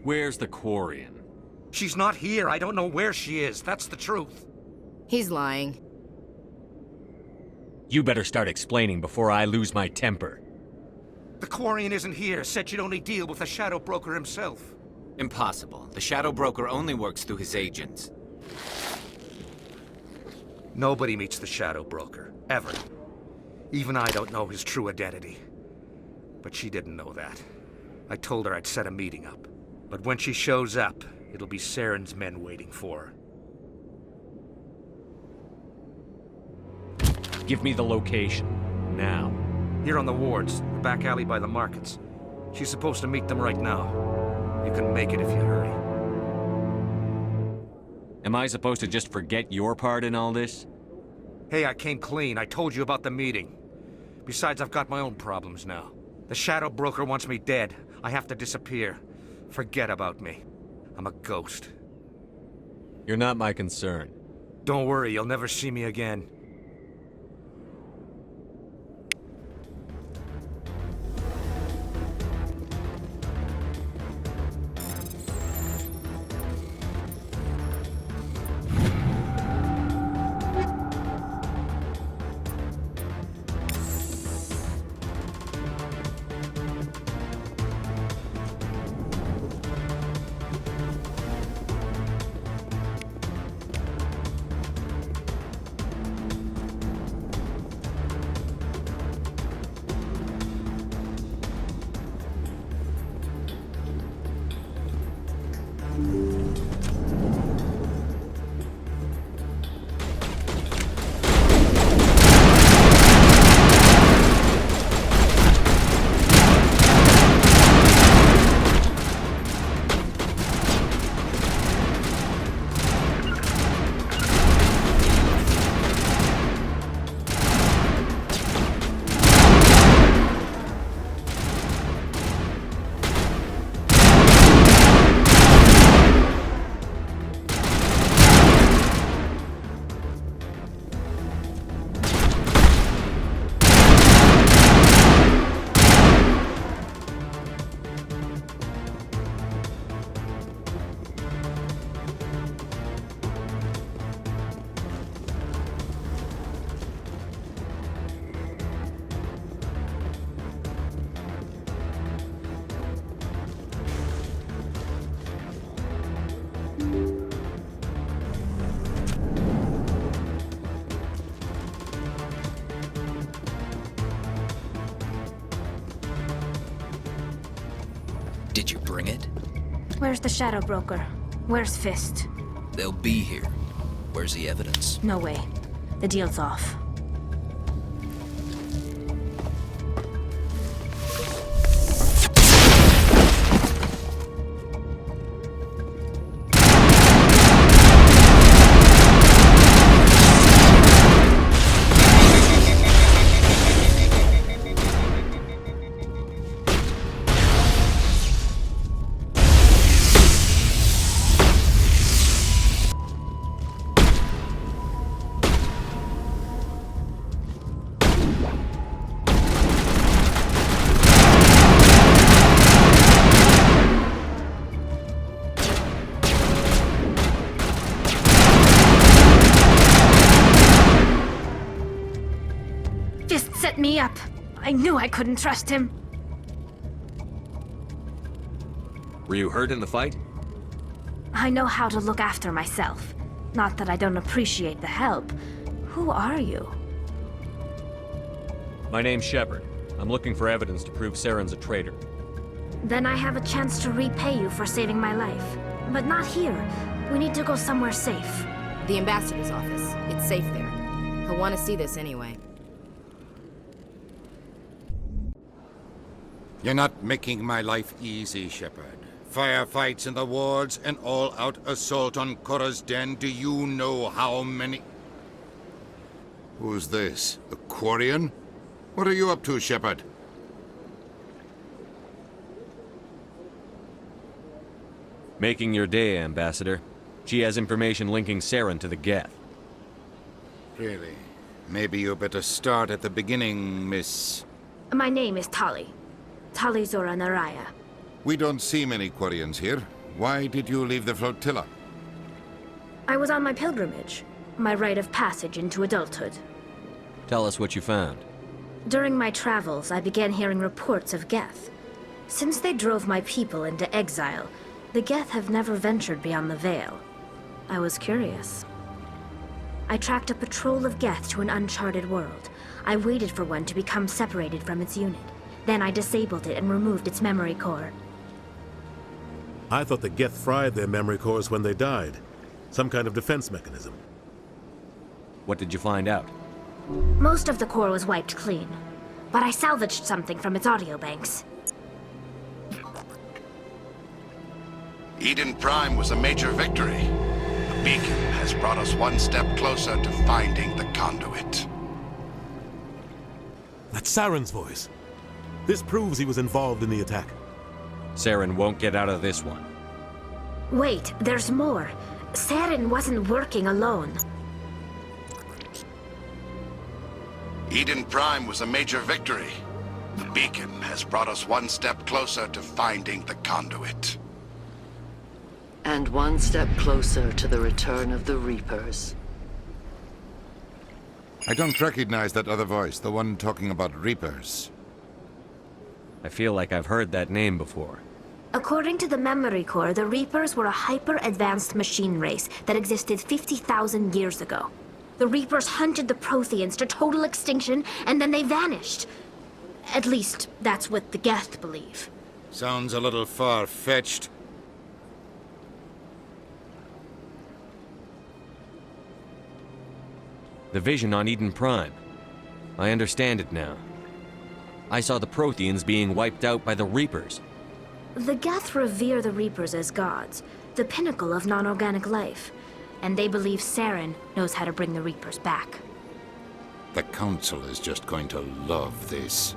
Where's the Quarian? She's not here. I don't know where she is. That's the truth. He's lying. You better start explaining before I lose my temper. The Quarian isn't here. Said she'd only deal with the Shadow Broker himself. Impossible. The Shadow Broker only works through his agents. Nobody meets the Shadow Broker. Ever. Even I don't know his true identity. But she didn't know that. I told her I'd set a meeting up. But when she shows up, it'll be Saren's men waiting for her. Give me the location. Now. Here on the wards, the back alley by the markets. She's supposed to meet them right now. You can make it if you hurry. Am I supposed to just forget your part in all this? Hey, I came clean. I told you about the meeting. Besides, I've got my own problems now. The Shadow Broker wants me dead. I have to disappear. Forget about me. I'm a ghost. You're not my concern. Don't worry, you'll never see me again. Did you bring it? Where's the Shadow Broker? Where's Fist? They'll be here. Where's the evidence? No way. The deal's off. Fist set me up. I knew I couldn't trust him. Were you hurt in the fight? I know how to look after myself. Not that I don't appreciate the help. Who are you? My name's Shepard. I'm looking for evidence to prove Saren's a traitor. Then I have a chance to repay you for saving my life. But not here. We need to go somewhere safe. The ambassador's office. It's safe there. He'll want to see this anyway. You're not making my life easy, Shepard. Firefights in the wards, an all-out assault on Korra's den. Do you know how many... Who's this? The Quarian? What are you up to, Shepard? Making your day, Ambassador. She has information linking Saren to the Geth. Really? Maybe you better start at the beginning, Miss. My name is Tali. Tali Zora Naraya. We don't see many Quarians here. Why did you leave the flotilla? I was on my pilgrimage, my rite of passage into adulthood. Tell us what you found. During my travels, I began hearing reports of Geth. Since they drove my people into exile, the Geth have never ventured beyond the Veil. I was curious. I tracked a patrol of Geth to an uncharted world. I waited for one to become separated from its unit. Then I disabled it and removed its memory core. I thought the Geth fried their memory cores when they died. Some kind of defense mechanism. What did you find out? Most of the core was wiped clean, but I salvaged something from its audio banks. Eden Prime was a major victory. The beacon has brought us one step closer to finding the conduit. That's Saren's voice. This proves he was involved in the attack. Saren won't get out of this one. Wait, there's more. Saren wasn't working alone. Eden Prime was a major victory. The beacon has brought us one step closer to finding the conduit. And one step closer to the return of the Reapers. I don't recognize that other voice, the one talking about Reapers. I feel like I've heard that name before. According to the memory core, the Reapers were a hyper-advanced machine race that existed 50,000 years ago. The Reapers hunted the Protheans to total extinction, and then they vanished. At least, that's what the Geth believe. Sounds a little far-fetched. The vision on Eden Prime. I understand it now. I saw the Protheans being wiped out by the Reapers. The Geth revere the Reapers as gods, the pinnacle of non-organic life, and they believe Saren knows how to bring the Reapers back. The Council is just going to love this.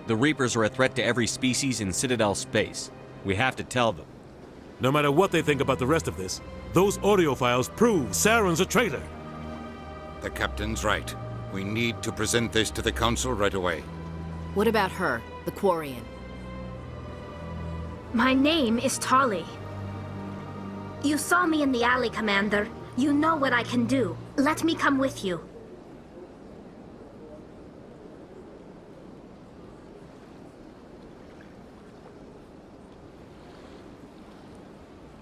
The Reapers are a threat to every species in Citadel space. We have to tell them. No matter what they think about the rest of this, those audio files prove Saren's a traitor. The Captain's right. We need to present this to the Council right away. What about her, the Quarian? My name is Tali. You saw me in the alley, Commander. You know what I can do. Let me come with you.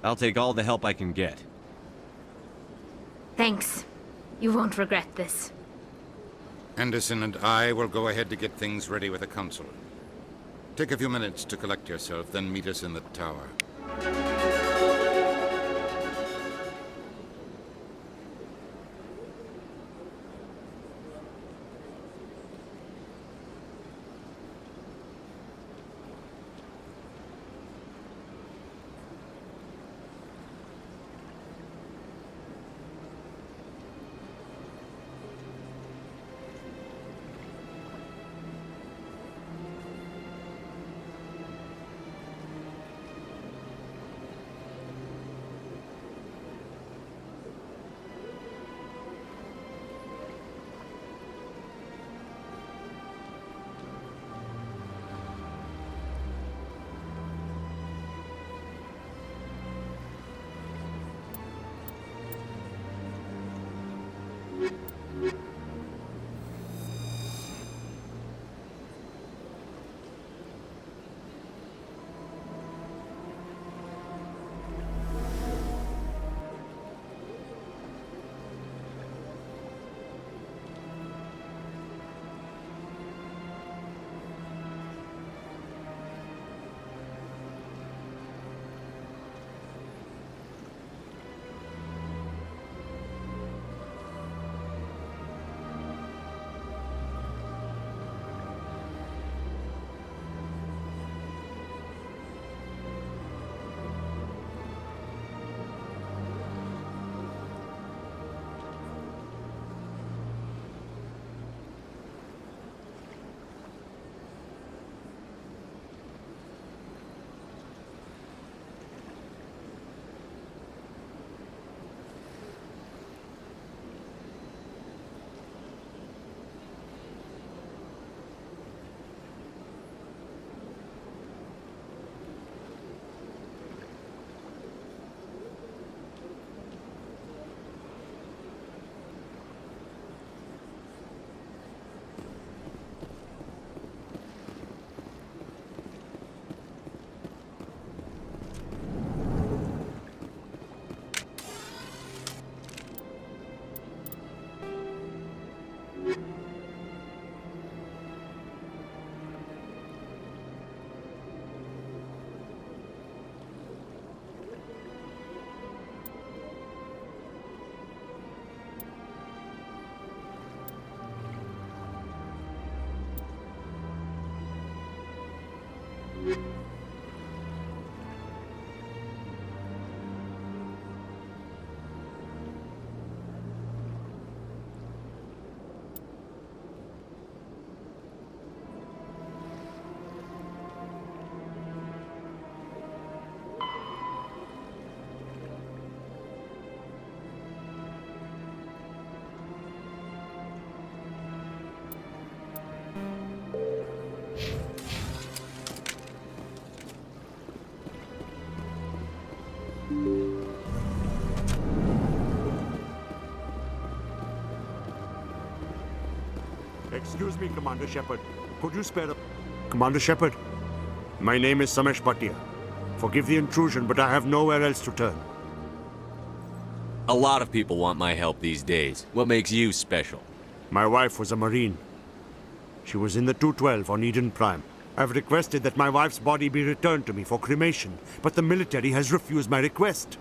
I'll take all the help I can get. Thanks. You won't regret this. Anderson and I will go ahead to get things ready with the Council. Take a few minutes to collect yourself, then meet us in the tower. Excuse me, Commander Shepard. Could you spare a... Commander Shepard, my name is Samesh Bhatia. Forgive the intrusion, but I have nowhere else to turn. A lot of people want my help these days. What makes you special? My wife was a Marine. She was in the 212 on Eden Prime. I've requested that my wife's body be returned to me for cremation, but the military has refused my request.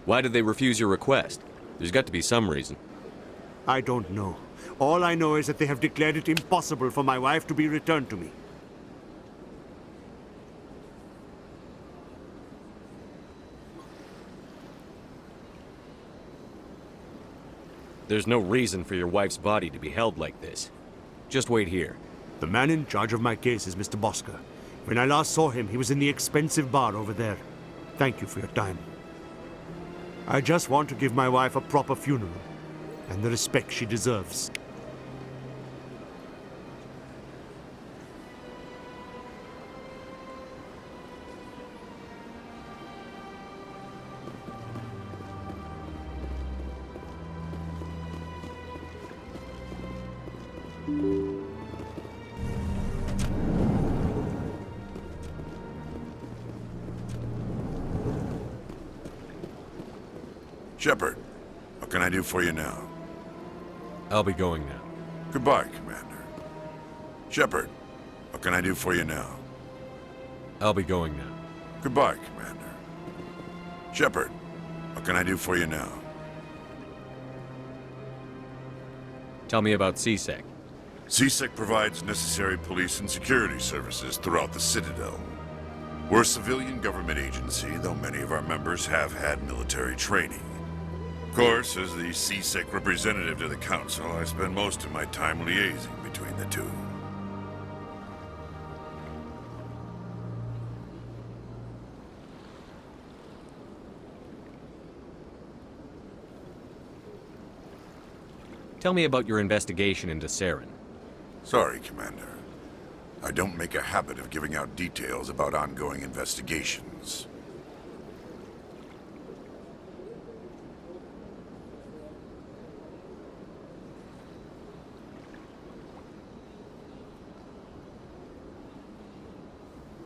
Why did they refuse your request? There's got to be some reason. I don't know. All I know is that they have declared it impossible for my wife to be returned to me. There's no reason for your wife's body to be held like this. Just wait here. The man in charge of my case is Mr. Bosker. When I last saw him, he was in the expensive bar over there. Thank you for your time. I just want to give my wife a proper funeral, and the respect she deserves. Shepard, what can I do for you now? I'll be going now. Goodbye, Commander. Shepard, what can I do for you now? I'll be going now. Goodbye, Commander. Shepard, what can I do for you now? Tell me about CSEC. CSEC provides necessary police and security services throughout the Citadel. We're a civilian government agency, though many of our members have had military training. Of course, as the CSEC representative to the Council, I spend most of my time liaising between the two. Tell me about your investigation into Saren. Sorry, Commander. I don't make a habit of giving out details about ongoing investigations.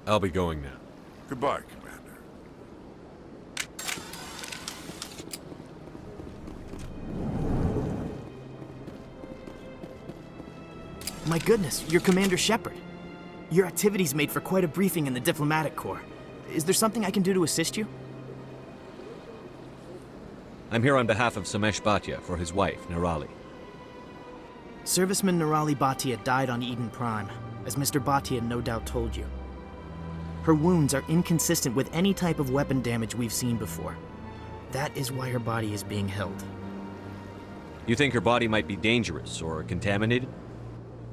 I'll be going now. Goodbye, Commander. My goodness, you're Commander Shepard. Your activities made for quite a briefing in the Diplomatic Corps. Is there something I can do to assist you? I'm here on behalf of Samesh Bhatia for his wife, Nirali. Serviceman Nirali Bhatia died on Eden Prime, as Mr. Bhatia no doubt told you. Her wounds are inconsistent with any type of weapon damage we've seen before. That is why her body is being held. You think her body might be dangerous or contaminated?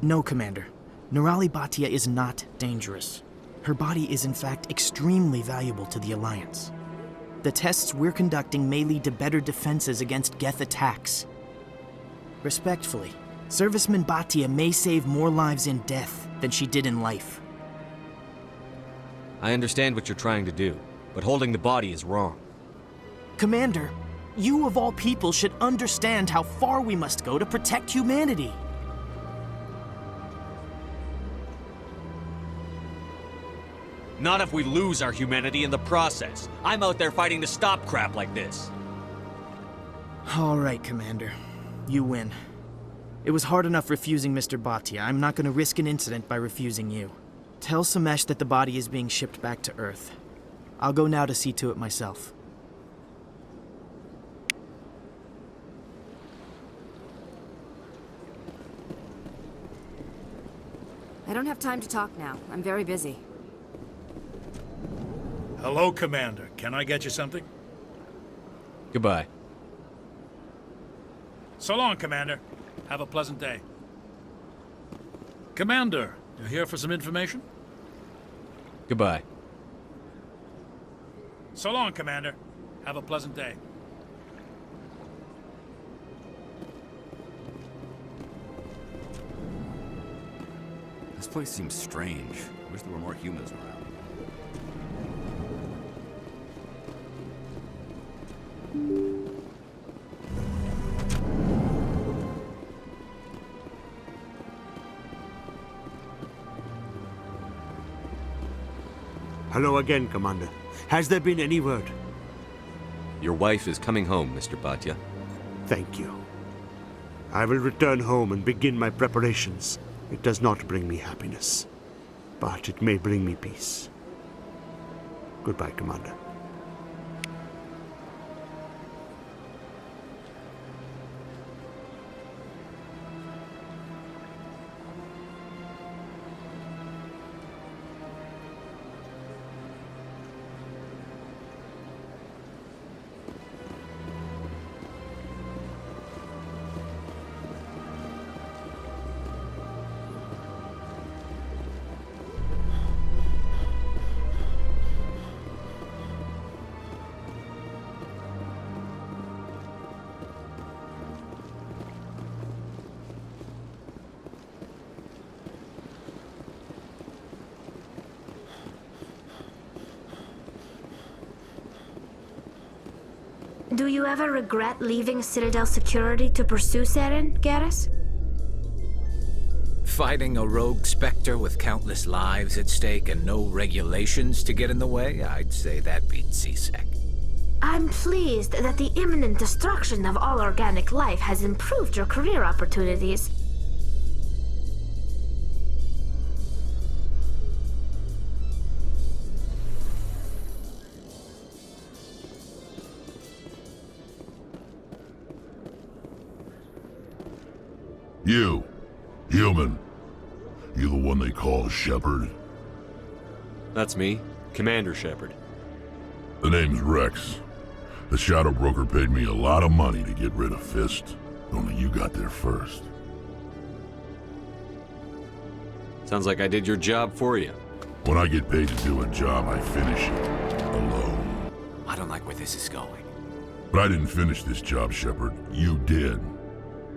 No, Commander. Nirali Bhatia is not dangerous. Her body is in fact extremely valuable to the Alliance. The tests we're conducting may lead to better defenses against Geth attacks. Respectfully, Serviceman Bhatia may save more lives in death than she did in life. I understand what you're trying to do, but holding the body is wrong. Commander, you of all people should understand how far we must go to protect humanity. Not if we lose our humanity in the process. I'm out there fighting to stop crap like this. All right, Commander. You win. It was hard enough refusing Mr. Bhatia. I'm not going to risk an incident by refusing you. Tell Samesh that the body is being shipped back to Earth. I'll go now to see to it myself. I don't have time to talk now. I'm very busy. Hello, Commander. Can I get you something? Goodbye. So long, Commander. Have a pleasant day. Commander, you here for some information? Goodbye. So long, Commander. Have a pleasant day. This place seems strange. I wish there were more humans around. Hello again, Commander. Has there been any word? Your wife is coming home, Mr. Bhatia. Thank you. I will return home and begin my preparations. It does not bring me happiness, but it may bring me peace. Goodbye, Commander. Do you ever regret leaving Citadel security to pursue Seren, Garrus? Fighting a rogue Spectre with countless lives at stake and no regulations to get in the way? I'd say that beats CSEC. I'm pleased that the imminent destruction of all organic life has improved your career opportunities. You, human. You the one they call Shepard? That's me, Commander Shepard. The name's Rex. The Shadow Broker paid me a lot of money to get rid of Fist. Only you got there first. Sounds like I did your job for you. When I get paid to do a job, I finish it. Alone. I don't like where this is going. But I didn't finish this job, Shepard. You did.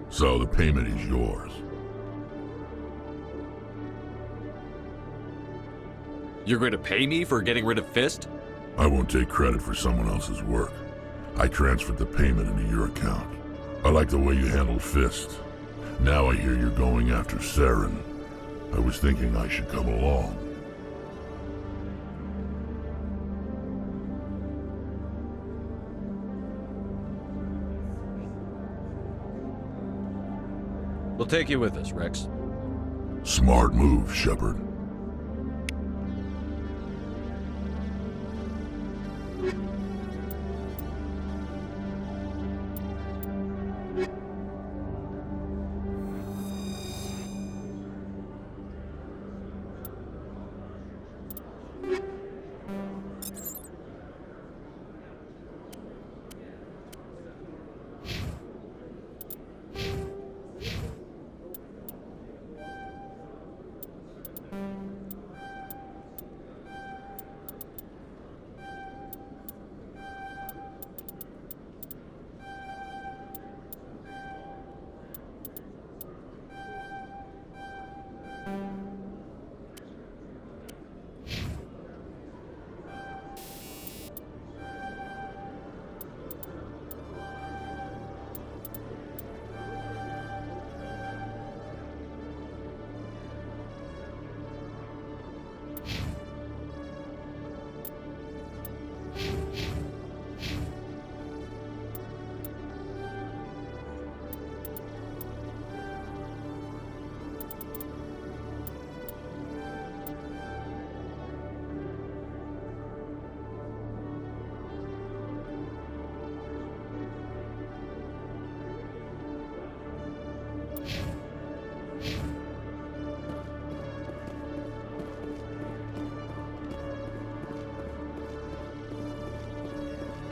So the payment is yours. You're going to pay me for getting rid of Fist? I won't take credit for someone else's work. I transferred the payment into your account. I like the way you handled Fist. Now I hear you're going after Saren. I was thinking I should come along. We'll take you with us, Rex. Smart move, Shepard.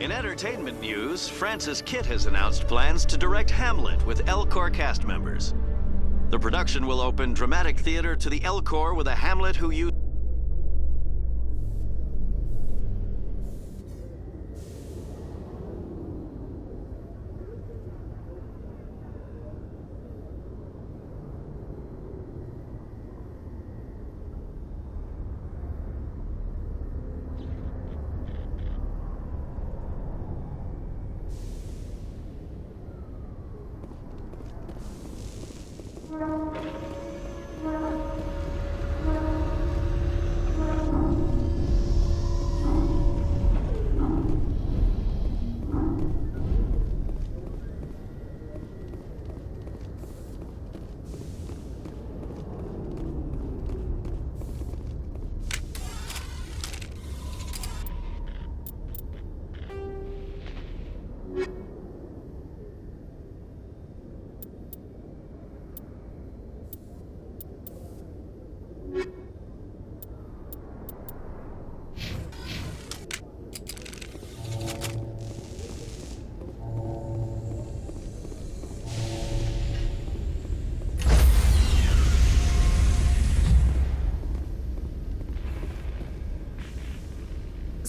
In entertainment news, Francis Kitt has announced plans to direct Hamlet with Elcor cast members. The production will open dramatic theater to the Elcor with a Hamlet who used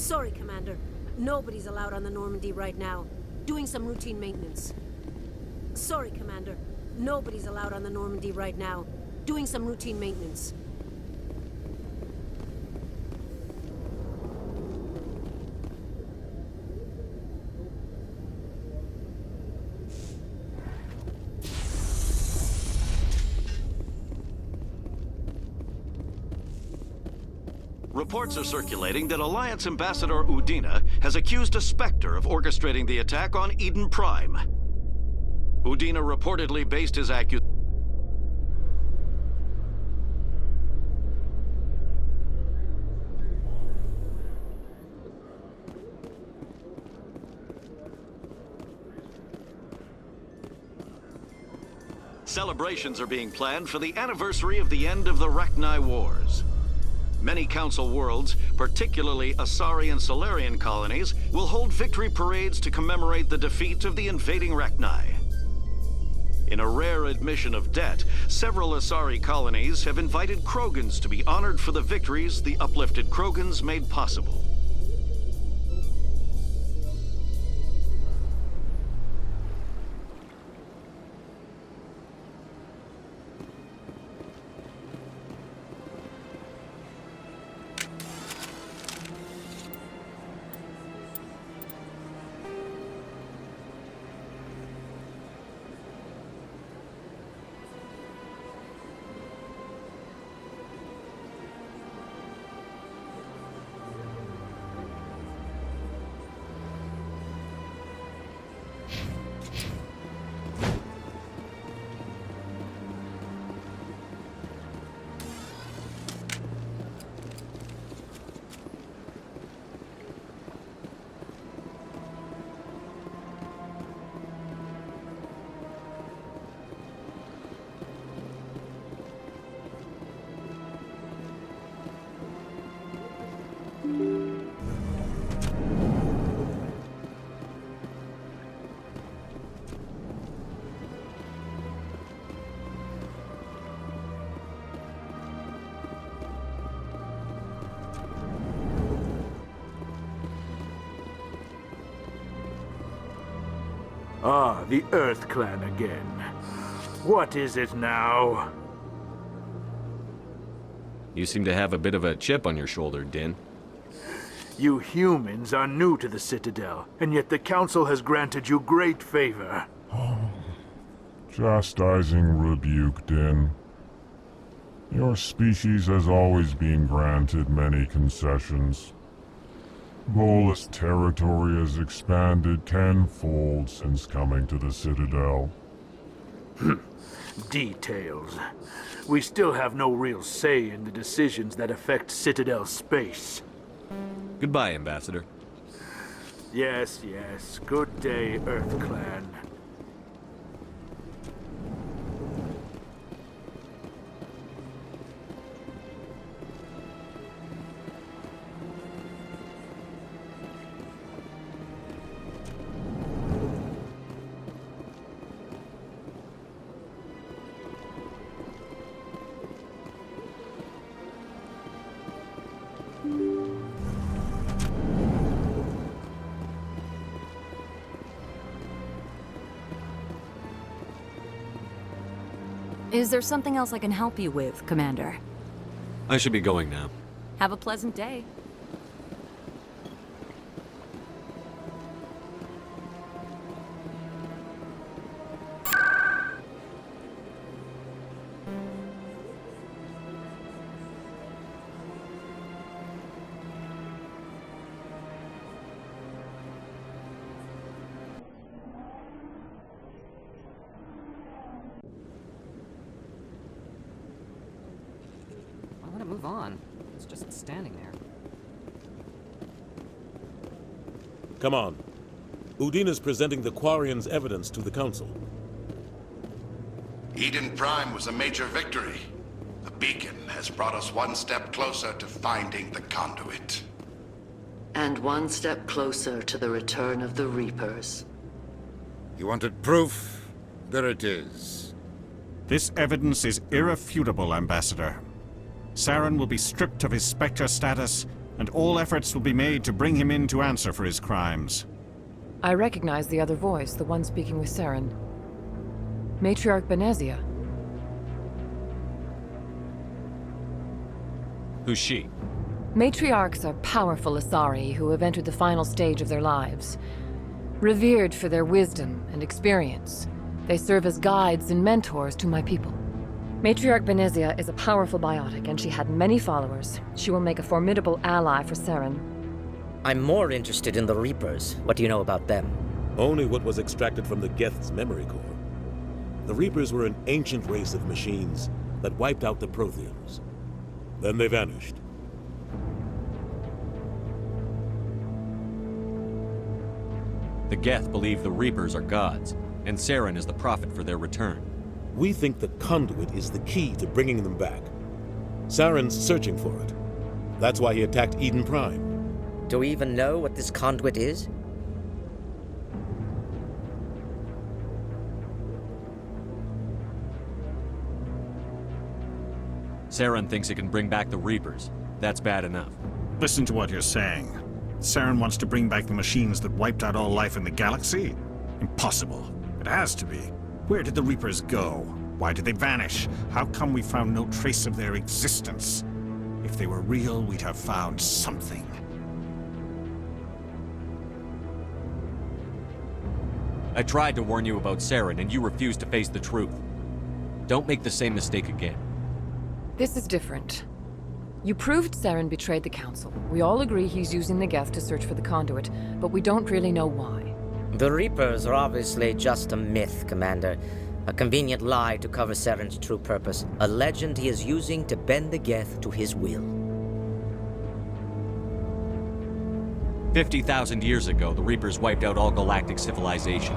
Sorry, Commander. Nobody's allowed on the Normandy right now. Doing some routine maintenance. Sorry, Commander. Nobody's allowed on the Normandy right now. Doing some routine maintenance. Reports are circulating that Alliance Ambassador Udina has accused a Spectre of orchestrating the attack on Eden Prime. Udina reportedly based his accusation. Celebrations are being planned for the anniversary of the end of the Rachni Wars. Many Council worlds, particularly Asari and Solarian colonies, will hold victory parades to commemorate the defeat of the invading Rachni. In a rare admission of debt, several Asari colonies have invited Krogans to be honored for the victories the uplifted Krogans made possible. Ah, the Earth Clan again. What is it now? You seem to have a bit of a chip on your shoulder, Din. You humans are new to the Citadel, and yet the Council has granted you great favor. Chastising rebuke, Din. Your species has always been granted many concessions. Bolus territory has expanded tenfold since coming to the Citadel. Details. We still have no real say in the decisions that affect Citadel space. Goodbye, Ambassador. Yes, yes. Good day, Earth Clan. Is there something else I can help you with, Commander? I should be going now. Have a pleasant day. Move on. It's just standing there. Come on. Udina's presenting the Quarians' evidence to the Council. Eden Prime was a major victory. The beacon has brought us one step closer to finding the conduit. And one step closer to the return of the Reapers. You wanted proof? There it is. This evidence is irrefutable, Ambassador. Saren will be stripped of his Spectre status and all efforts will be made to bring him in to answer for his crimes. I recognize the other voice, the one speaking with Saren. Matriarch Benezia. Who's she? Matriarchs are powerful Asari who have entered the final stage of their lives. Revered for their wisdom and experience, they serve as guides and mentors to my people. Matriarch Benezia is a powerful biotic, and she had many followers. She will make a formidable ally for Saren. I'm more interested in the Reapers. What do you know about them? Only what was extracted from the Geth's memory core. The Reapers were an ancient race of machines that wiped out the Protheans. Then they vanished. The Geth believe the Reapers are gods, and Saren is the prophet for their return. We think the conduit is the key to bringing them back. Saren's searching for it. That's why he attacked Eden Prime. Do we even know what this conduit is? Saren thinks it can bring back the Reapers. That's bad enough. Listen to what you're saying. Saren wants to bring back the machines that wiped out all life in the galaxy? Impossible. It has to be. Where did the Reapers go? Why did they vanish? How come we found no trace of their existence? If they were real, we'd have found something. I tried to warn you about Saren, and you refused to face the truth. Don't make the same mistake again. This is different. You proved Saren betrayed the Council. We all agree he's using the Geth to search for the conduit, but we don't really know why. The Reapers are obviously just a myth, Commander. A convenient lie to cover Saren's true purpose. A legend he is using to bend the Geth to his will. 50,000 years ago, the Reapers wiped out all galactic civilization.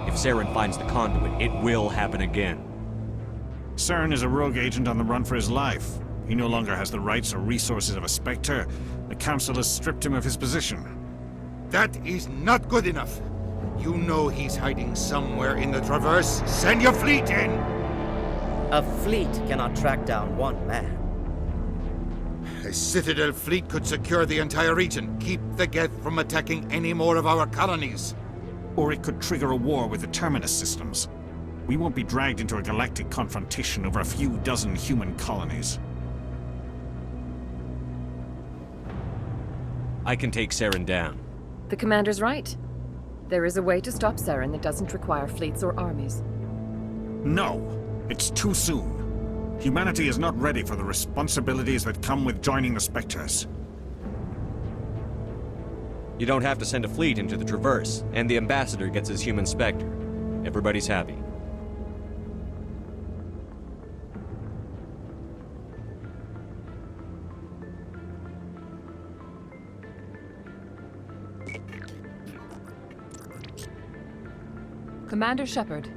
If Saren finds the conduit, it will happen again. Saren is a rogue agent on the run for his life. He no longer has the rights or resources of a Spectre. The Council has stripped him of his position. That is not good enough. You know he's hiding somewhere in the Traverse. Send your fleet in! A fleet cannot track down one man. A Citadel fleet could secure the entire region, keep the Geth from attacking any more of our colonies. Or it could trigger a war with the Terminus systems. We won't be dragged into a galactic confrontation over a few dozen human colonies. I can take Saren down. The Commander's right. There is a way to stop Saren that doesn't require fleets or armies. No, it's too soon. Humanity is not ready for the responsibilities that come with joining the Spectres. You don't have to send a fleet into the Traverse, and the Ambassador gets his human Spectre. Everybody's happy. Commander Shepard,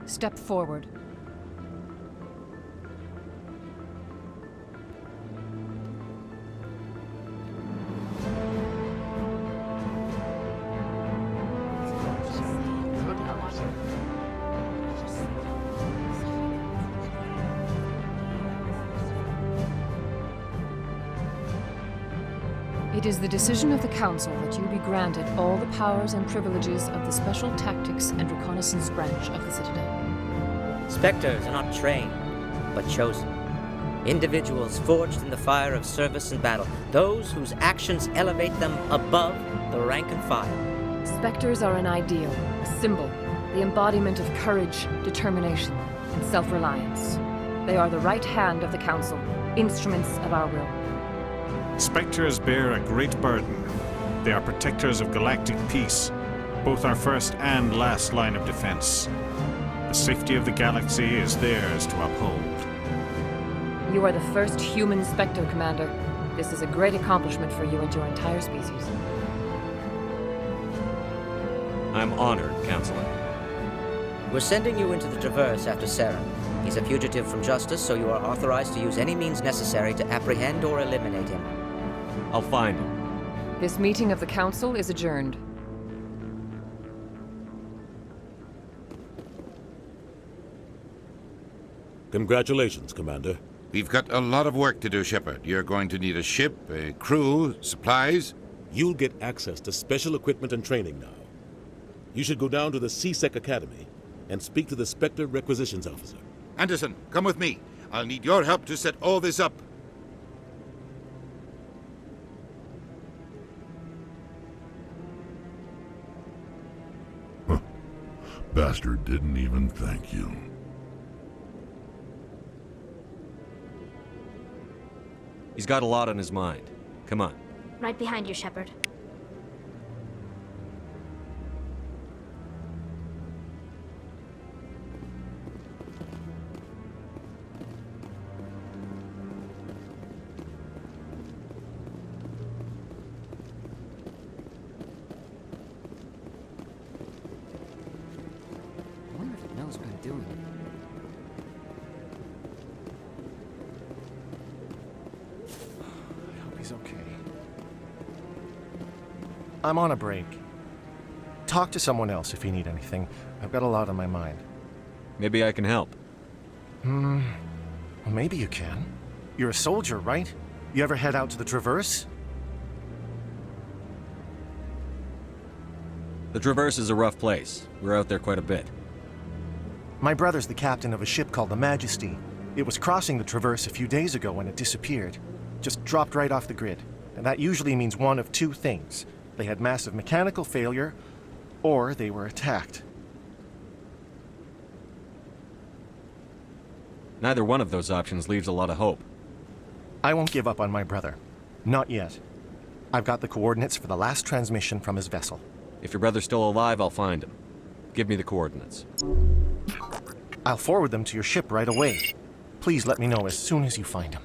step forward. It is the decision of the Council that you be granted all the powers and privileges of the Special Tactics and Reconnaissance branch of the Citadel. Spectres are not trained, but chosen. Individuals forged in the fire of service and battle. Those whose actions elevate them above the rank and file. Spectres are an ideal, a symbol, the embodiment of courage, determination, and self-reliance. They are the right hand of the Council, instruments of our will. Spectres bear a great burden. They are protectors of galactic peace, both our first and last line of defense. The safety of the galaxy is theirs to uphold. You are the first human Spectre, Commander. This is a great accomplishment for you and your entire species. I'm honored, Counselor. We're sending you into the Traverse after Saren. He's a fugitive from justice, so you are authorized to use any means necessary to apprehend or eliminate him. I'll find him. This meeting of the Council is adjourned. Congratulations, Commander. We've got a lot of work to do, Shepard. You're going to need a ship, a crew, supplies. You'll get access to special equipment and training now. You should go down to the C-Sec Academy and speak to the Spectre Requisitions Officer. Anderson, come with me. I'll need your help to set all this up. Bastard didn't even thank you. He's got a lot on his mind. Come on. Right behind you, Shepard. I wonder if it knows what I'm doing. I hope he's okay. I'm on a break. Talk to someone else if you need anything. I've got a lot on my mind. Maybe I can help. Well, maybe you can. You're a soldier, right? You ever head out to the Traverse? The Traverse is a rough place. We're out there quite a bit. My brother's the captain of a ship called the Majesty. It was crossing the Traverse a few days ago when it disappeared. Just dropped right off the grid. And that usually means one of two things. They had massive mechanical failure, or they were attacked. Neither one of those options leaves a lot of hope. I won't give up on my brother. Not yet. I've got the coordinates for the last transmission from his vessel. If your brother's still alive, I'll find him. Give me the coordinates. I'll forward them to your ship right away. Please let me know as soon as you find him.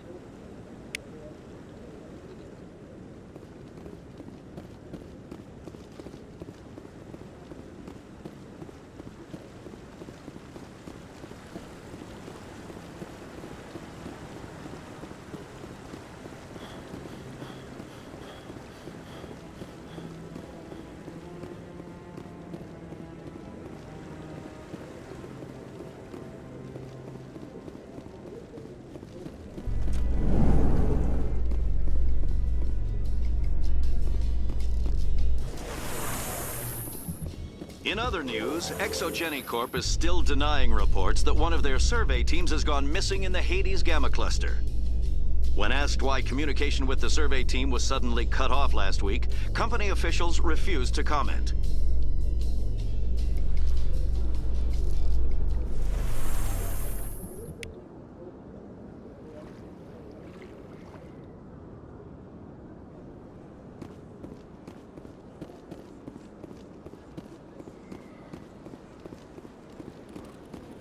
In other news, Exogeny Corp is still denying reports that one of their survey teams has gone missing in the Hades Gamma Cluster. When asked why communication with the survey team was suddenly cut off last week, company officials refused to comment.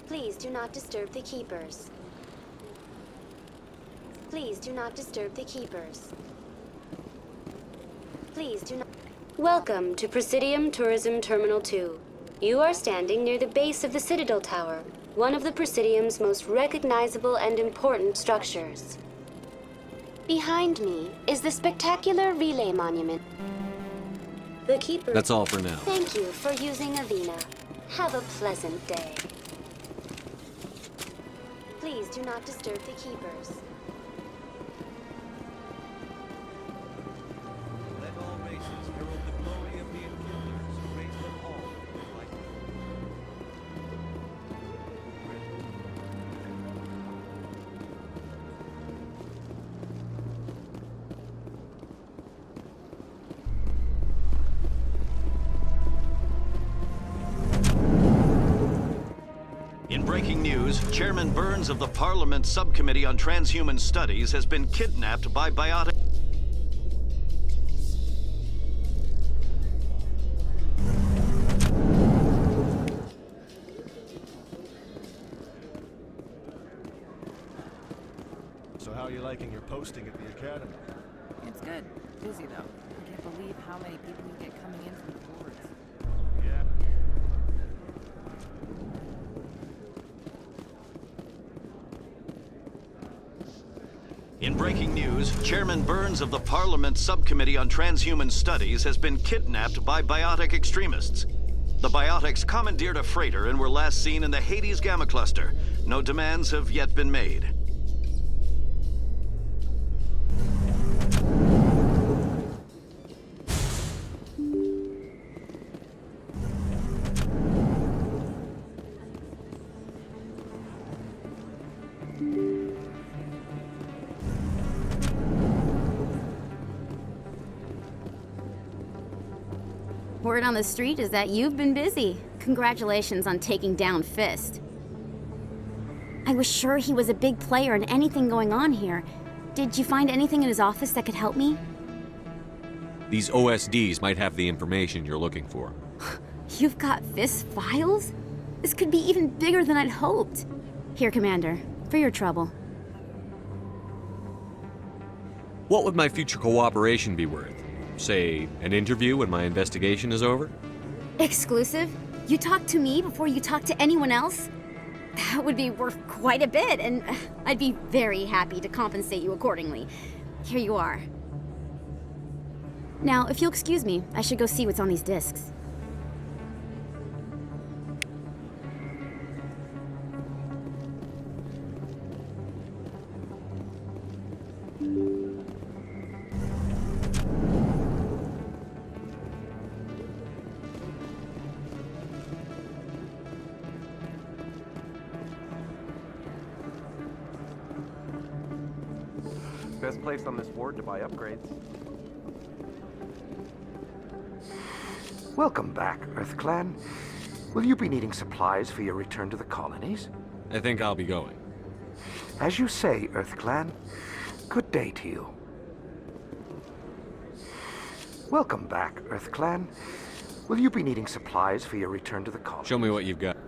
Please do not disturb the Keepers. Please do not disturb the Keepers. Please do not... Welcome to Presidium Tourism Terminal 2. You are standing near the base of the Citadel Tower, one of the Presidium's most recognizable and important structures. Behind me is the spectacular relay monument. The Keepers... That's all for now. Thank you for using Avena. Have a pleasant day. Please do not disturb the Keepers. Let all races herald the glory of the Enkindlers who raise them all to light. In breaking news, Chairman Burns of the Parliament Subcommittee on Transhuman Studies has been kidnapped by biotic... So how are you liking your posting at the Academy? It's good. Busy, though. I can't believe how many people you get coming in from the boards. Yeah. In breaking news, Chairman Burns of the Parliament Subcommittee on Transhuman Studies has been kidnapped by biotic extremists. The biotics commandeered a freighter and were last seen in the Hades Gamma Cluster. No demands have yet been made. Word on the street is that you've been busy. Congratulations on taking down Fist. I was sure he was a big player in anything going on here. Did you find anything in his office that could help me? These OSDs might have the information you're looking for. You've got Fist files? This could be even bigger than I'd hoped. Here, Commander, for your trouble. What would my future cooperation be worth? Say, an interview when my investigation is over? Exclusive? You talk to me before you talk to anyone else? That would be worth quite a bit, and I'd be very happy to compensate you accordingly. Here you are. Now, if you'll excuse me, I should go see what's on these discs. Best place on this ward to buy upgrades. Welcome back, EarthClan. Will you be needing supplies for your return to the colonies? I think I'll be going. As you say, EarthClan. Good day to you. Welcome back, EarthClan. Will you be needing supplies for your return to the colonies? Show me what you've got.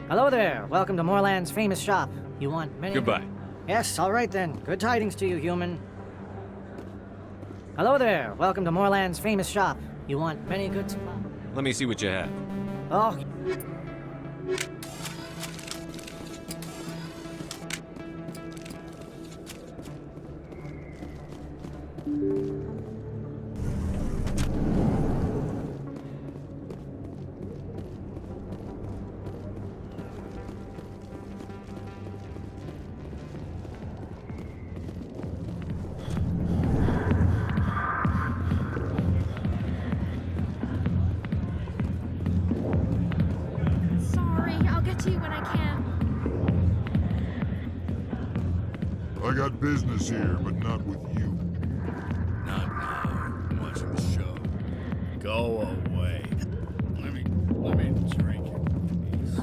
Hello there. Welcome to Moorland's famous shop. You want many... Goodbye. Yes, all right then. Good tidings to you, human. Hello there. Welcome to Moorland's famous shop. You want many good supplies? Let me see what you have. Oh. Sorry, I'll get to you when I can. I got business here, but not with you. Not now. I'm watching the show. Go away. Let me drink it. Please.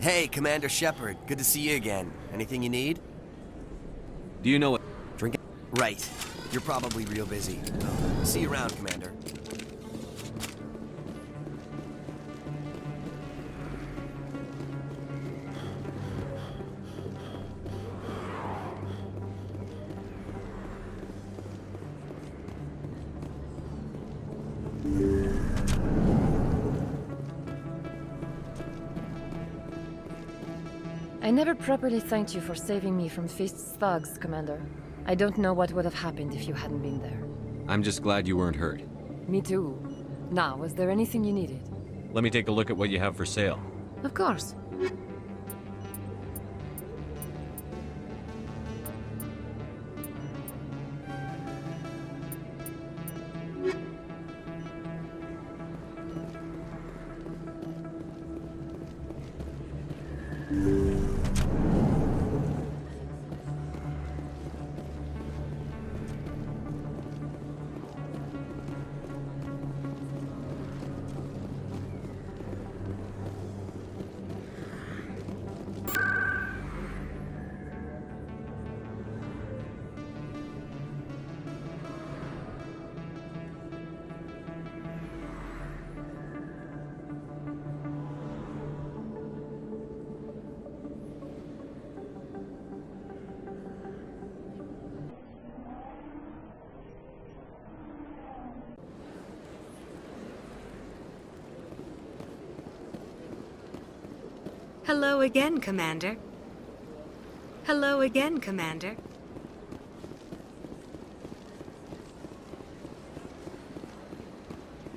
Hey, Commander Shepard. Good to see you again. Anything you need? Do you know what? Drink it? Right. You're probably real busy. See you around, Commander. I never properly thanked you for saving me from Fist's thugs, Commander. I don't know what would have happened if you hadn't been there. I'm just glad you weren't hurt. Me too. Now, was there anything you needed? Let me take a look at what you have for sale. Of course. Hello again, Commander. Hello again, Commander.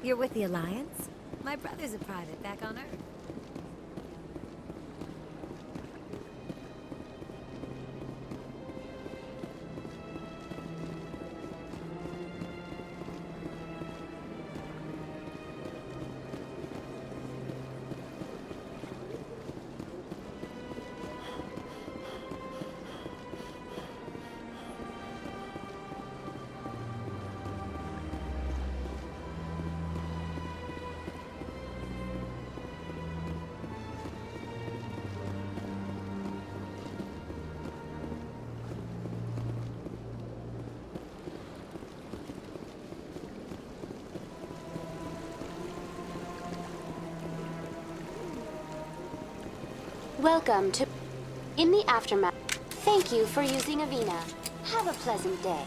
You're with the Alliance? My brother's a private back on Earth. Welcome to... In the Aftermath. Thank you for using Avena. Have a pleasant day.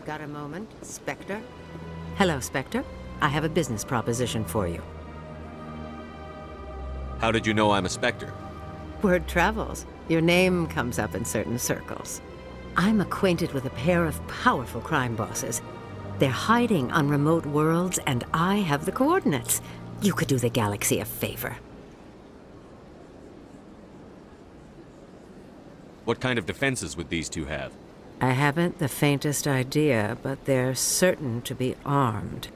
Got a moment, Spectre? Hello, Spectre. I have a business proposition for you. How did you know I'm a Spectre? Word travels. Your name comes up in certain circles. I'm acquainted with a pair of powerful crime bosses. They're hiding on remote worlds, and I have the coordinates. You could do the galaxy a favor. What kind of defenses would these two have? I haven't the faintest idea, but they're certain to be armed.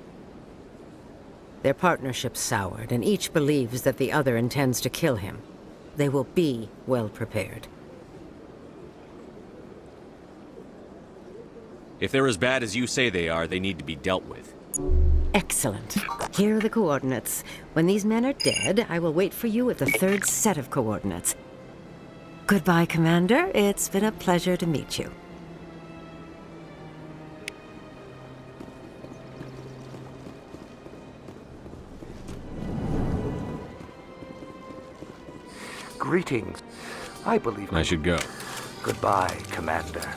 Their partnership's soured, and each believes that the other intends to kill him. They will be well prepared. If they're as bad as you say they are, they need to be dealt with. Excellent. Here are the coordinates. When these men are dead, I will wait for you at the third set of coordinates. Goodbye, Commander. It's been a pleasure to meet you. Greetings. I believe... I should go. Goodbye, Commander.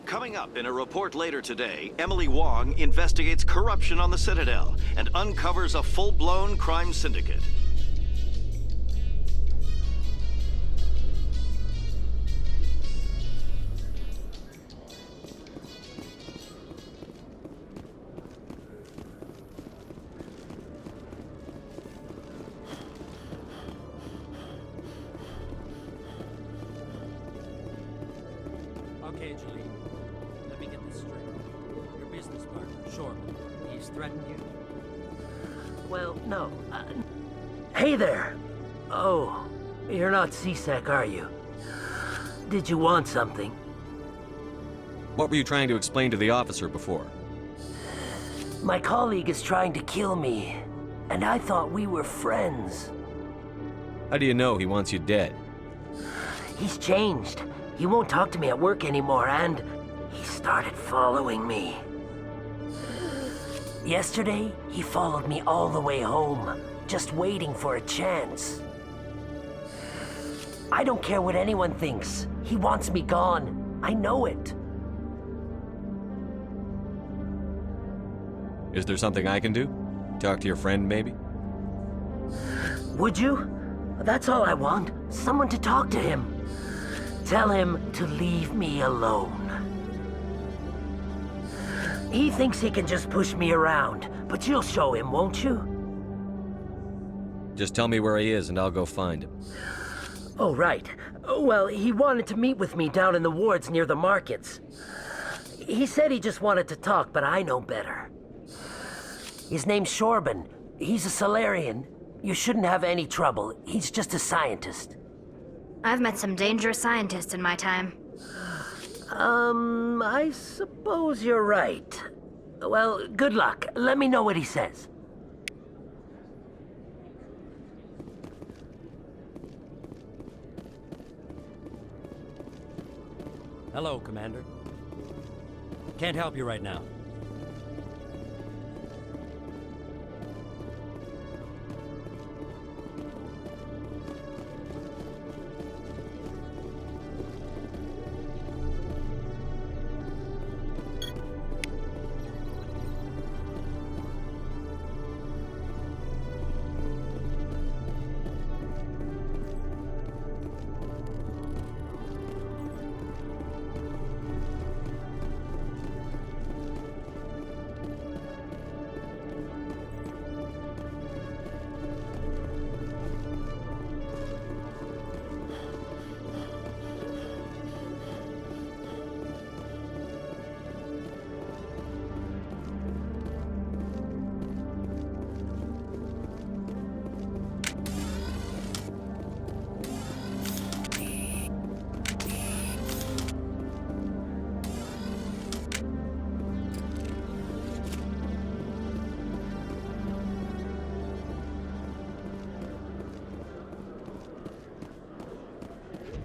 Coming up in a report later today, Emily Wong investigates corruption on the Citadel and uncovers a full-blown crime syndicate. Okay, Julie. Let me get this straight. Your business partner, Shorman, he's threatened you? Well, no. Hey there! Oh, you're not C-Sec, are you? Did you want something? What were you trying to explain to the officer before? My colleague is trying to kill me, and I thought we were friends. How do you know he wants you dead? He's changed. He won't talk to me at work anymore, and he started following me. Yesterday, he followed me all the way home, just waiting for a chance. I don't care what anyone thinks. He wants me gone. I know it. Is there something I can do? Talk to your friend, maybe? Would you? That's all I want. Someone to talk to him. Tell him to leave me alone. He thinks he can just push me around, but you'll show him, won't you? Just tell me where he is and I'll go find him. Oh, right. Well, he wanted to meet with me down in the wards near the markets. He said he just wanted to talk, but I know better. His name's Shorban. He's a Solarian. You shouldn't have any trouble. He's just a scientist. I've met some dangerous scientists in my time. I suppose you're right. Well, good luck. Let me know what he says. Hello, Commander. Can't help you right now.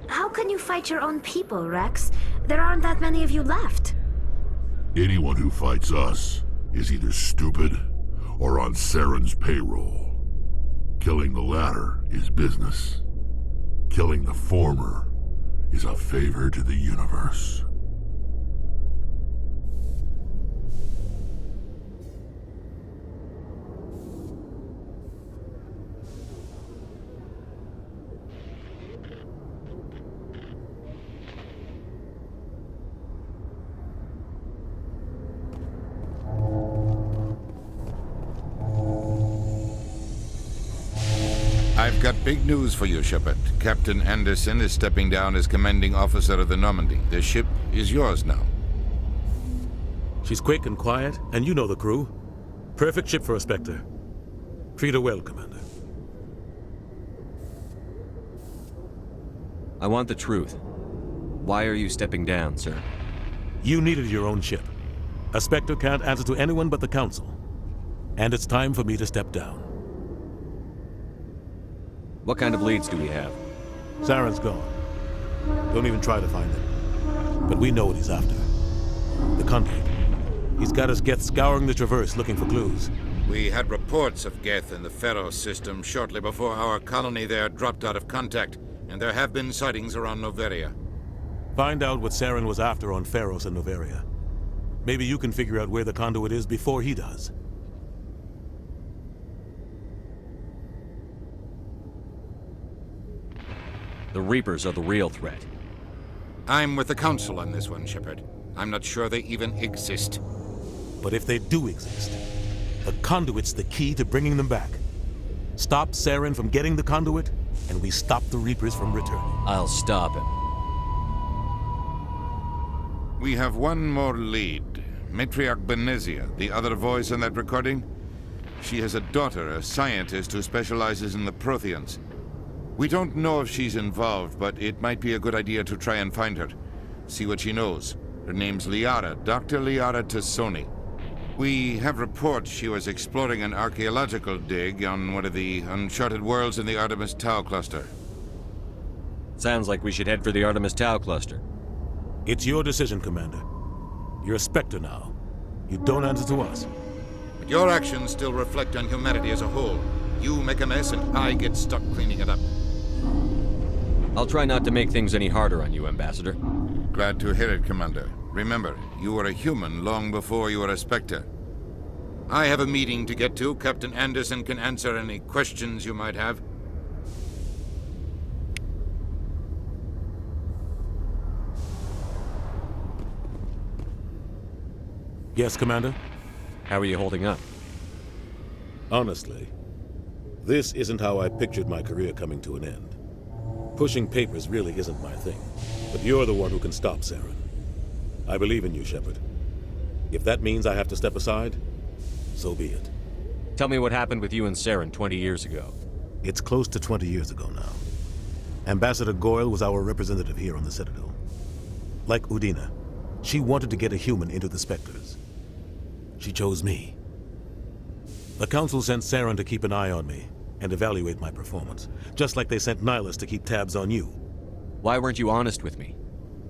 How can you fight your own people, Rex? There aren't that many of you left. Anyone who fights us is either stupid or on Saren's payroll. Killing the latter is business. Killing the former is a favor to the universe. I've got big news for you, Shepard. Captain Anderson is stepping down as commanding officer of the Normandy. The ship is yours now. She's quick and quiet, and you know the crew. Perfect ship for a Spectre. Treat her well, Commander. I want the truth. Why are you stepping down, sir? You needed your own ship. A Spectre can't answer to anyone but the Council. And it's time for me to step down. What kind of leads do we have? Saren's gone. Don't even try to find him. But we know what he's after. The conduit. He's got us Geth scouring the Traverse looking for clues. We had reports of Geth in the Pharaoh system shortly before our colony there dropped out of contact, and there have been sightings around Noveria. Find out what Saren was after on Pharos and Noveria. Maybe you can figure out where the conduit is before he does. The Reapers are the real threat. I'm with the Council on this one, Shepard. I'm not sure they even exist. But if they do exist, the conduit's the key to bringing them back. Stop Saren from getting the conduit, and we stop the Reapers from returning. I'll stop him. We have one more lead. Matriarch Benezia, the other voice in that recording. She has a daughter, a scientist who specializes in the Protheans. We don't know if she's involved, but it might be a good idea to try and find her. See what she knows. Her name's Liara, Dr. Liara Tassoni. We have reports she was exploring an archaeological dig on one of the uncharted worlds in the Artemis Tau cluster. Sounds like we should head for the Artemis Tau cluster. It's your decision, Commander. You're a Spectre now. You don't answer to us. But your actions still reflect on humanity as a whole. You make a mess and I get stuck cleaning it up. I'll try not to make things any harder on you, Ambassador. Glad to hear it, Commander. Remember, you were a human long before you were a Spectre. I have a meeting to get to. Captain Anderson can answer any questions you might have. Yes, Commander? How are you holding up? Honestly, this isn't how I pictured my career coming to an end. Pushing papers really isn't my thing, but you're the one who can stop Saren. I believe in you, Shepard. If that means I have to step aside, so be it. Tell me what happened with you and Saren 20 years ago. It's close to 20 years ago now. Ambassador Goyle was our representative here on the Citadel. Like Udina, she wanted to get a human into the Spectres. She chose me. The Council sent Saren to keep an eye on me and evaluate my performance, just like they sent Nihilus to keep tabs on you. Why weren't you honest with me?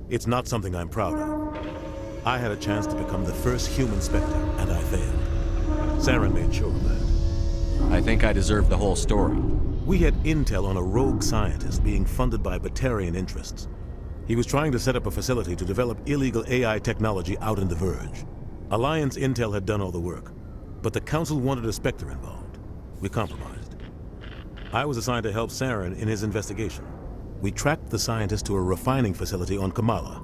It's not something I'm proud of. I had a chance to become the first human Spectre, and I failed. Saren made sure of that. I think I deserve the whole story. We had intel on a rogue scientist being funded by Batarian interests. He was trying to set up a facility to develop illegal AI technology out in the Verge. Alliance intel had done all the work, but the Council wanted a Spectre involved. We compromised. I was assigned to help Saren in his investigation. We tracked the scientist to a refining facility on Kamala.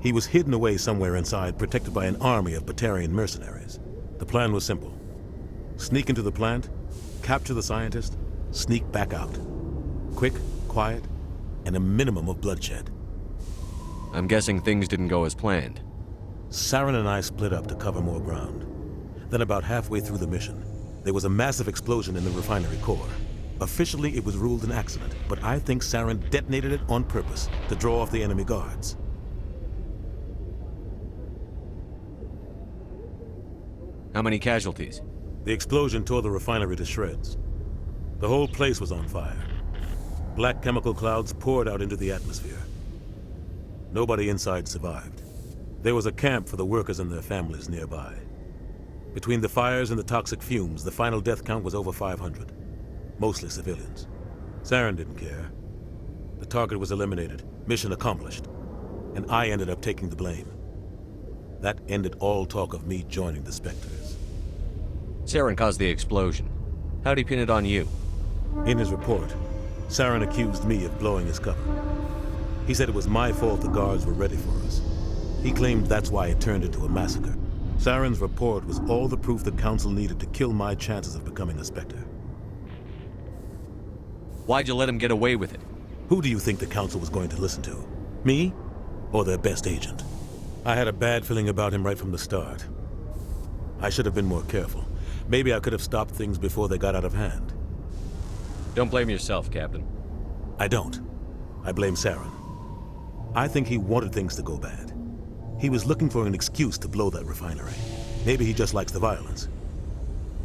He was hidden away somewhere inside, protected by an army of Batarian mercenaries. The plan was simple. Sneak into the plant, capture the scientist, sneak back out. Quick, quiet, and a minimum of bloodshed. I'm guessing things didn't go as planned. Saren and I split up to cover more ground. Then about halfway through the mission, there was a massive explosion in the refinery core. Officially, it was ruled an accident, but I think Saren detonated it on purpose to draw off the enemy guards. How many casualties? The explosion tore the refinery to shreds. The whole place was on fire. Black chemical clouds poured out into the atmosphere. Nobody inside survived. There was a camp for the workers and their families nearby. Between the fires and the toxic fumes, the final death count was over 500. Mostly civilians. Saren didn't care. The target was eliminated, mission accomplished, and I ended up taking the blame. That ended all talk of me joining the Spectres. Saren caused the explosion. How'd he pin it on you? In his report, Saren accused me of blowing his cover. He said it was my fault the guards were ready for us. He claimed that's why it turned into a massacre. Saren's report was all the proof the Council needed to kill my chances of becoming a Spectre. Why'd you let him get away with it? Who do you think the Council was going to listen to? Me? Or their best agent? I had a bad feeling about him right from the start. I should have been more careful. Maybe I could have stopped things before they got out of hand. Don't blame yourself, Captain. I don't. I blame Saren. I think he wanted things to go bad. He was looking for an excuse to blow that refinery. Maybe he just likes the violence.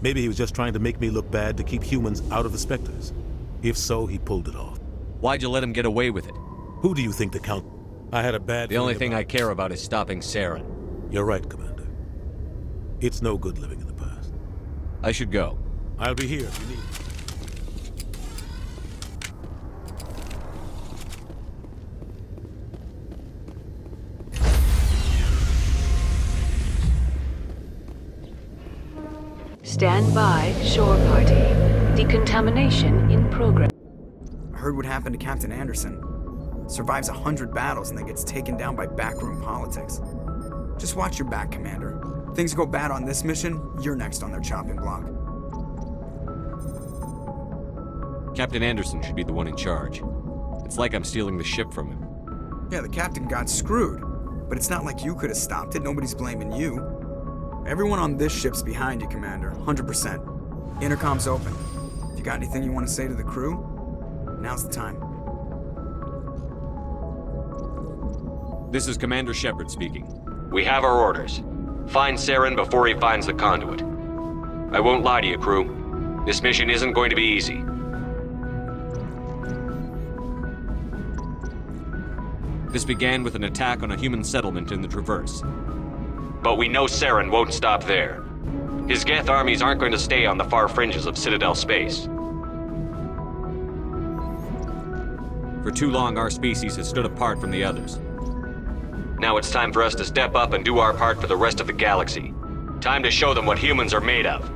Maybe he was just trying to make me look bad to keep humans out of the Spectres. If so, he pulled it off. Why'd you let him get away with it? Who do you think the Count... I had a bad... The only thing I care about is stopping Saren. You're right, Commander. It's no good living in the past. I should go. I'll be here if you need me. Stand by, shore party. Decontamination in progress. I heard what happened to Captain Anderson. Survives 100 battles and then gets taken down by backroom politics. Just watch your back, Commander. Things go bad on this mission, you're next on their chopping block. Captain Anderson should be the one in charge. It's like I'm stealing the ship from him. Yeah, the captain got screwed. But it's not like you could have stopped it. Nobody's blaming you. Everyone on this ship's behind you, Commander. 100%. Intercom's open. If you got anything you want to say to the crew, now's the time. This is Commander Shepard speaking. We have our orders. Find Saren before he finds the conduit. I won't lie to you, crew. This mission isn't going to be easy. This began with an attack on a human settlement in the Traverse. But we know Saren won't stop there. His Geth armies aren't going to stay on the far fringes of Citadel space. For too long, our species has stood apart from the others. Now it's time for us to step up and do our part for the rest of the galaxy. Time to show them what humans are made of.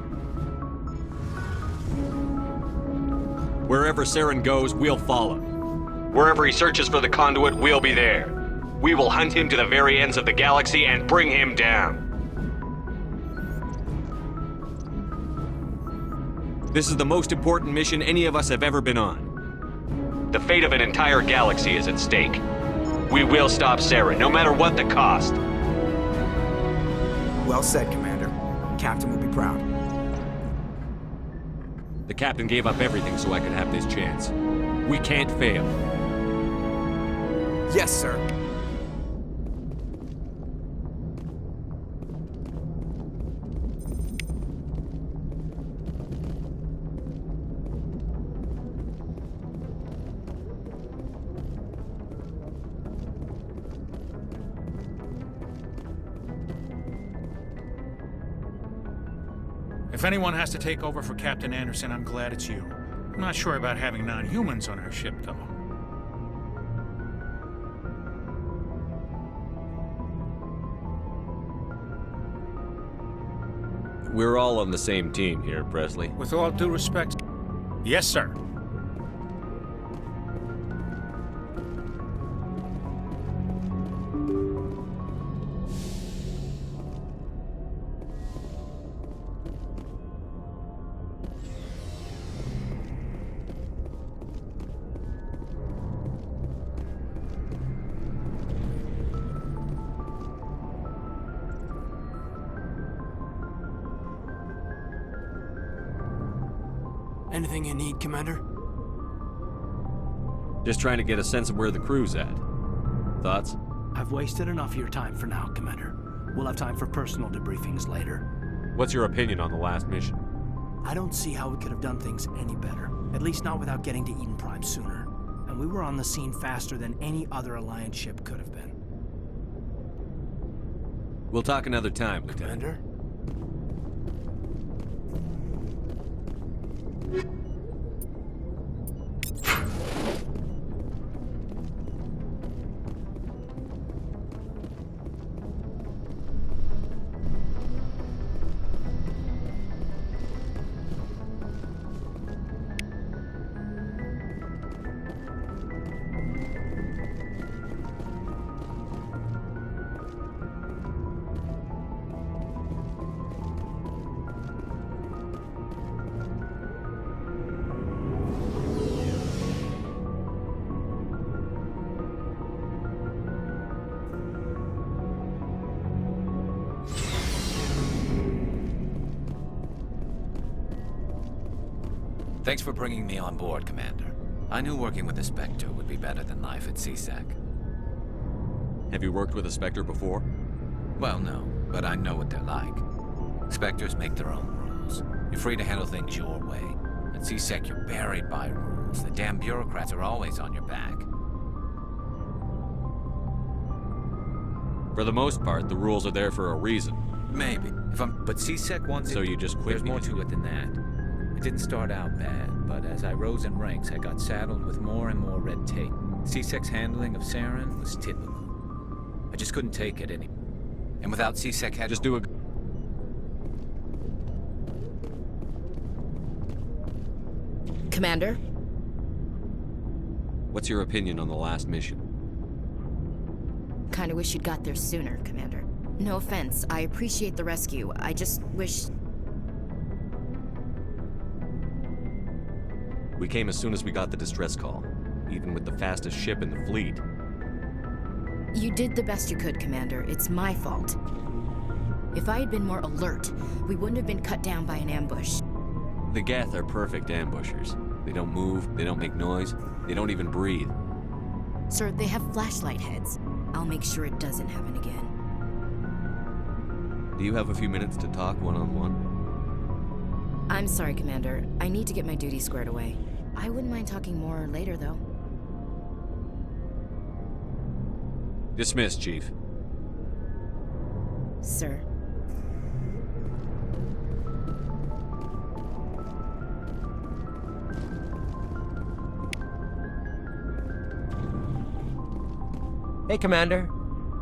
Wherever Saren goes, we'll follow. Wherever he searches for the conduit, we'll be there. We will hunt him to the very ends of the galaxy and bring him down. This is the most important mission any of us have ever been on. The fate of an entire galaxy is at stake. We will stop Saren, no matter what the cost. Well said, Commander. Captain will be proud. The captain gave up everything so I could have this chance. We can't fail. Yes, sir. If anyone has to take over for Captain Anderson, I'm glad it's you. I'm not sure about having non-humans on our ship, though. We're all on the same team here, Presley. With all due respect... Yes, sir. Anything you need, Commander? Just trying to get a sense of where the crew's at. Thoughts? I've wasted enough of your time for now, Commander. We'll have time for personal debriefings later. What's your opinion on the last mission? I don't see how we could have done things any better. At least not without getting to Eden Prime sooner. And we were on the scene faster than any other Alliance ship could have been. We'll talk another time, Lieutenant. Commander? Thanks for bringing me on board, Commander. I knew working with a Spectre would be better than life at CSEC. Have you worked with a Spectre before? Well, no, but I know what they're like. Spectres make their own rules. You're free to handle things your way. At CSEC, you're buried by rules. The damn bureaucrats are always on your back. For the most part, the rules are there for a reason. Maybe. But CSEC wants it... So you just quit? There's more to it than that. It didn't start out bad, but as I rose in ranks, I got saddled with more and more red tape. CSEC's handling of Saren was typical. I just couldn't take it anymore. And without CSEC had... Just do a... Commander? What's your opinion on the last mission? Kinda wish you'd got there sooner, Commander. No offense, I appreciate the rescue. I just wish... We came as soon as we got the distress call, even with the fastest ship in the fleet. You did the best you could, Commander. It's my fault. If I had been more alert, we wouldn't have been cut down by an ambush. The Geth are perfect ambushers. They don't move, they don't make noise, they don't even breathe. Sir, they have flashlight heads. I'll make sure it doesn't happen again. Do you have a few minutes to talk one-on-one? I'm sorry, Commander. I need to get my duty squared away. I wouldn't mind talking more later, though. Dismissed, Chief. Sir. Hey, Commander.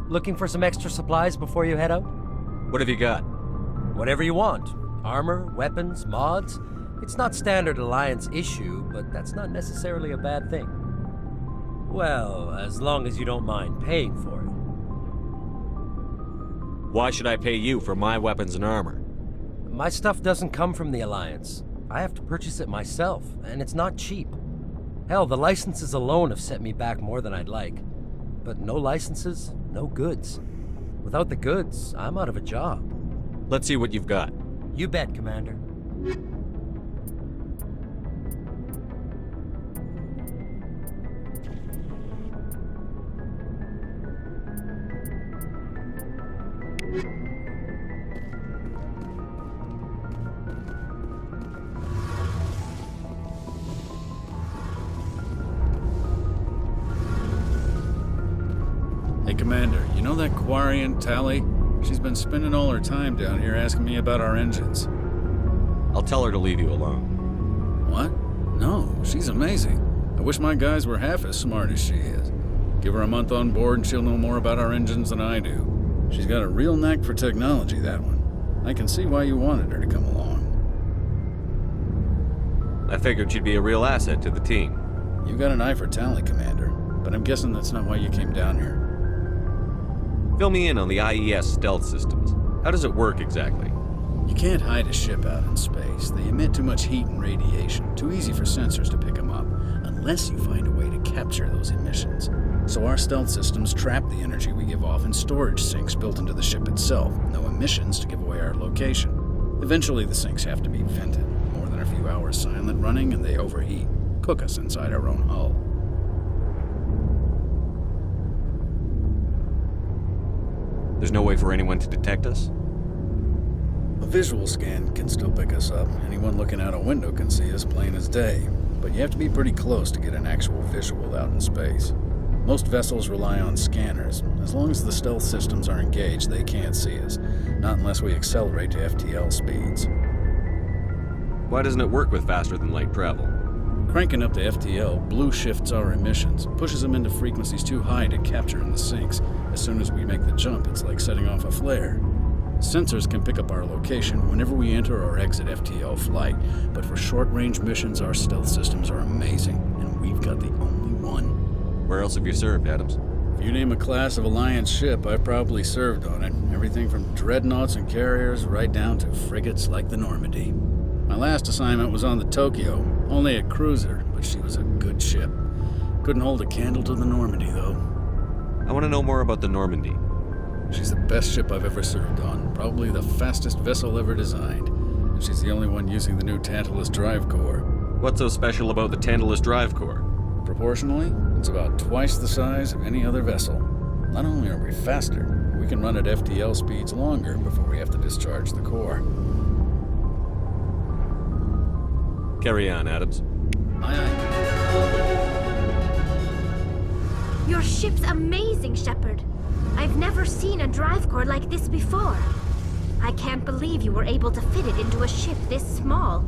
Looking for some extra supplies before you head out? What have you got? Whatever you want. Armor, weapons, mods. It's not standard Alliance issue, but that's not necessarily a bad thing. Well, as long as you don't mind paying for it. Why should I pay you for my weapons and armor? My stuff doesn't come from the Alliance. I have to purchase it myself, and it's not cheap. Hell, the licenses alone have set me back more than I'd like. But no licenses, no goods. Without the goods, I'm out of a job. Let's see what you've got. You bet, Commander. Hey, Commander, you know that Quarian, Tally? She's been spending all her time down here asking me about our engines. I'll tell her to leave you alone. What? No, she's amazing. I wish my guys were half as smart as she is. Give her a month on board and she'll know more about our engines than I do. She's got a real knack for technology, that one. I can see why you wanted her to come along. I figured she'd be a real asset to the team. You got an eye for Tally, Commander, but I'm guessing that's not why you came down here. Fill me in on the IES stealth systems. How does it work exactly? You can't hide a ship out in space. They emit too much heat and radiation. Too easy for sensors to pick them up, unless you find a way to capture those emissions. So our stealth systems trap the energy we give off in storage sinks built into the ship itself. No emissions to give away our location. Eventually the sinks have to be vented. More than a few hours silent running and they overheat. Cook us inside our own hull. There's no way for anyone to detect us? A visual scan can still pick us up. Anyone looking out a window can see us plain as day. But you have to be pretty close to get an actual visual out in space. Most vessels rely on scanners. As long as the stealth systems are engaged, they can't see us. Not unless we accelerate to FTL speeds. Why doesn't it work with faster than light travel? Cranking up to FTL blue shifts our emissions, pushes them into frequencies too high to capture in the sinks. As soon as we make the jump, it's like setting off a flare. Sensors can pick up our location whenever we enter or exit FTL flight, but for short-range missions, our stealth systems are amazing, and we've got the only one. Where else have you served, Adams? If you name a class of Alliance ship, I've probably served on it. Everything from dreadnoughts and carriers right down to frigates like the Normandy. My last assignment was on the Tokyo, only a cruiser, but she was a good ship. Couldn't hold a candle to the Normandy, though. I want to know more about the Normandy. She's the best ship I've ever served on, probably the fastest vessel ever designed. And she's the only one using the new Tantalus drive core. What's so special about the Tantalus drive core? Proportionally, it's about twice the size of any other vessel. Not only are we faster, we can run at FTL speeds longer before we have to discharge the core. Carry on, Adams. Aye, aye. Your ship's amazing, Shepard. I've never seen a drive core like this before. I can't believe you were able to fit it into a ship this small.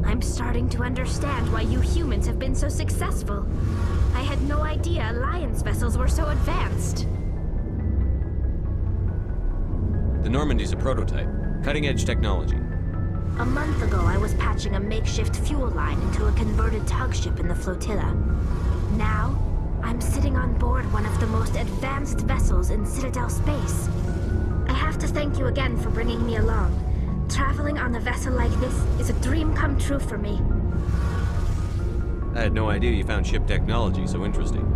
I'm starting to understand why you humans have been so successful. I had no idea Alliance vessels were so advanced. The Normandy's a prototype. Cutting-edge technology. A month ago, I was patching a makeshift fuel line into a converted tug ship in the flotilla. Now, I'm sitting on board one of the most advanced vessels in Citadel space. I have to thank you again for bringing me along. Traveling on a vessel like this is a dream come true for me. I had no idea you found ship technology so interesting.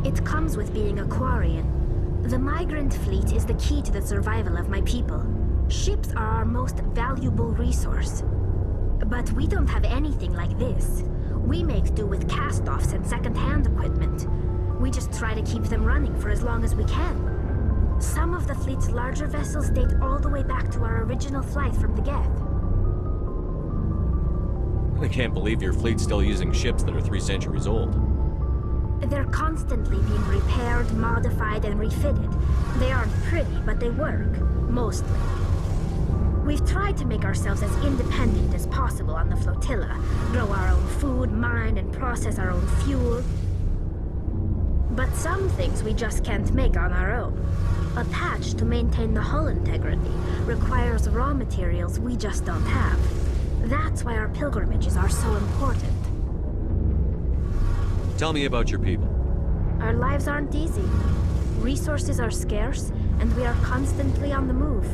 It comes with being a Quarian. The migrant fleet is the key to the survival of my people. Ships are our most valuable resource. But we don't have anything like this. We make do with cast-offs and second-hand equipment. We just try to keep them running for as long as we can. Some of the fleet's larger vessels date all the way back to our original flight from the Geth. I can't believe your fleet's still using ships that are 3 centuries old. They're constantly being repaired, modified, and refitted. They aren't pretty, but they work. Mostly. We've tried to make ourselves as independent as possible on the flotilla. Grow our own food, mine, and process our own fuel. But some things we just can't make on our own. A patch to maintain the hull integrity requires raw materials we just don't have. That's why our pilgrimages are so important. Tell me about your people. Our lives aren't easy. Resources are scarce, and we are constantly on the move.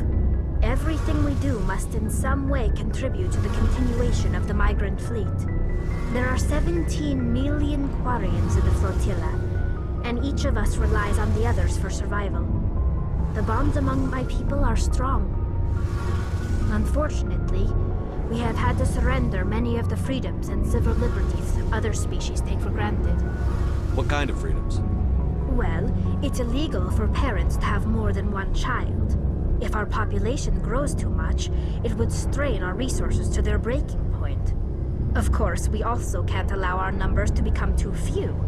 Everything we do must in some way contribute to the continuation of the migrant fleet. There are 17 million Quarians in the flotilla, and each of us relies on the others for survival. The bonds among my people are strong. Unfortunately, we have had to surrender many of the freedoms and civil liberties other species take for granted. What kind of freedoms? Well, it's illegal for parents to have more than one child. If our population grows too much, it would strain our resources to their breaking point. Of course, we also can't allow our numbers to become too few.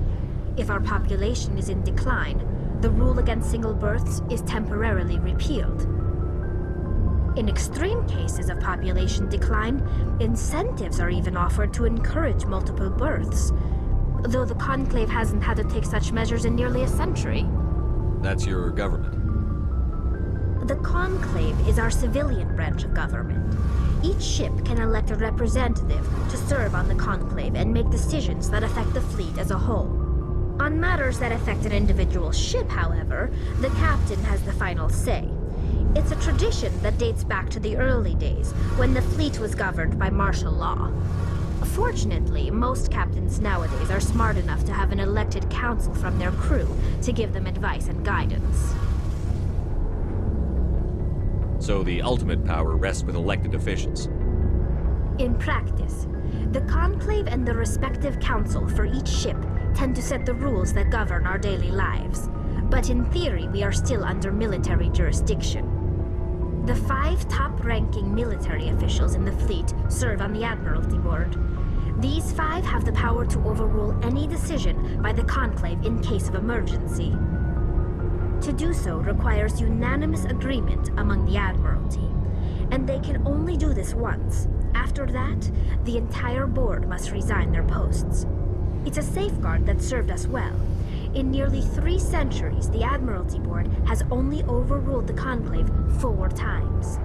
If our population is in decline, the rule against single births is temporarily repealed. In extreme cases of population decline, incentives are even offered to encourage multiple births, though the Conclave hasn't had to take such measures in nearly a century. That's your government. The Conclave is our civilian branch of government. Each ship can elect a representative to serve on the Conclave and make decisions that affect the fleet as a whole. On matters that affect an individual ship, however, the captain has the final say. It's a tradition that dates back to the early days, when the fleet was governed by martial law. Fortunately, most captains nowadays are smart enough to have an elected council from their crew to give them advice and guidance. So the ultimate power rests with elected officials. In practice, the Conclave and the respective council for each ship tend to set the rules that govern our daily lives. But in theory, we are still under military jurisdiction. The 5 top-ranking military officials in the fleet serve on the Admiralty Board. These 5 have the power to overrule any decision by the Conclave in case of emergency. To do so requires unanimous agreement among the Admiralty, and they can only do this once. After that, the entire board must resign their posts. It's a safeguard that served us well. In nearly 3 centuries, the Admiralty Board has only overruled the Conclave 4 times.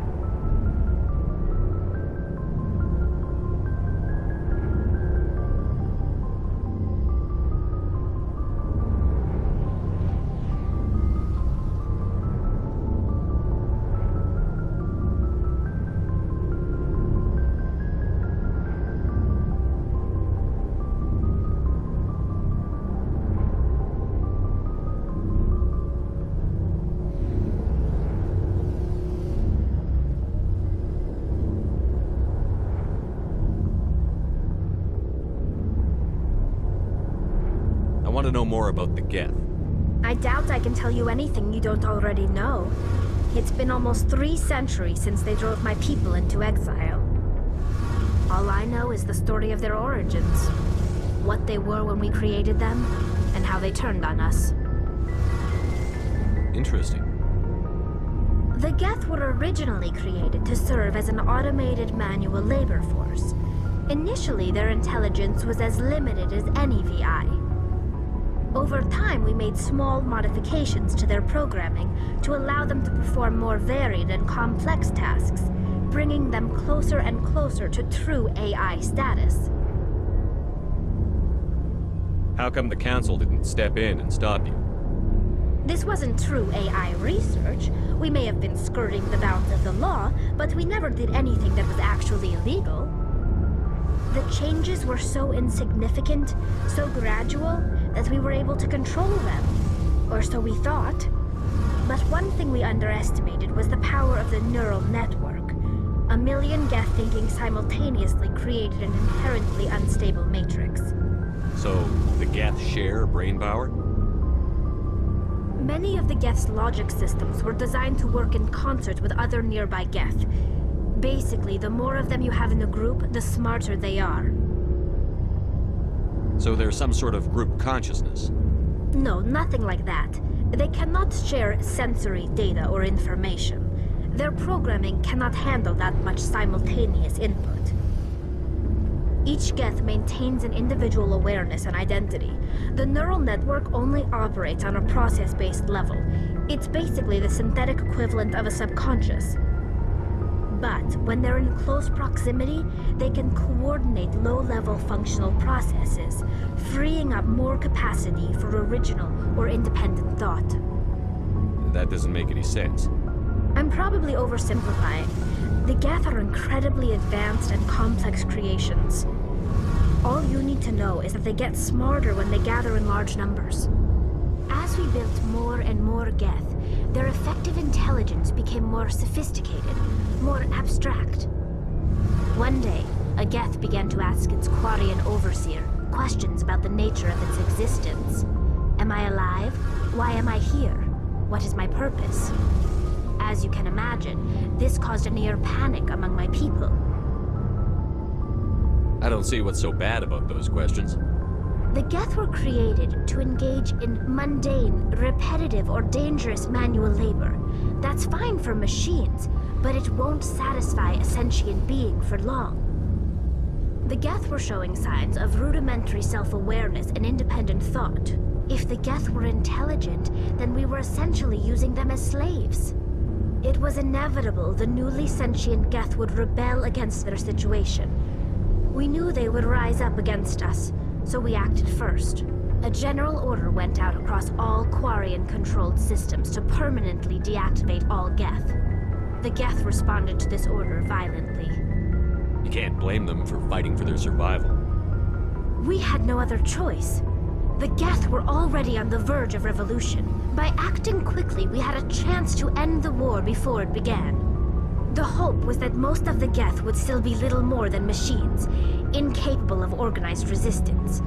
I want to know more about the Geth. I doubt I can tell you anything you don't already know. It's been almost 3 centuries since they drove my people into exile. All I know is the story of their origins, what they were when we created them, and how they turned on us. Interesting. The Geth were originally created to serve as an automated manual labor force. Initially, their intelligence was as limited as any VI. Over time, we made small modifications to their programming to allow them to perform more varied and complex tasks, bringing them closer and closer to true AI status. How come the Council didn't step in and stop you? This wasn't true AI research. We may have been skirting the bounds of the law, but we never did anything that was actually illegal. The changes were so insignificant, so gradual, that we were able to control them. Or so we thought. But one thing we underestimated was the power of the neural network. A million Geth thinking simultaneously created an inherently unstable matrix. So, the Geth share brain power? Many of the Geth's logic systems were designed to work in concert with other nearby Geth. Basically, the more of them you have in a group, the smarter they are. So there's some sort of group consciousness? No, nothing like that. They cannot share sensory data or information. Their programming cannot handle that much simultaneous input. Each Geth maintains an individual awareness and identity, The neural network only operates on a process-based level. It's basically the synthetic equivalent of a subconscious. But when they're in close proximity, they can coordinate low-level functional processes, freeing up more capacity for original or independent thought. That doesn't make any sense. I'm probably oversimplifying. The Geth are incredibly advanced and complex creations. All you need to know is that they get smarter when they gather in large numbers. As we built more and more Geth, their effective intelligence became more sophisticated, more abstract. One day, a Geth began to ask its Quarian overseer questions about the nature of its existence. Am I alive? Why am I here? What is my purpose? As you can imagine, this caused a near panic among my people. I don't see what's so bad about those questions. The Geth were created to engage in mundane, repetitive, or dangerous manual labor. That's fine for machines, but it won't satisfy a sentient being for long. The Geth were showing signs of rudimentary self-awareness and independent thought. If the Geth were intelligent, then we were essentially using them as slaves. It was inevitable the newly sentient Geth would rebel against their situation. We knew they would rise up against us, so we acted first. A general order went out across all Quarian-controlled systems to permanently deactivate all Geth. The Geth responded to this order violently. You can't blame them for fighting for their survival. We had no other choice. The Geth were already on the verge of revolution. By acting quickly, we had a chance to end the war before it began. The hope was that most of the Geth would still be little more than machines, incapable of organized resistance.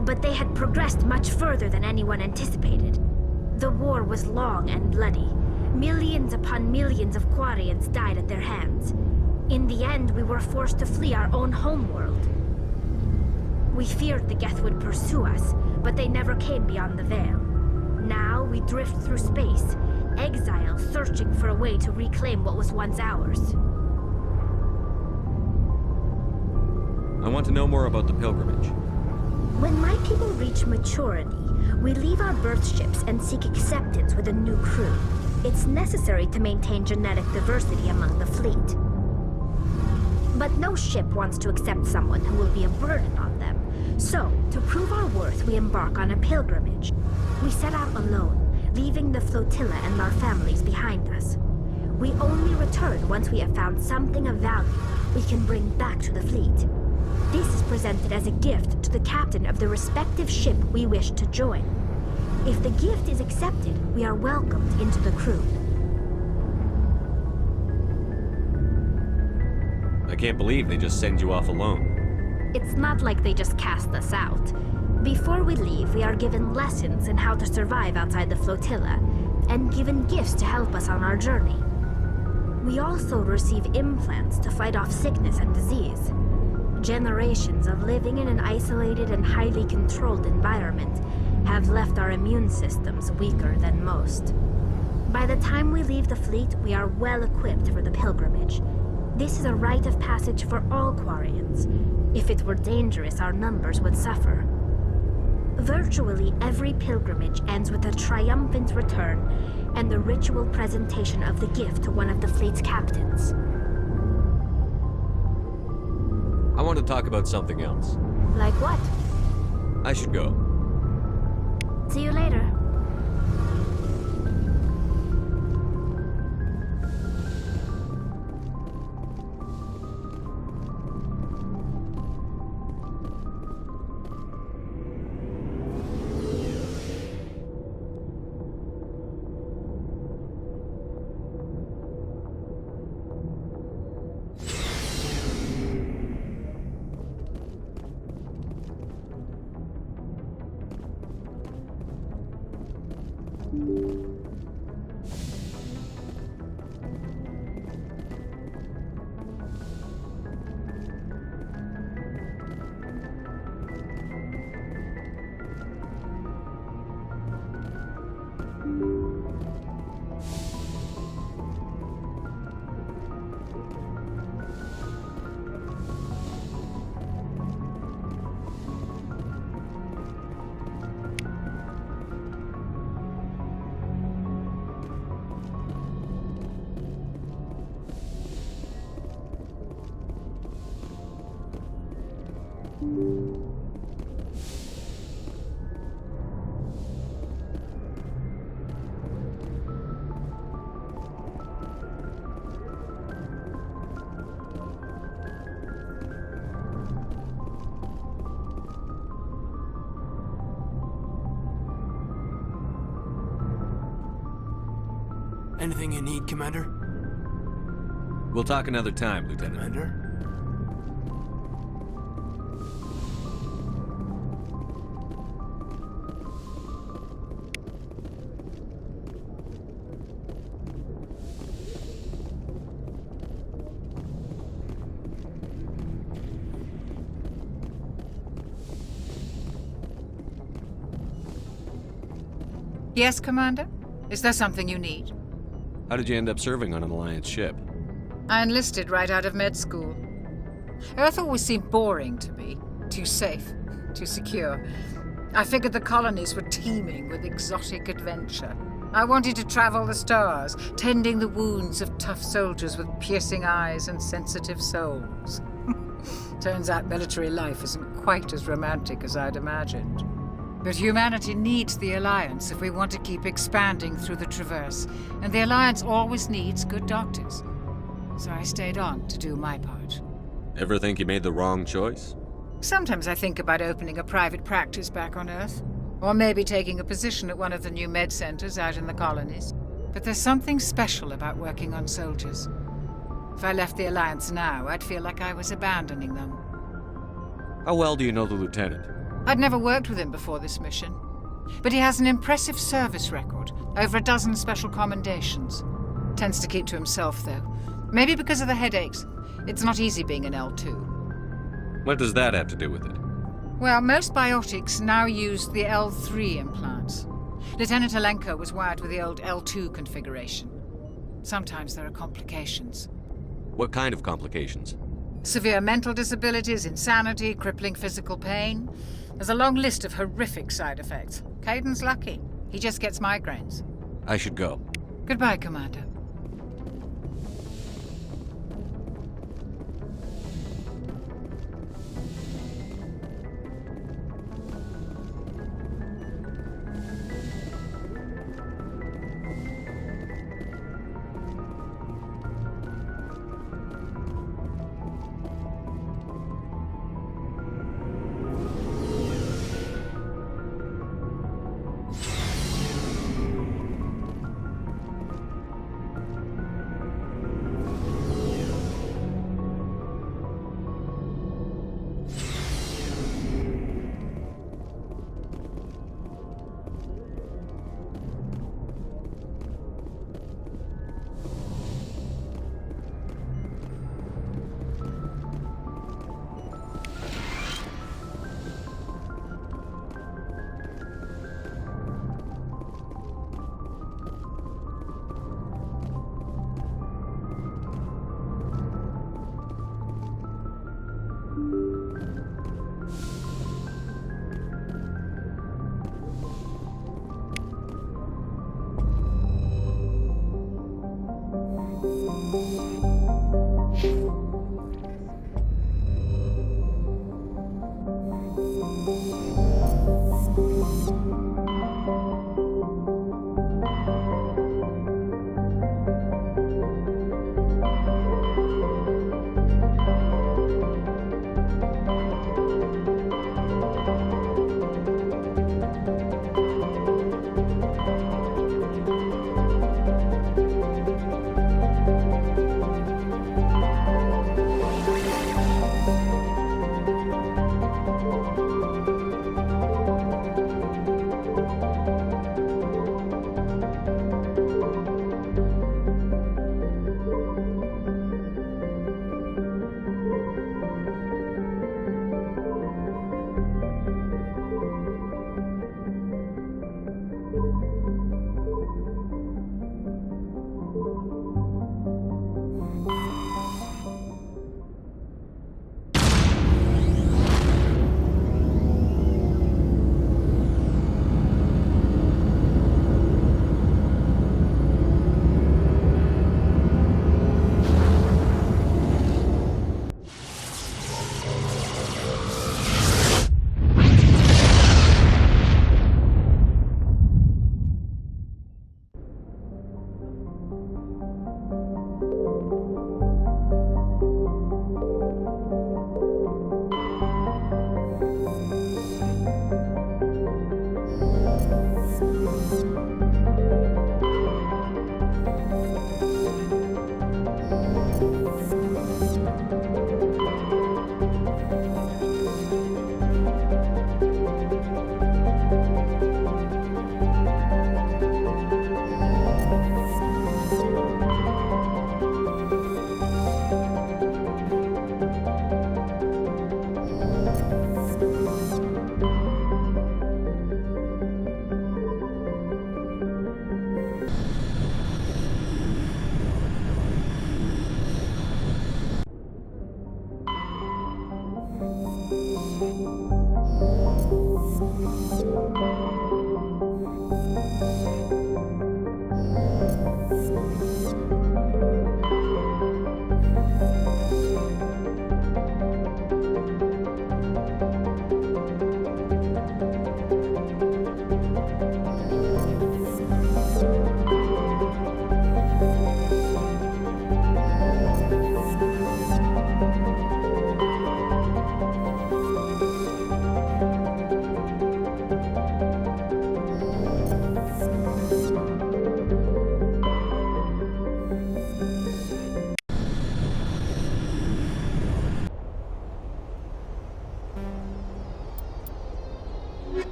But they had progressed much further than anyone anticipated. The war was long and bloody. Millions upon millions of Quarians died at their hands. In the end, we were forced to flee our own homeworld. We feared the Geth would pursue us, but they never came beyond the Veil. Now we drift through space, exile, searching for a way to reclaim what was once ours. I want to know more about the pilgrimage. When my people reach maturity, we leave our birth ships and seek acceptance with a new crew. It's necessary to maintain genetic diversity among the fleet. But no ship wants to accept someone who will be a burden on them. So, to prove our worth, we embark on a pilgrimage. We set out alone, leaving the flotilla and our families behind us. We only return once we have found something of value we can bring back to the fleet. This is presented as a gift to the captain of the respective ship we wish to join. If the gift is accepted, we are welcomed into the crew. I can't believe they just send you off alone. It's not like they just cast us out. Before we leave, we are given lessons in how to survive outside the flotilla, and given gifts to help us on our journey. We also receive implants to fight off sickness and disease. Generations of living in an isolated and highly controlled environment have left our immune systems weaker than most. By the time we leave the fleet, we are well equipped for the pilgrimage. This is a rite of passage for all Quarians. If it were dangerous, our numbers would suffer. Virtually every pilgrimage ends with a triumphant return and the ritual presentation of the gift to one of the fleet's captains. I want to talk about something else. Like what? I should go. See you later. Anything you need, Commander? We'll talk another time, Lieutenant. Commander? Yes, Commander? Is there something you need? How did you end up serving on an Alliance ship? I enlisted right out of med school. Earth always seemed boring to me. Too safe, too secure. I figured the colonies were teeming with exotic adventure. I wanted to travel the stars, tending the wounds of tough soldiers with piercing eyes and sensitive souls. Turns out military life isn't quite as romantic as I'd imagined. But humanity needs the Alliance if we want to keep expanding through the Traverse, and the Alliance always needs good doctors. So I stayed on to do my part. Ever think you made the wrong choice? Sometimes I think about opening a private practice back on Earth, or maybe taking a position at one of the new med centers out in the colonies. But there's something special about working on soldiers. If I left the Alliance now, I'd feel like I was abandoning them. How well do you know the Lieutenant? I'd never worked with him before this mission. But he has an impressive service record, over a dozen special commendations. Tends to keep to himself, though. Maybe because of the headaches. It's not easy being an L2. What does that have to do with it? Well, most biotics now use the L3 implants. Lieutenant Alenko was wired with the old L2 configuration. Sometimes there are complications. What kind of complications? Severe mental disabilities, insanity, crippling physical pain. There's a long list of horrific side effects. Caden's lucky. He just gets migraines. I should go. Goodbye, Commander.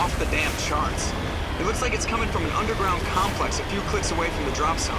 off the damn charts. It looks like it's coming from an underground complex a few clicks away from the drop zone.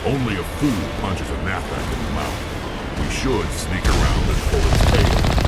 Only a fool punches a gnatback in the mouth. We should sneak around and pull its tail.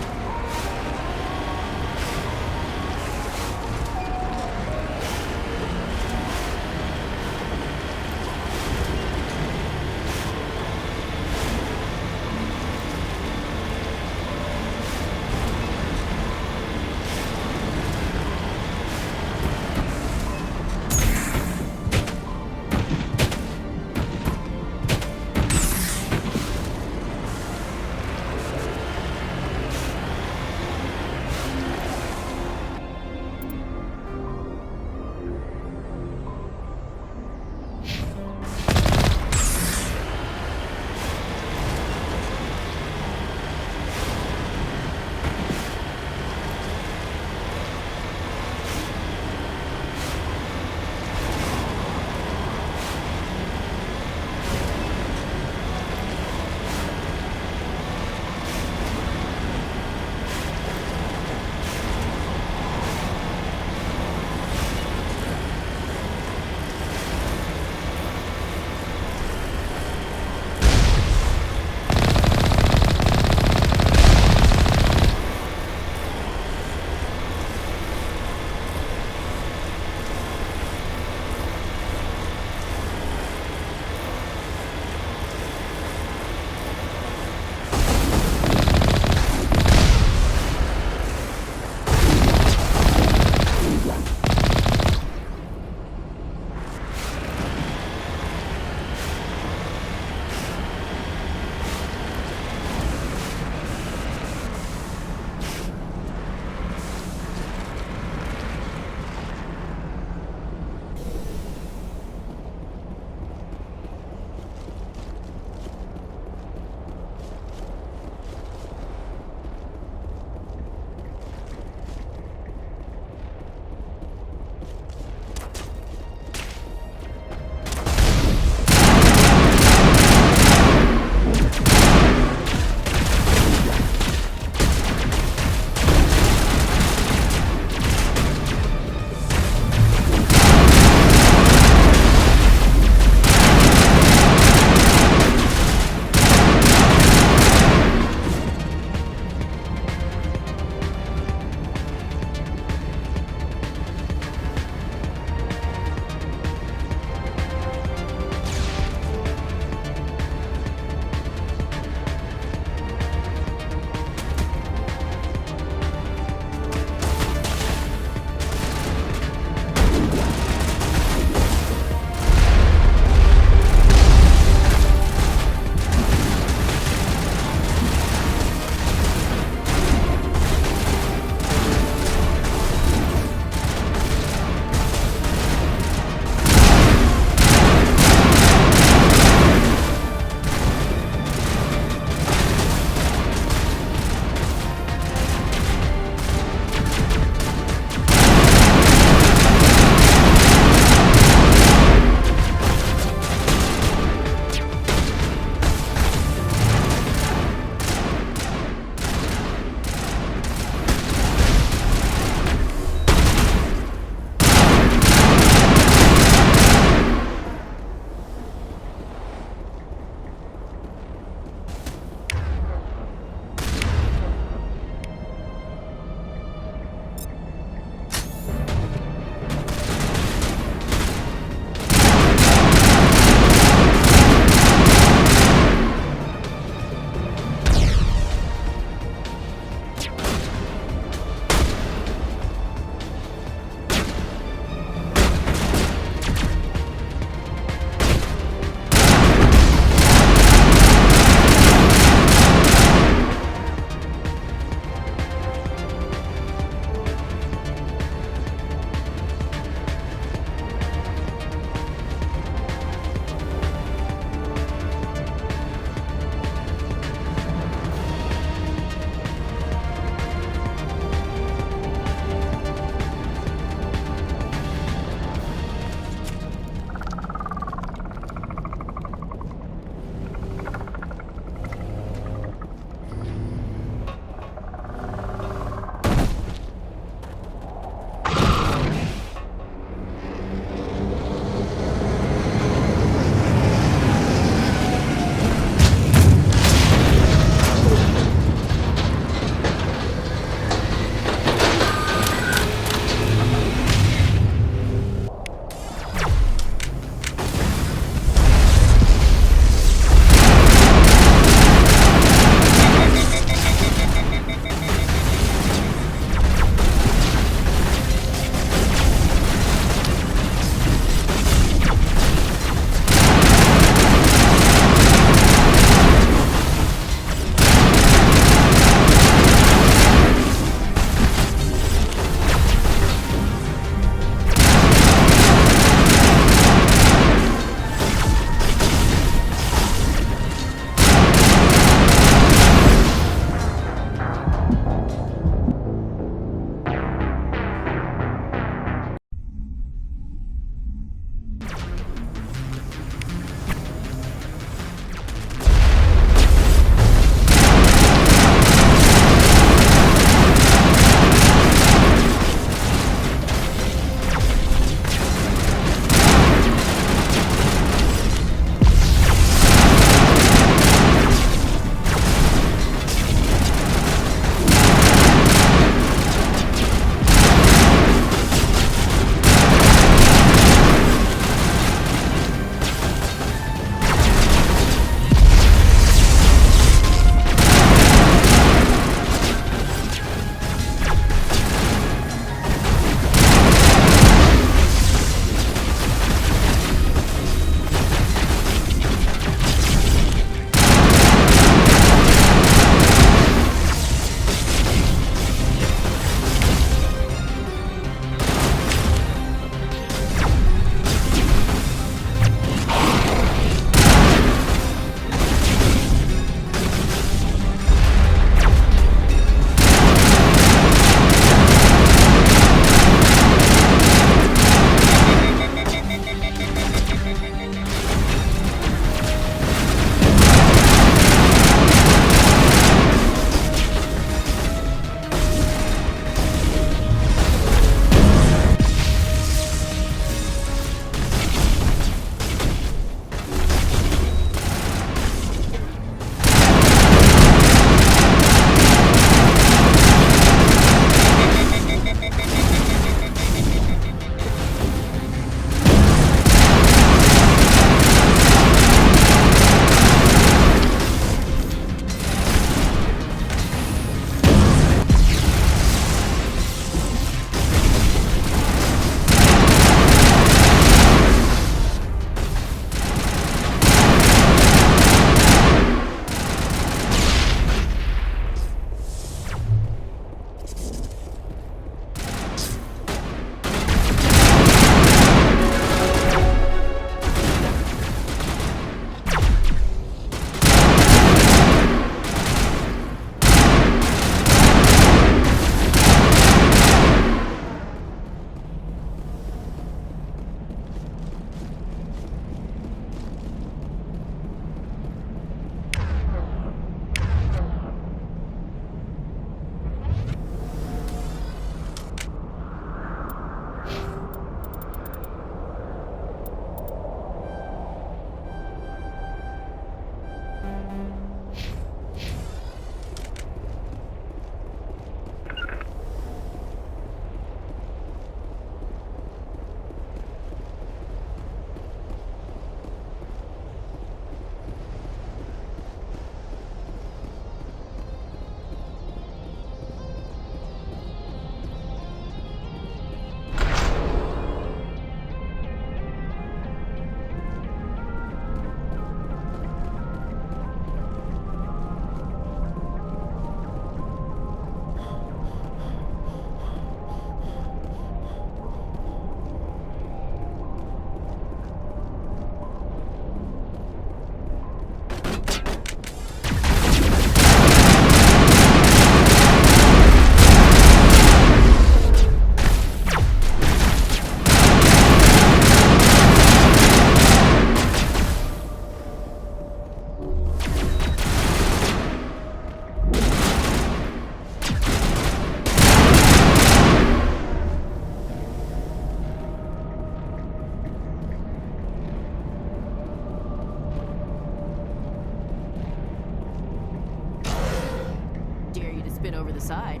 spin over the side.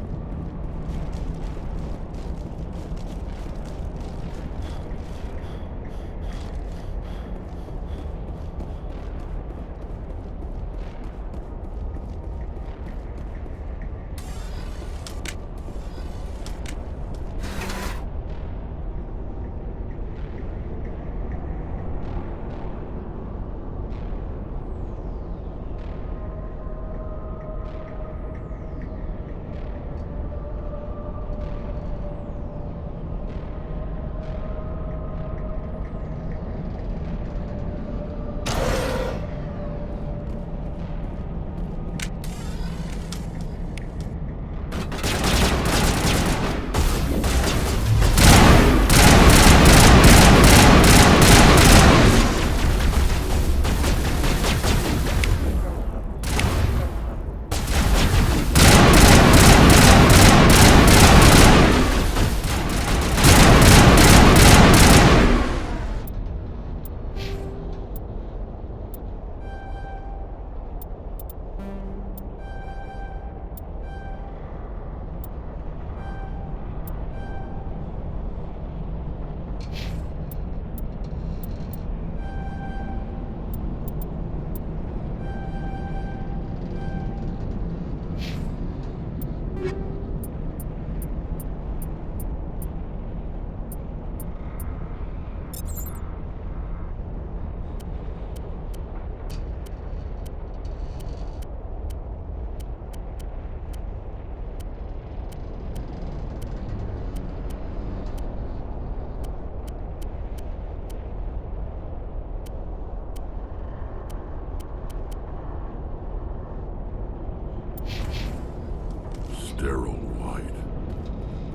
Sterile white.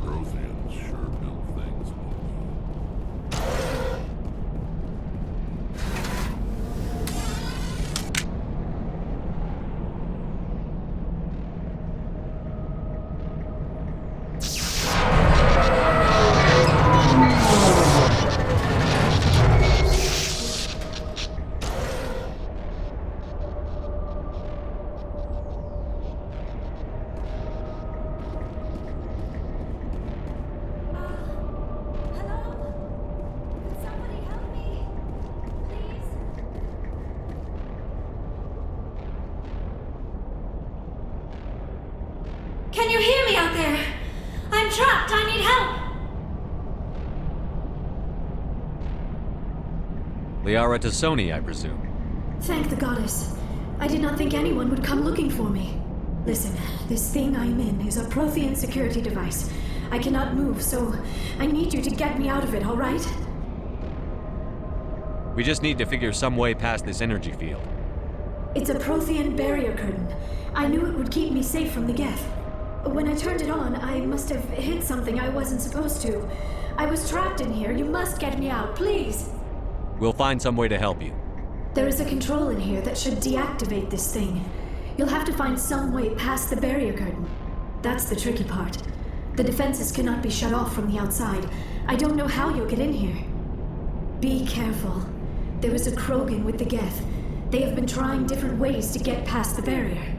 Protheans sure built things. Can you hear me out there? I'm trapped. I need help. Liara Tassoni, I presume. Thank the goddess. I did not think anyone would come looking for me. Listen, this thing I'm in is a Prothean security device. I cannot move, so I need you to get me out of it, all right? We just need to figure some way past this energy field. It's a Prothean barrier curtain. I knew it would keep me safe from the Geth. When I turned it on, I must have hit something I wasn't supposed to. I was trapped in here. You must get me out, please. We'll find some way to help you. There is a control in here that should deactivate this thing. You'll have to find some way past the barrier curtain. That's the tricky part. The defenses cannot be shut off from the outside. I don't know how you'll get in here. Be careful. There is a Krogan with the Geth. They have been trying different ways to get past the barrier.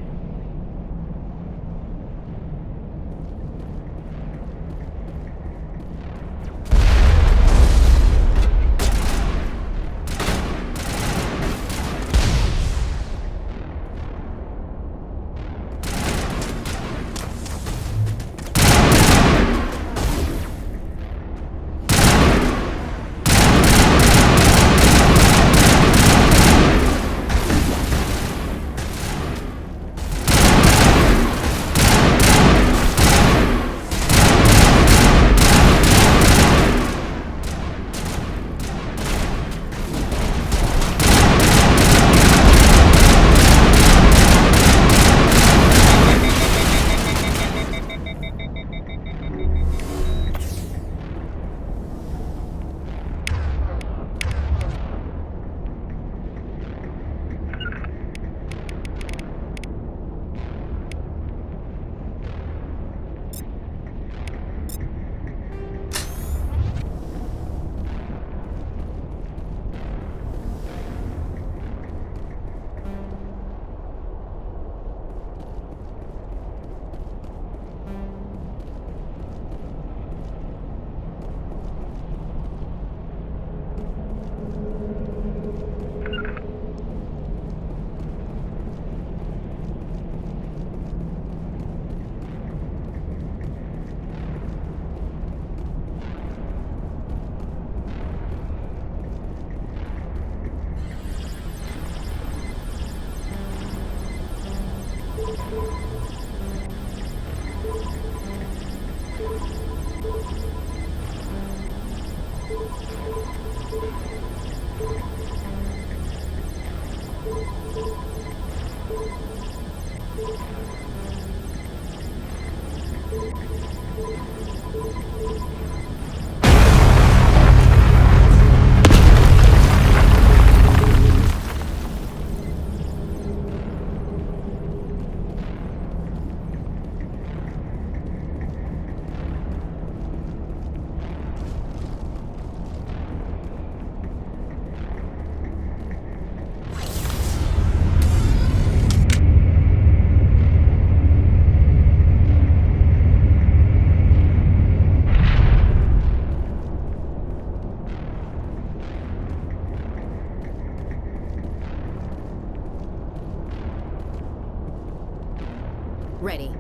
Ready.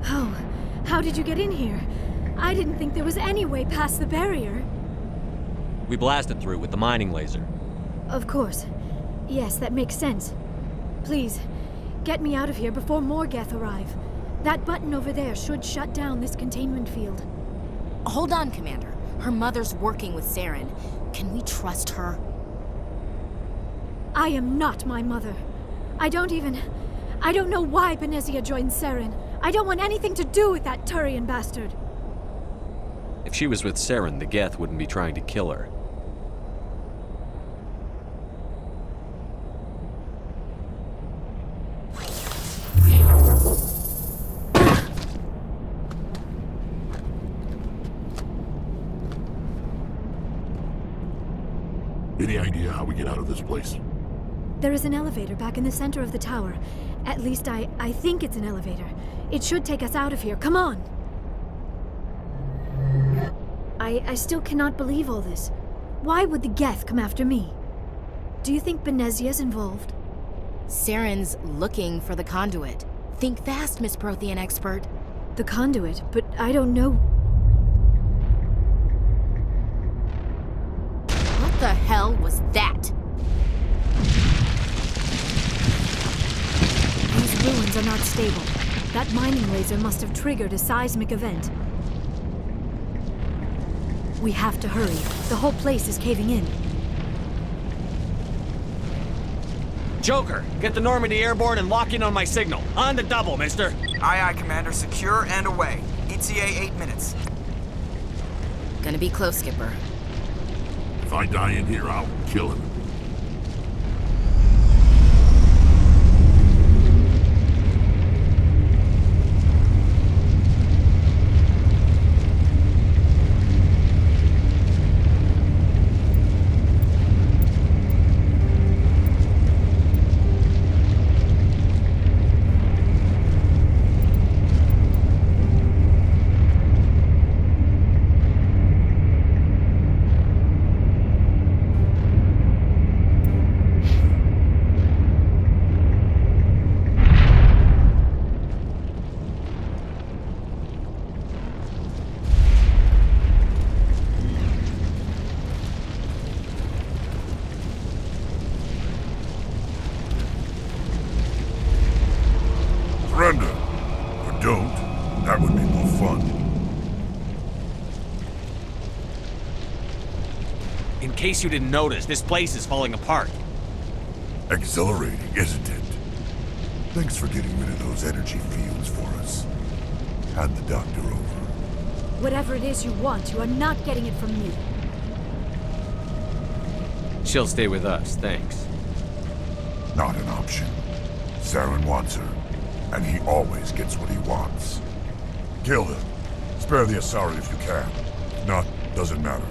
Oh, how did you get in here? I didn't think there was any way past the barrier. We blasted through with the mining laser. Of course. Yes, that makes sense. Please, get me out of here before more Geth arrive. That button over there should shut down this containment field. Hold on, Commander. Her mother's working with Saren. Can we trust her? I am not my mother. I don't know why Benezia joined Saren. I don't want anything to do with that Turian bastard. If she was with Saren, the Geth wouldn't be trying to kill her. Any idea how we get out of this place? There is an elevator back in the center of the tower. At least I think it's an elevator. It should take us out of here. Come on! I still cannot believe all this. Why would the Geth come after me? Do you think Benezia's involved? Saren's looking for the conduit. Think fast, Miss Prothean expert. The conduit? But I don't know. What the hell was that? These ruins are not stable. That mining laser must have triggered a seismic event. We have to hurry. The whole place is caving in. Joker, get the Normandy airborne and lock in on my signal. On the double, mister. Aye, aye, Commander. Secure and away. ETA 8 minutes. Gonna be close, Skipper. If I die in here, I'll kill him. Surrender. Or don't. That would be more fun. In case you didn't notice, this place is falling apart. Exhilarating, isn't it? Thanks for getting rid of those energy fields for us. Hand the doctor over. Whatever it is you want, you are not getting it from me. She'll stay with us, thanks. Not an option. Saren wants her, and he always gets what he wants. Kill him. Spare the Asari if you can. If not, doesn't matter.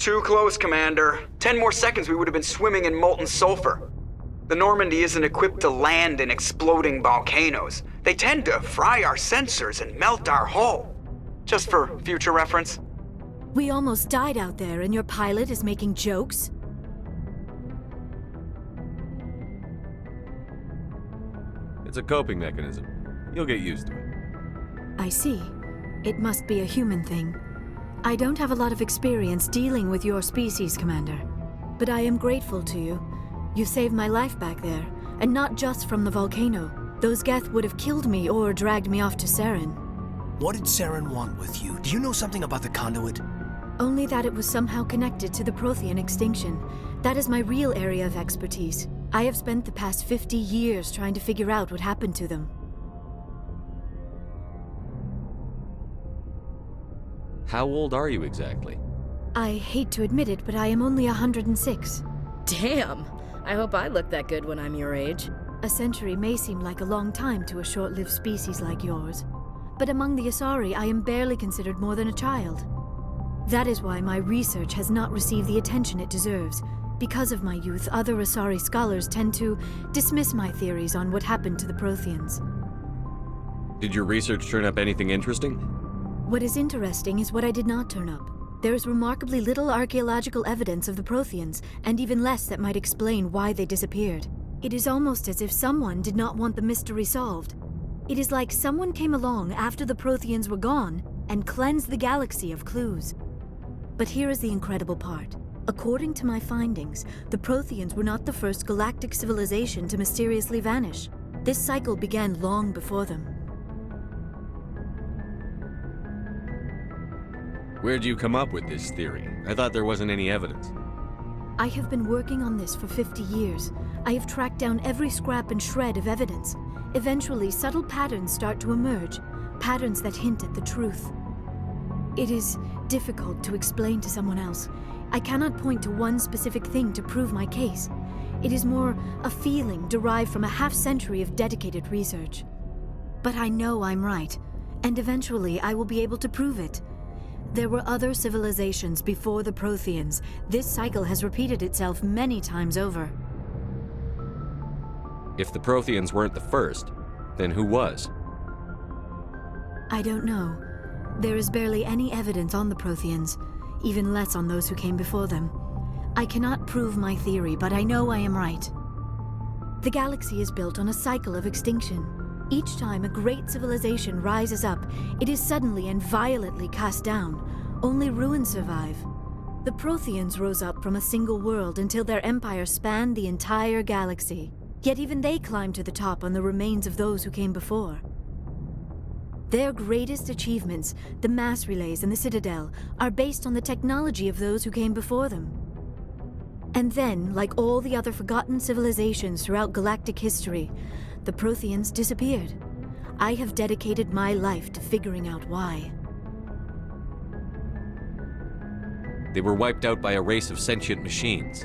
Too close, Commander. 10 more seconds we would have been swimming in molten sulfur. The Normandy isn't equipped to land in exploding volcanoes. They tend to fry our sensors and melt our hull. Just for future reference. We almost died out there, and your pilot is making jokes? It's a coping mechanism. You'll get used to it. I see. It must be a human thing. I don't have a lot of experience dealing with your species, Commander. But I am grateful to you. You saved my life back there, and not just from the volcano. Those Geth would have killed me or dragged me off to Saren. What did Saren want with you? Do you know something about the conduit? Only that it was somehow connected to the Prothean extinction. That is my real area of expertise. I have spent the past 50 years trying to figure out what happened to them. How old are you exactly? I hate to admit it, but I am only 106. Damn! I hope I look that good when I'm your age. A century may seem like a long time to a short-lived species like yours. But among the Asari, I am barely considered more than a child. That is why my research has not received the attention it deserves. Because of my youth, other Asari scholars tend to dismiss my theories on what happened to the Protheans. Did your research turn up anything interesting? What is interesting is what I did not turn up. There is remarkably little archaeological evidence of the Protheans, and even less that might explain why they disappeared. It is almost as if someone did not want the mystery solved. It is like someone came along after the Protheans were gone and cleansed the galaxy of clues. But here is the incredible part. According to my findings, the Protheans were not the first galactic civilization to mysteriously vanish. This cycle began long before them. Where'd you come up with this theory? I thought there wasn't any evidence. I have been working on this for 50 years. I have tracked down every scrap and shred of evidence. Eventually, subtle patterns start to emerge, patterns that hint at the truth. It is difficult to explain to someone else. I cannot point to one specific thing to prove my case. It is more a feeling derived from a half-century of dedicated research. But I know I'm right, and eventually I will be able to prove it. There were other civilizations before the Protheans. This cycle has repeated itself many times over. If the Protheans weren't the first, then who was? I don't know. There is barely any evidence on the Protheans, even less on those who came before them. I cannot prove my theory, but I know I am right. The galaxy is built on a cycle of extinction. Each time a great civilization rises up, it is suddenly and violently cast down. Only ruins survive. The Protheans rose up from a single world until their empire spanned the entire galaxy. Yet even they climbed to the top on the remains of those who came before. Their greatest achievements, the mass relays and the Citadel, are based on the technology of those who came before them. And then, like all the other forgotten civilizations throughout galactic history, the Protheans disappeared. I have dedicated my life to figuring out why. They were wiped out by a race of sentient machines.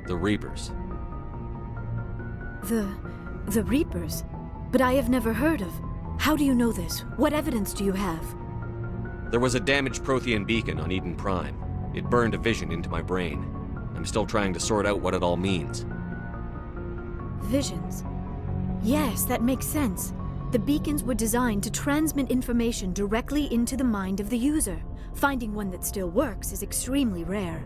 The Reapers. The Reapers? But I have never heard of. How do you know this? What evidence do you have? There was a damaged Prothean beacon on Eden Prime. It burned a vision into my brain. I'm still trying to sort out what it all means. Visions? Yes, that makes sense. The beacons were designed to transmit information directly into the mind of the user. Finding one that still works is extremely rare.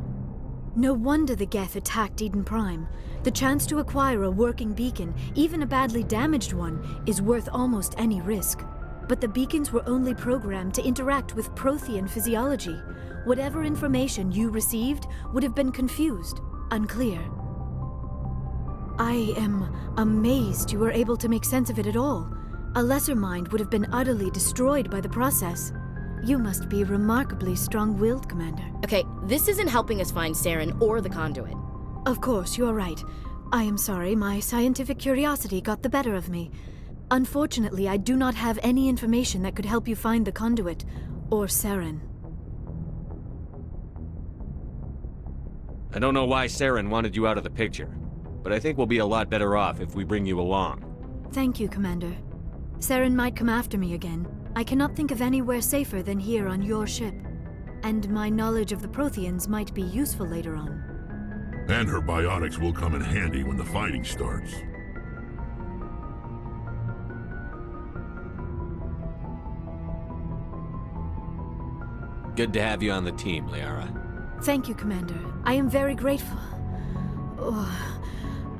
No wonder the Geth attacked Eden Prime. The chance to acquire a working beacon, even a badly damaged one, is worth almost any risk. But the beacons were only programmed to interact with Prothean physiology. Whatever information you received would have been confused, unclear. I am amazed you were able to make sense of it at all. A lesser mind would have been utterly destroyed by the process. You must be remarkably strong-willed, Commander. Okay, this isn't helping us find Saren or the conduit. Of course, you are right. I am sorry, my scientific curiosity got the better of me. Unfortunately, I do not have any information that could help you find the conduit, or Saren. I don't know why Saren wanted you out of the picture, but I think we'll be a lot better off if we bring you along. Thank you, Commander. Saren might come after me again. I cannot think of anywhere safer than here on your ship. And my knowledge of the Protheans might be useful later on. And her biotics will come in handy when the fighting starts. Good to have you on the team, Liara. Thank you, Commander. I am very grateful. Oh,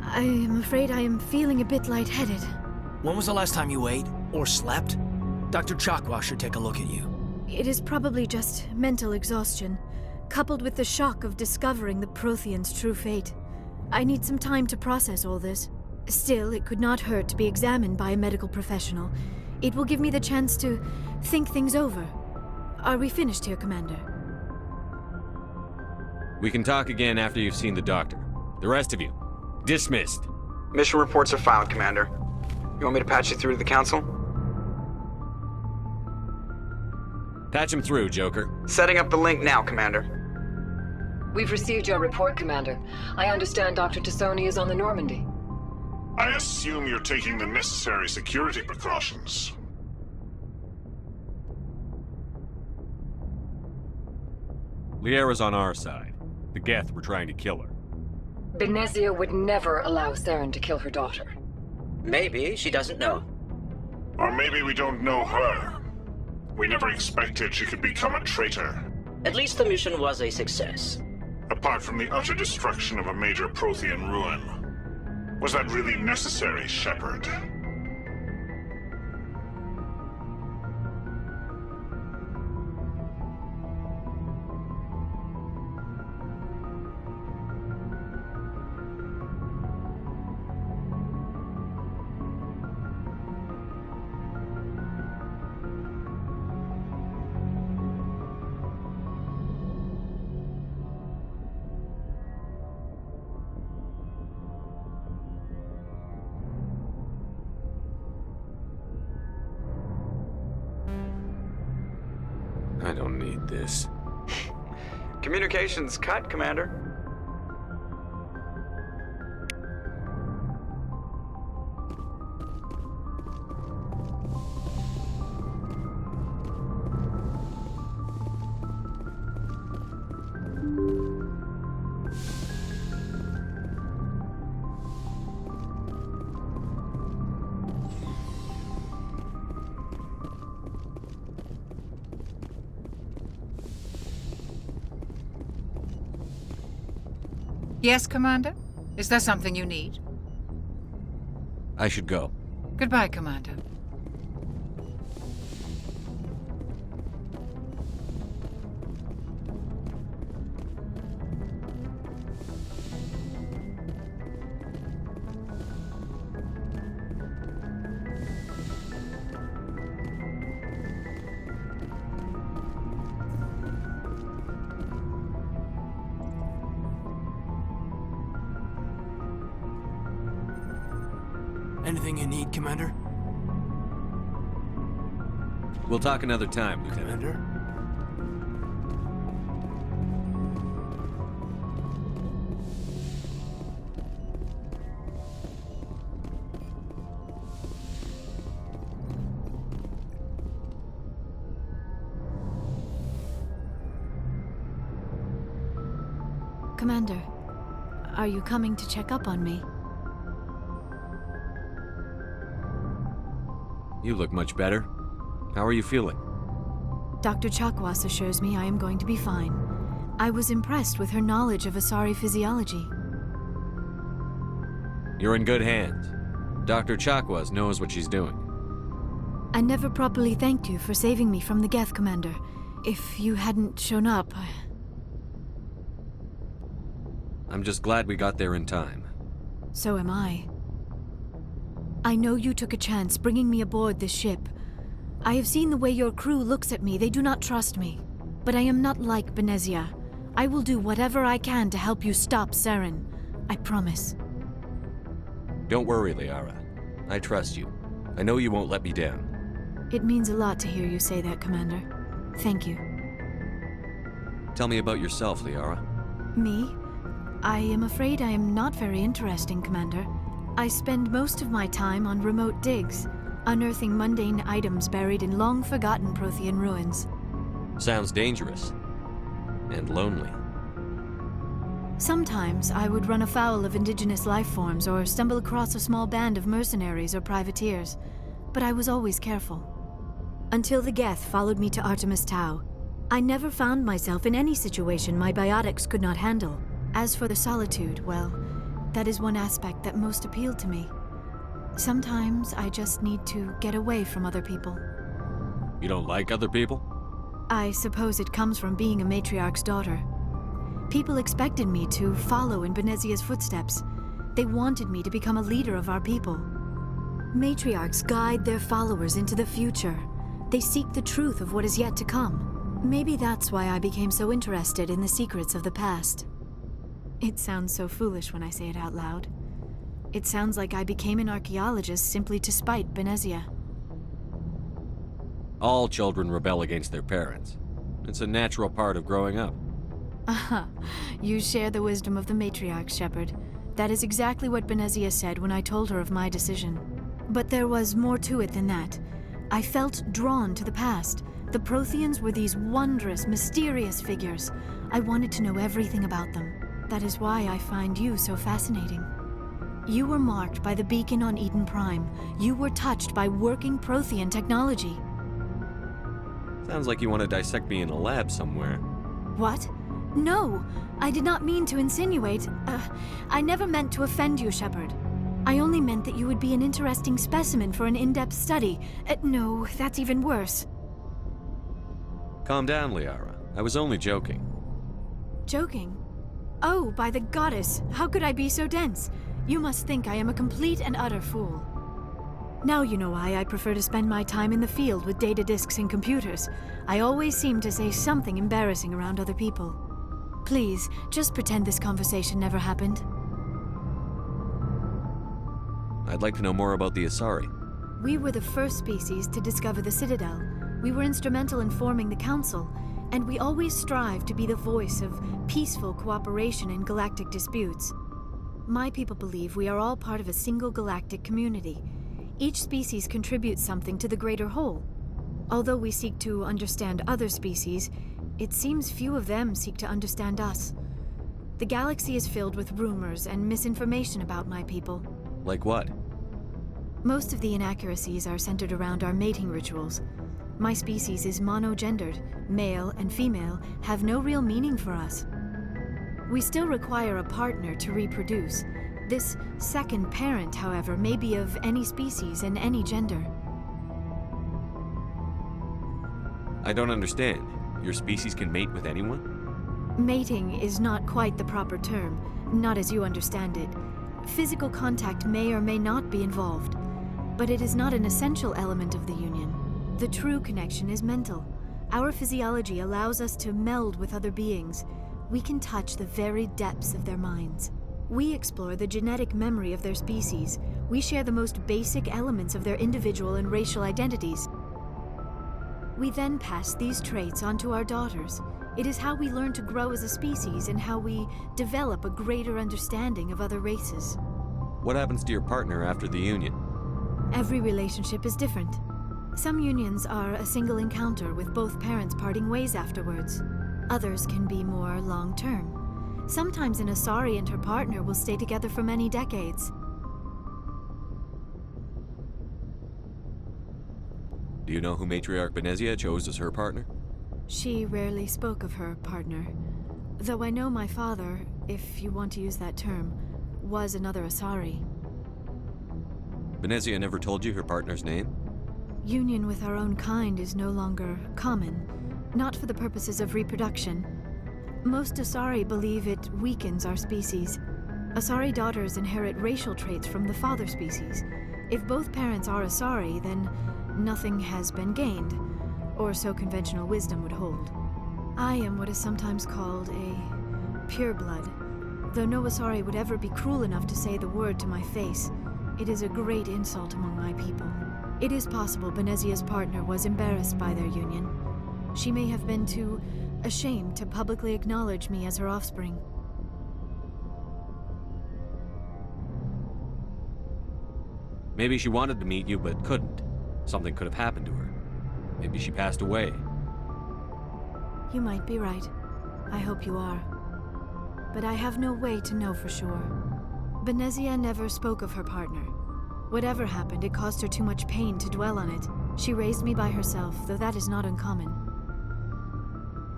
I am afraid I am feeling a bit lightheaded. When was the last time you ate? Or slept? Dr. Chakwa should take a look at you. It is probably just mental exhaustion, coupled with the shock of discovering the Protheans' true fate. I need some time to process all this. Still, it could not hurt to be examined by a medical professional. It will give me the chance to think things over. Are we finished here, Commander? We can talk again after you've seen the doctor. The rest of you, dismissed. Mission reports are filed, Commander. You want me to patch you through to the Council? Patch him through, Joker. Setting up the link now, Commander. We've received your report, Commander. I understand Dr. Tassoni is on the Normandy. I assume you're taking the necessary security precautions. Liara's on our side. The Geth were trying to kill her. Benezia would never allow Saren to kill her daughter. Maybe she doesn't know. Or maybe we don't know her. We never expected she could become a traitor. At least the mission was a success. Apart from the utter destruction of a major Prothean ruin. Was that really necessary, Shepard? I don't need this. Communications cut, Commander. Yes, Commander? Is there something you need? I should go. Goodbye, Commander. Anything you need, Commander? We'll talk another time, Lieutenant. Commander? Commander, are you coming to check up on me? You look much better. How are you feeling? Dr. Chakwas assures me I am going to be fine. I was impressed with her knowledge of Asari physiology. You're in good hands. Dr. Chakwas knows what she's doing. I never properly thanked you for saving me from the Geth, Commander. If you hadn't shown up, I'm just glad we got there in time. So am I. I know you took a chance bringing me aboard this ship. I have seen the way your crew looks at me. They do not trust me. But I am not like Benezia. I will do whatever I can to help you stop Saren. I promise. Don't worry, Liara. I trust you. I know you won't let me down. It means a lot to hear you say that, Commander. Thank you. Tell me about yourself, Liara. Me? I am afraid I am not very interesting, Commander. I spend most of my time on remote digs, unearthing mundane items buried in long-forgotten Prothean ruins. Sounds dangerous. And lonely. Sometimes I would run afoul of indigenous life forms or stumble across a small band of mercenaries or privateers, but I was always careful. Until the Geth followed me to Artemis Tau, I never found myself in any situation my biotics could not handle. As for the solitude, well, that is one aspect that most appealed to me. Sometimes I just need to get away from other people. You don't like other people? I suppose it comes from being a matriarch's daughter. People expected me to follow in Benezia's footsteps. They wanted me to become a leader of our people. Matriarchs guide their followers into the future. They seek the truth of what is yet to come. Maybe that's why I became so interested in the secrets of the past. It sounds so foolish when I say it out loud. It sounds like I became an archaeologist simply to spite Benezia. All children rebel against their parents. It's a natural part of growing up. Aha, you share the wisdom of the matriarch, Shepard. That is exactly what Benezia said when I told her of my decision. But there was more to it than that. I felt drawn to the past. The Protheans were these wondrous, mysterious figures. I wanted to know everything about them. That is why I find you so fascinating. You were marked by the beacon on Eden Prime. You were touched by working Prothean technology. Sounds like you want to dissect me in a lab somewhere. What? No, I did not mean to insinuate. I never meant to offend you, Shepard. I only meant that you would be an interesting specimen for an in-depth study. No, that's even worse. Calm down, Liara. I was only joking. Joking? Oh, by the goddess, how could I be so dense? You must think I am a complete and utter fool. Now you know why I prefer to spend my time in the field with data disks and computers. I always seem to say something embarrassing around other people. Please, just pretend this conversation never happened. I'd like to know more about the Asari. We were the first species to discover the Citadel. We were instrumental in forming the Council, and we always strive to be the voice of peaceful cooperation in galactic disputes. My people believe we are all part of a single galactic community. Each species contributes something to the greater whole. Although we seek to understand other species, it seems few of them seek to understand us. The galaxy is filled with rumors and misinformation about my people. Like what? Most of the inaccuracies are centered around our mating rituals. My species is monogendered. Male and female have no real meaning for us. We still require a partner to reproduce. This second parent, however, may be of any species and any gender. I don't understand. Your species can mate with anyone? Mating is not quite the proper term, not as you understand it. Physical contact may or may not be involved, but it is not an essential element of the union. The true connection is mental. Our physiology allows us to meld with other beings. We can touch the very depths of their minds. We explore the genetic memory of their species. We share the most basic elements of their individual and racial identities. We then pass these traits on to our daughters. It is how we learn to grow as a species and how we develop a greater understanding of other races. What happens to your partner after the union? Every relationship is different. Some unions are a single encounter with both parents parting ways afterwards. Others can be more long-term. Sometimes an Asari and her partner will stay together for many decades. Do you know who Matriarch Benezia chose as her partner? She rarely spoke of her partner. Though I know my father, if you want to use that term, was another Asari. Benezia never told you her partner's name? Union with our own kind is no longer common, not for the purposes of reproduction. Most Asari believe it weakens our species. Asari daughters inherit racial traits from the father species. If both parents are Asari, then nothing has been gained, or so conventional wisdom would hold. I am what is sometimes called a pureblood. Though no Asari would ever be cruel enough to say the word to my face, it is a great insult among my people. It is possible Benezia's partner was embarrassed by their union. She may have been too ashamed to publicly acknowledge me as her offspring. Maybe she wanted to meet you, but couldn't. Something could have happened to her. Maybe she passed away. You might be right. I hope you are. But I have no way to know for sure. Benezia never spoke of her partner. Whatever happened, it caused her too much pain to dwell on it. She raised me by herself, though that is not uncommon.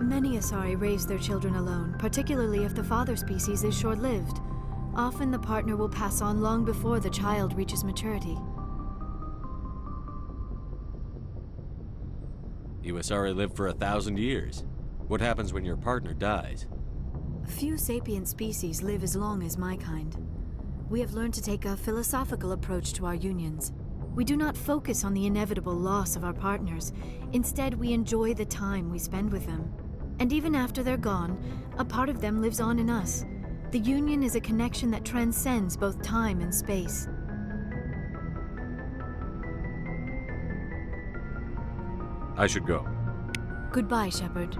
Many Asari raise their children alone, particularly if the father species is short-lived. Often the partner will pass on long before the child reaches maturity. You Asari live for 1,000 years. What happens when your partner dies? Few sapient species live as long as my kind. We have learned to take a philosophical approach to our unions. We do not focus on the inevitable loss of our partners. Instead, we enjoy the time we spend with them. And even after they're gone, a part of them lives on in us. The union is a connection that transcends both time and space. I should go. Goodbye, Shepard.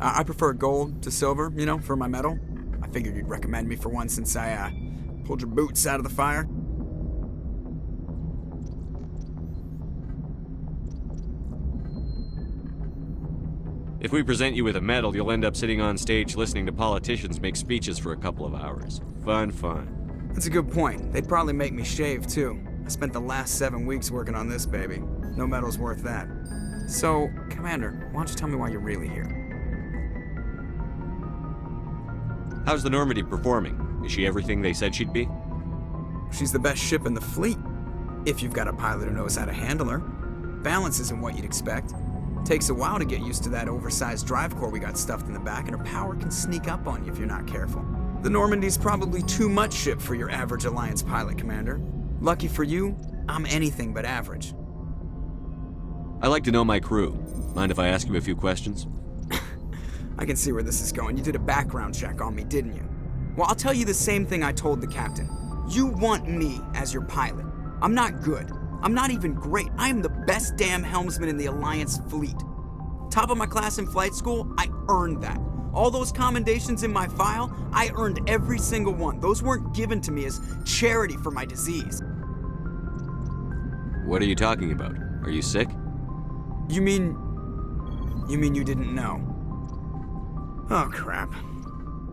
I prefer gold to silver, you know, for my metal. I figured you'd recommend me for one since I, pulled your boots out of the fire. If we present you with a medal, you'll end up sitting on stage listening to politicians make speeches for a couple of hours. Fun. That's a good point. They'd probably make me shave, too. I spent the last 7 weeks working on this baby. No medal's worth that. So, Commander, why don't you tell me why you're really here? How's the Normandy performing? Is she everything they said she'd be? She's the best ship in the fleet, if you've got a pilot who knows how to handle her. Balance isn't what you'd expect. Takes a while to get used to that oversized drive core we got stuffed in the back, and her power can sneak up on you if you're not careful. The Normandy's probably too much ship for your average Alliance pilot, Commander. Lucky for you, I'm anything but average. I like to know my crew. Mind if I ask you a few questions? I can see where this is going. You did a background check on me, didn't you? Well, I'll tell you the same thing I told the captain. You want me as your pilot. I'm not good. I'm not even great. I am the best damn helmsman in the Alliance fleet. Top of my class in flight school, I earned that. All those commendations in my file, I earned every single one. Those weren't given to me as charity for my disease. What are you talking about? Are you sick? You mean you didn't know? Oh, crap.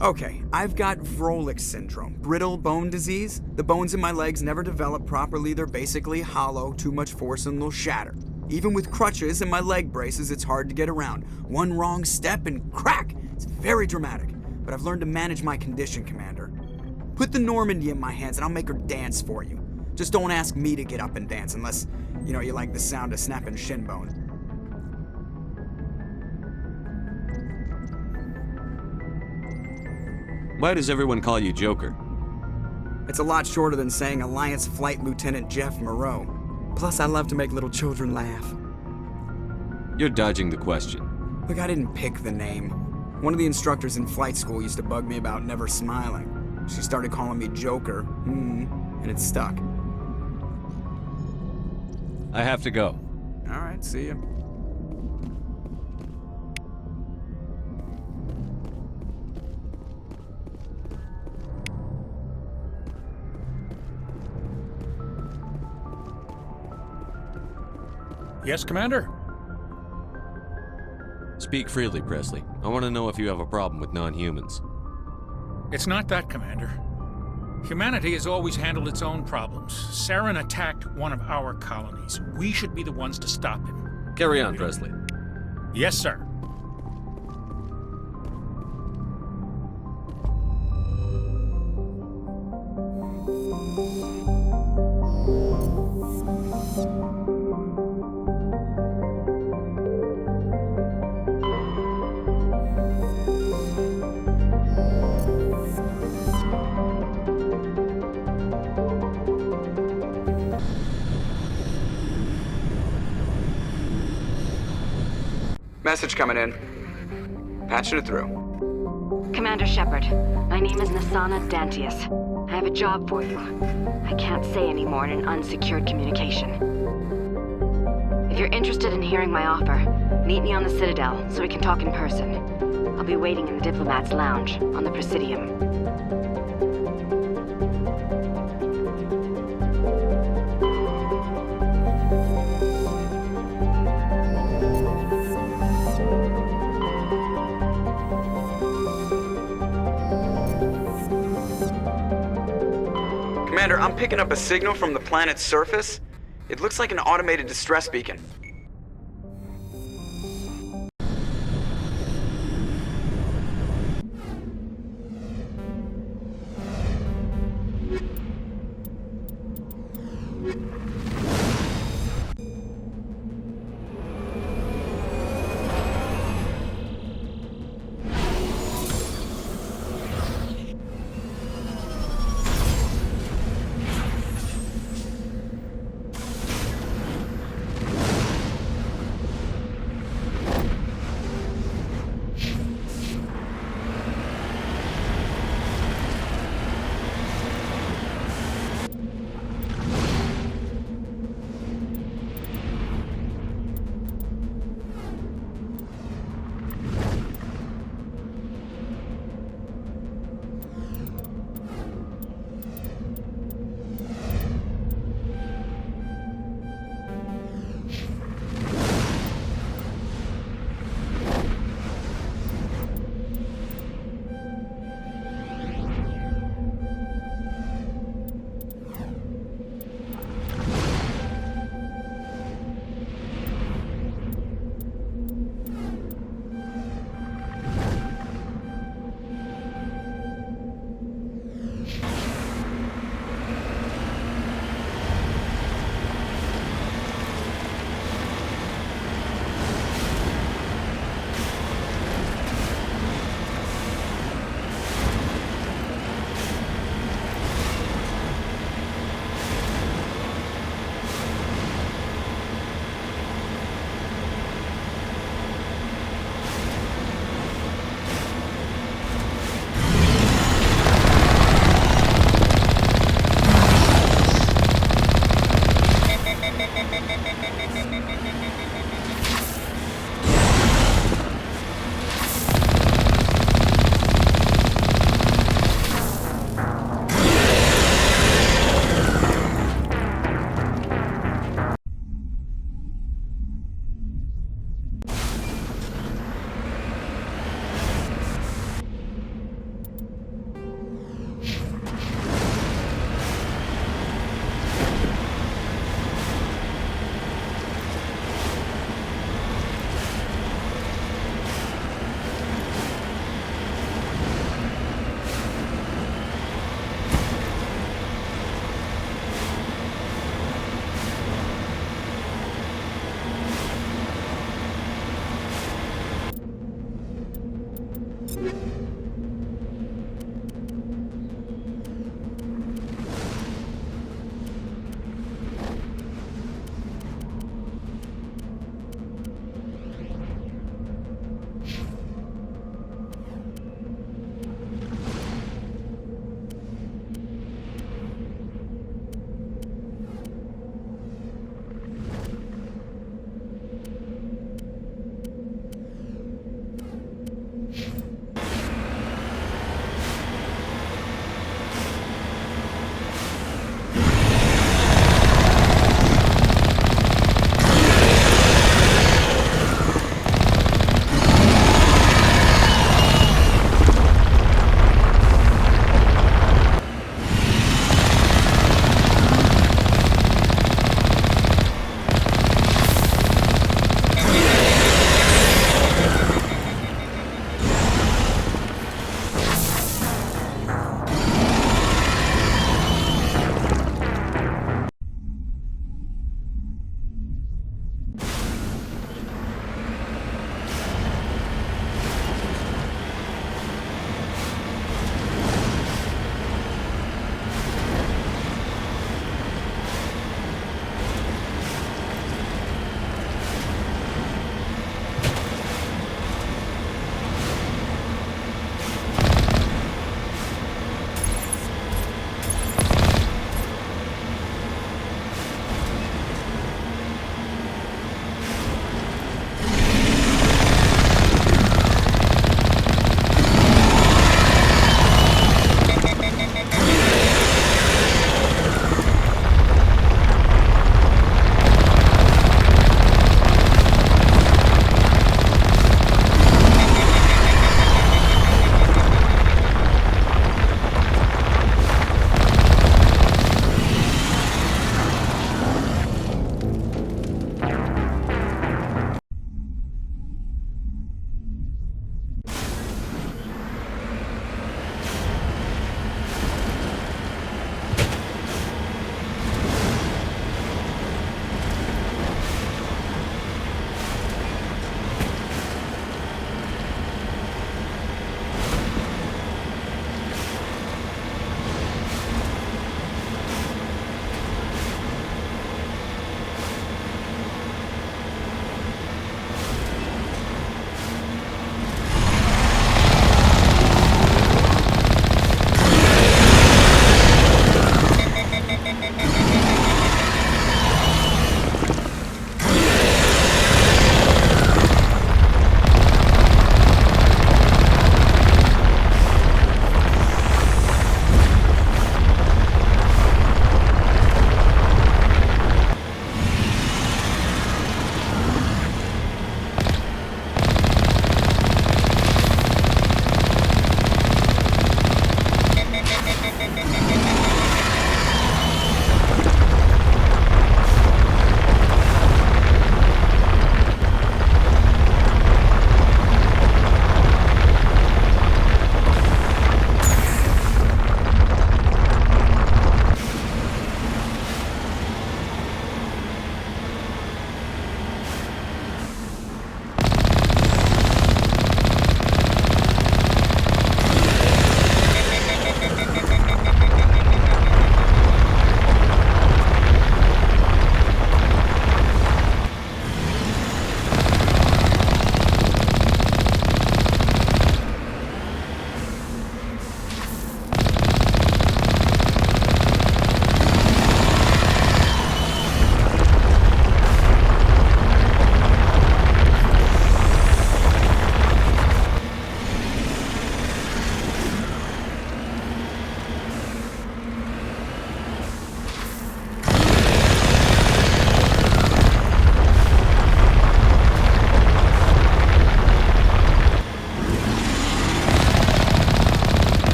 Okay, I've got Vrolich syndrome, brittle bone disease. The bones in my legs never develop properly. They're basically hollow, too much force and they'll shatter. Even with crutches and my leg braces, it's hard to get around. One wrong step and crack! It's very dramatic, but I've learned to manage my condition, Commander. Put the Normandy in my hands and I'll make her dance for you. Just don't ask me to get up and dance unless, you like the sound of snapping shin bone. Why does everyone call you Joker? It's a lot shorter than saying Alliance Flight Lieutenant Jeff Moreau. Plus, I love to make little children laugh. You're dodging the question. Look, I didn't pick the name. One of the instructors in flight school used to bug me about never smiling. She started calling me Joker, and it stuck. I have to go. All right, see you. Yes, Commander? Speak freely, Presley. I want to know if you have a problem with non-humans. It's not that, Commander. Humanity has always handled its own problems. Saren attacked one of our colonies. We should be the ones to stop him. Carry on, Presley. Yes, sir. Message coming in. Patching it through. Commander Shepard, my name is Nasana Dantius. I have a job for you. I can't say any more in an unsecured communication. If you're interested in hearing my offer, meet me on the Citadel so we can talk in person. I'll be waiting in the Diplomat's Lounge on the Presidium. Commander, I'm picking up a signal from the planet's surface. It looks like an automated distress beacon.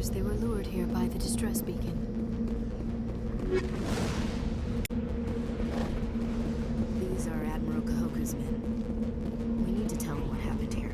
guess they were lured here by the distress beacon. These are Admiral Kahoku's men. We need to tell them what happened here.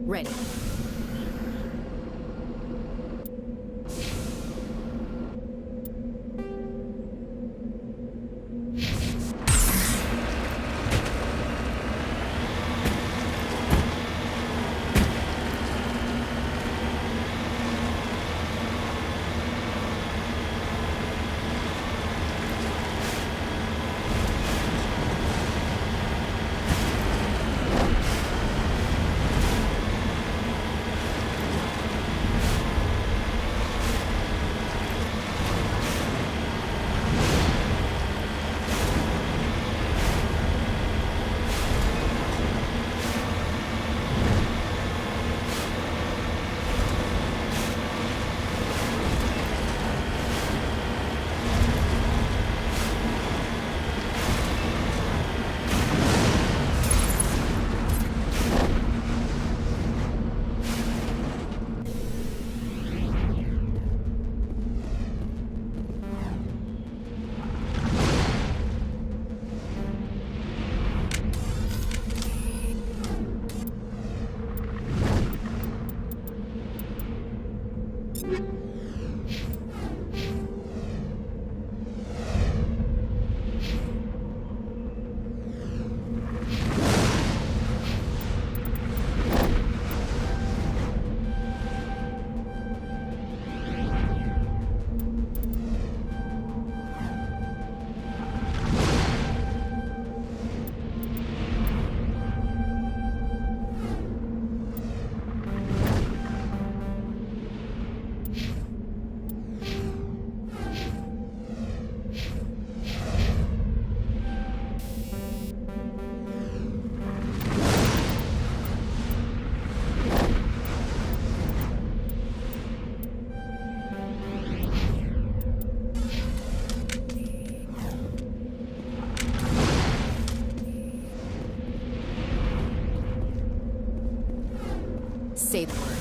Ready. Say the word.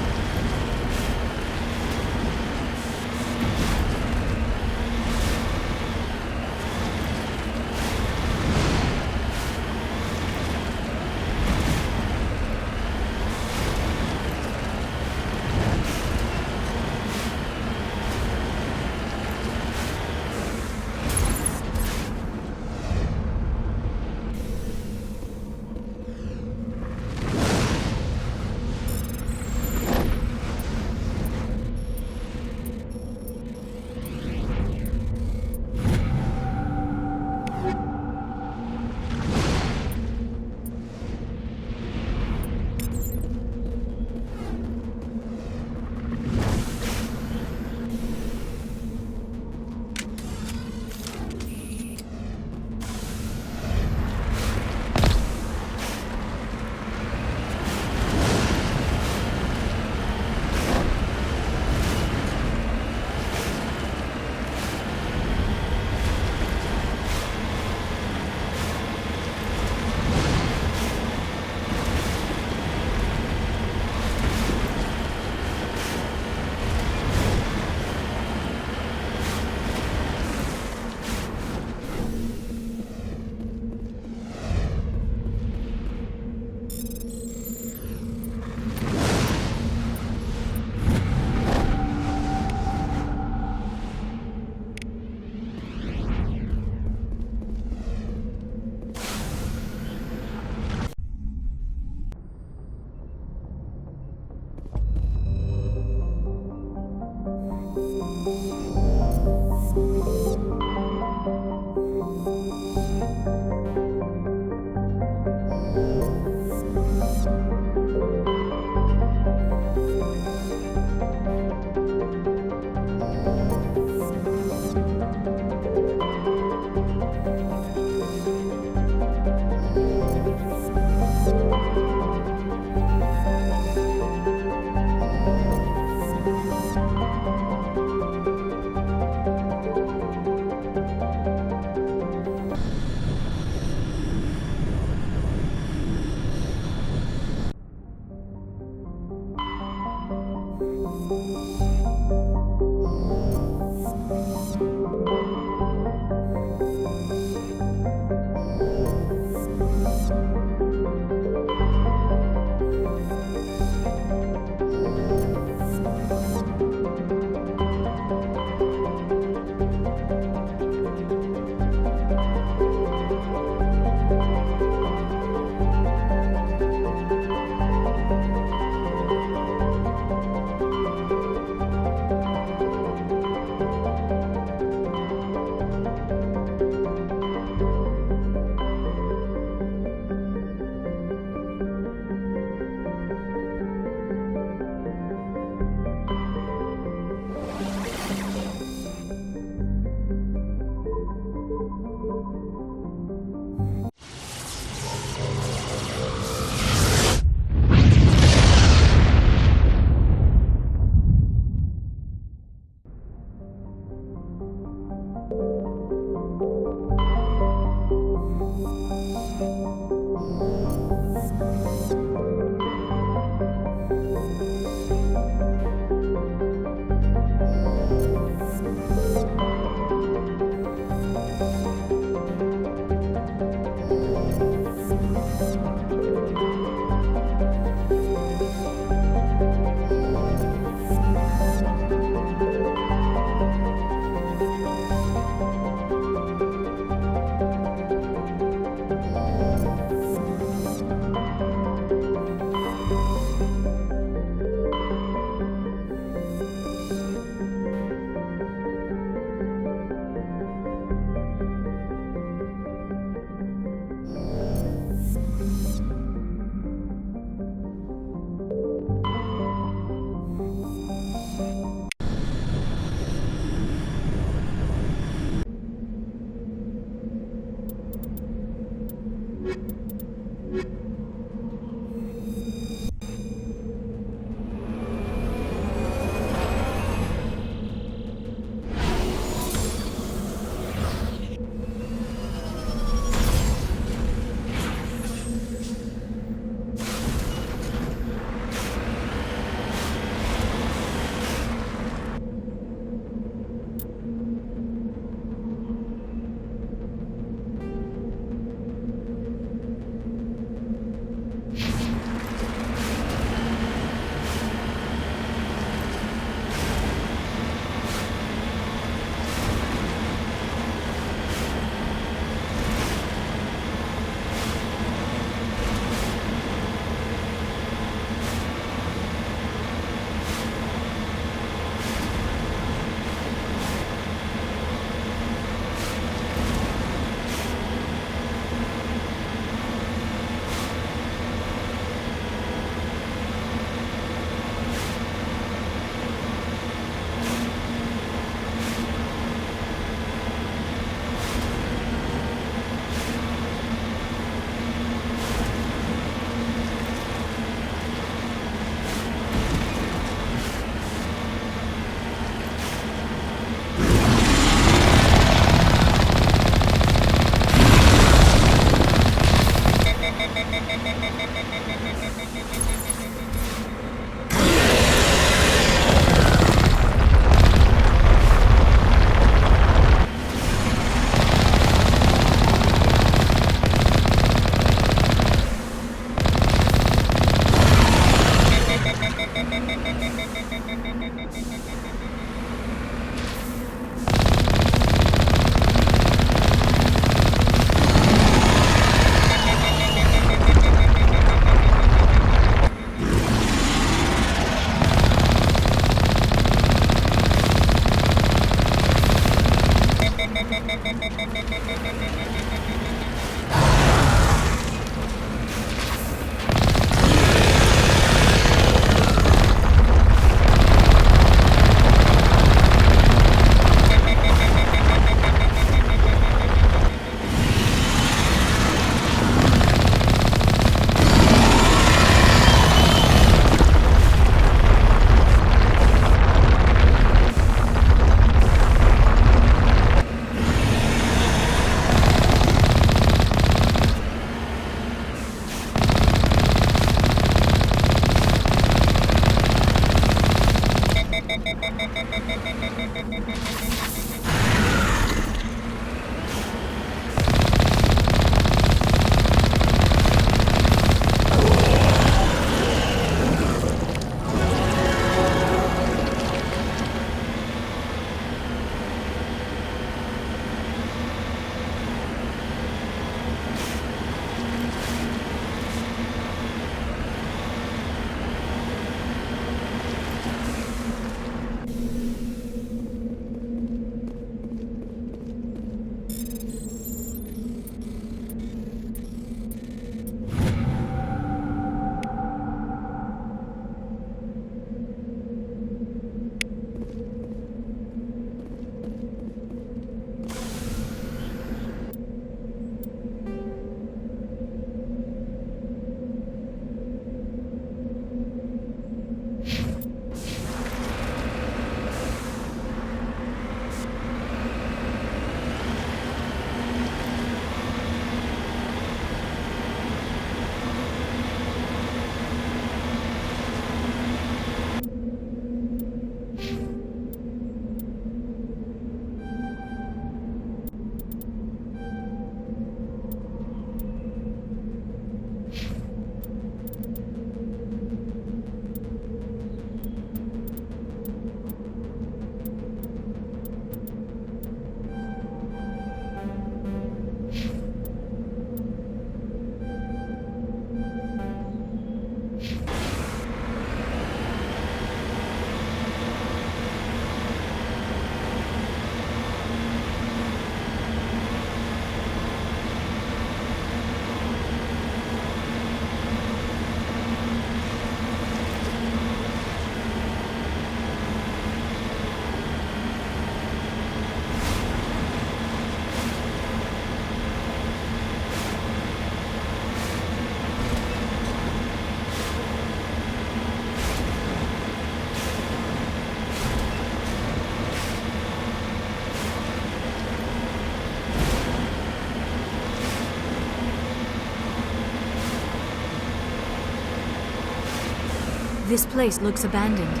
This place looks abandoned.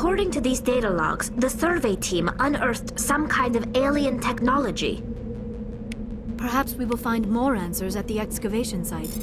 According to these data logs, the survey team unearthed some kind of alien technology. Perhaps we will find more answers at the excavation site.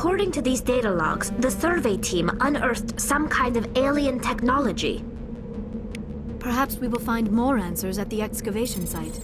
According to these data logs, the survey team unearthed some kind of alien technology. Perhaps we will find more answers at the excavation site.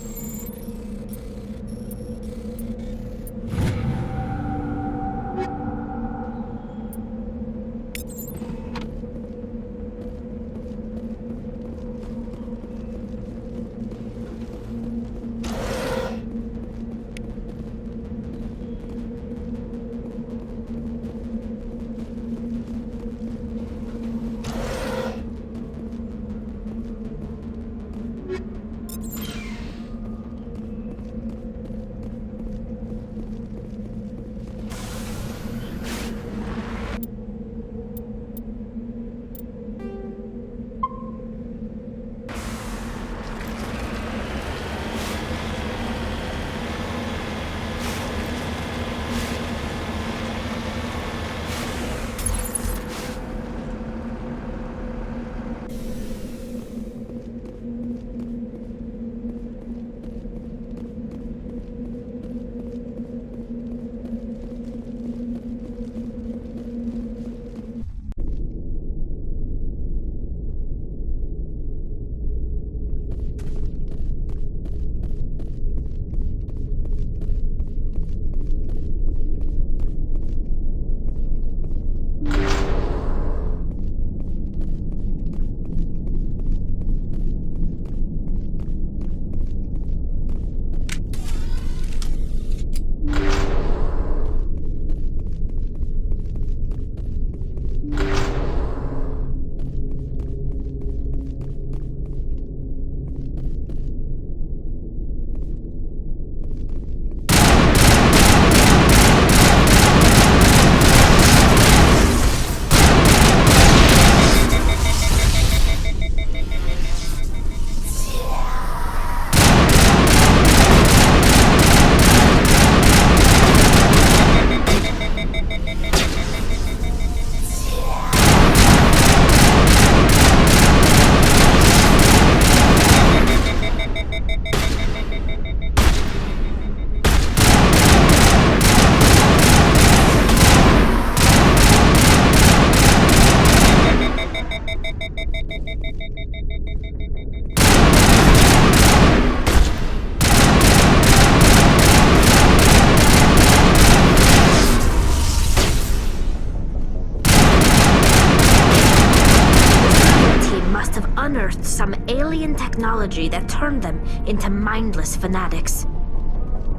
must have unearthed some alien technology that turned them into mindless fanatics.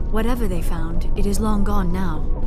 Whatever they found, it is long gone now.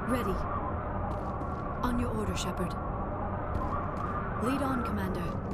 Ready. On your order, Shepard. Lead on, Commander.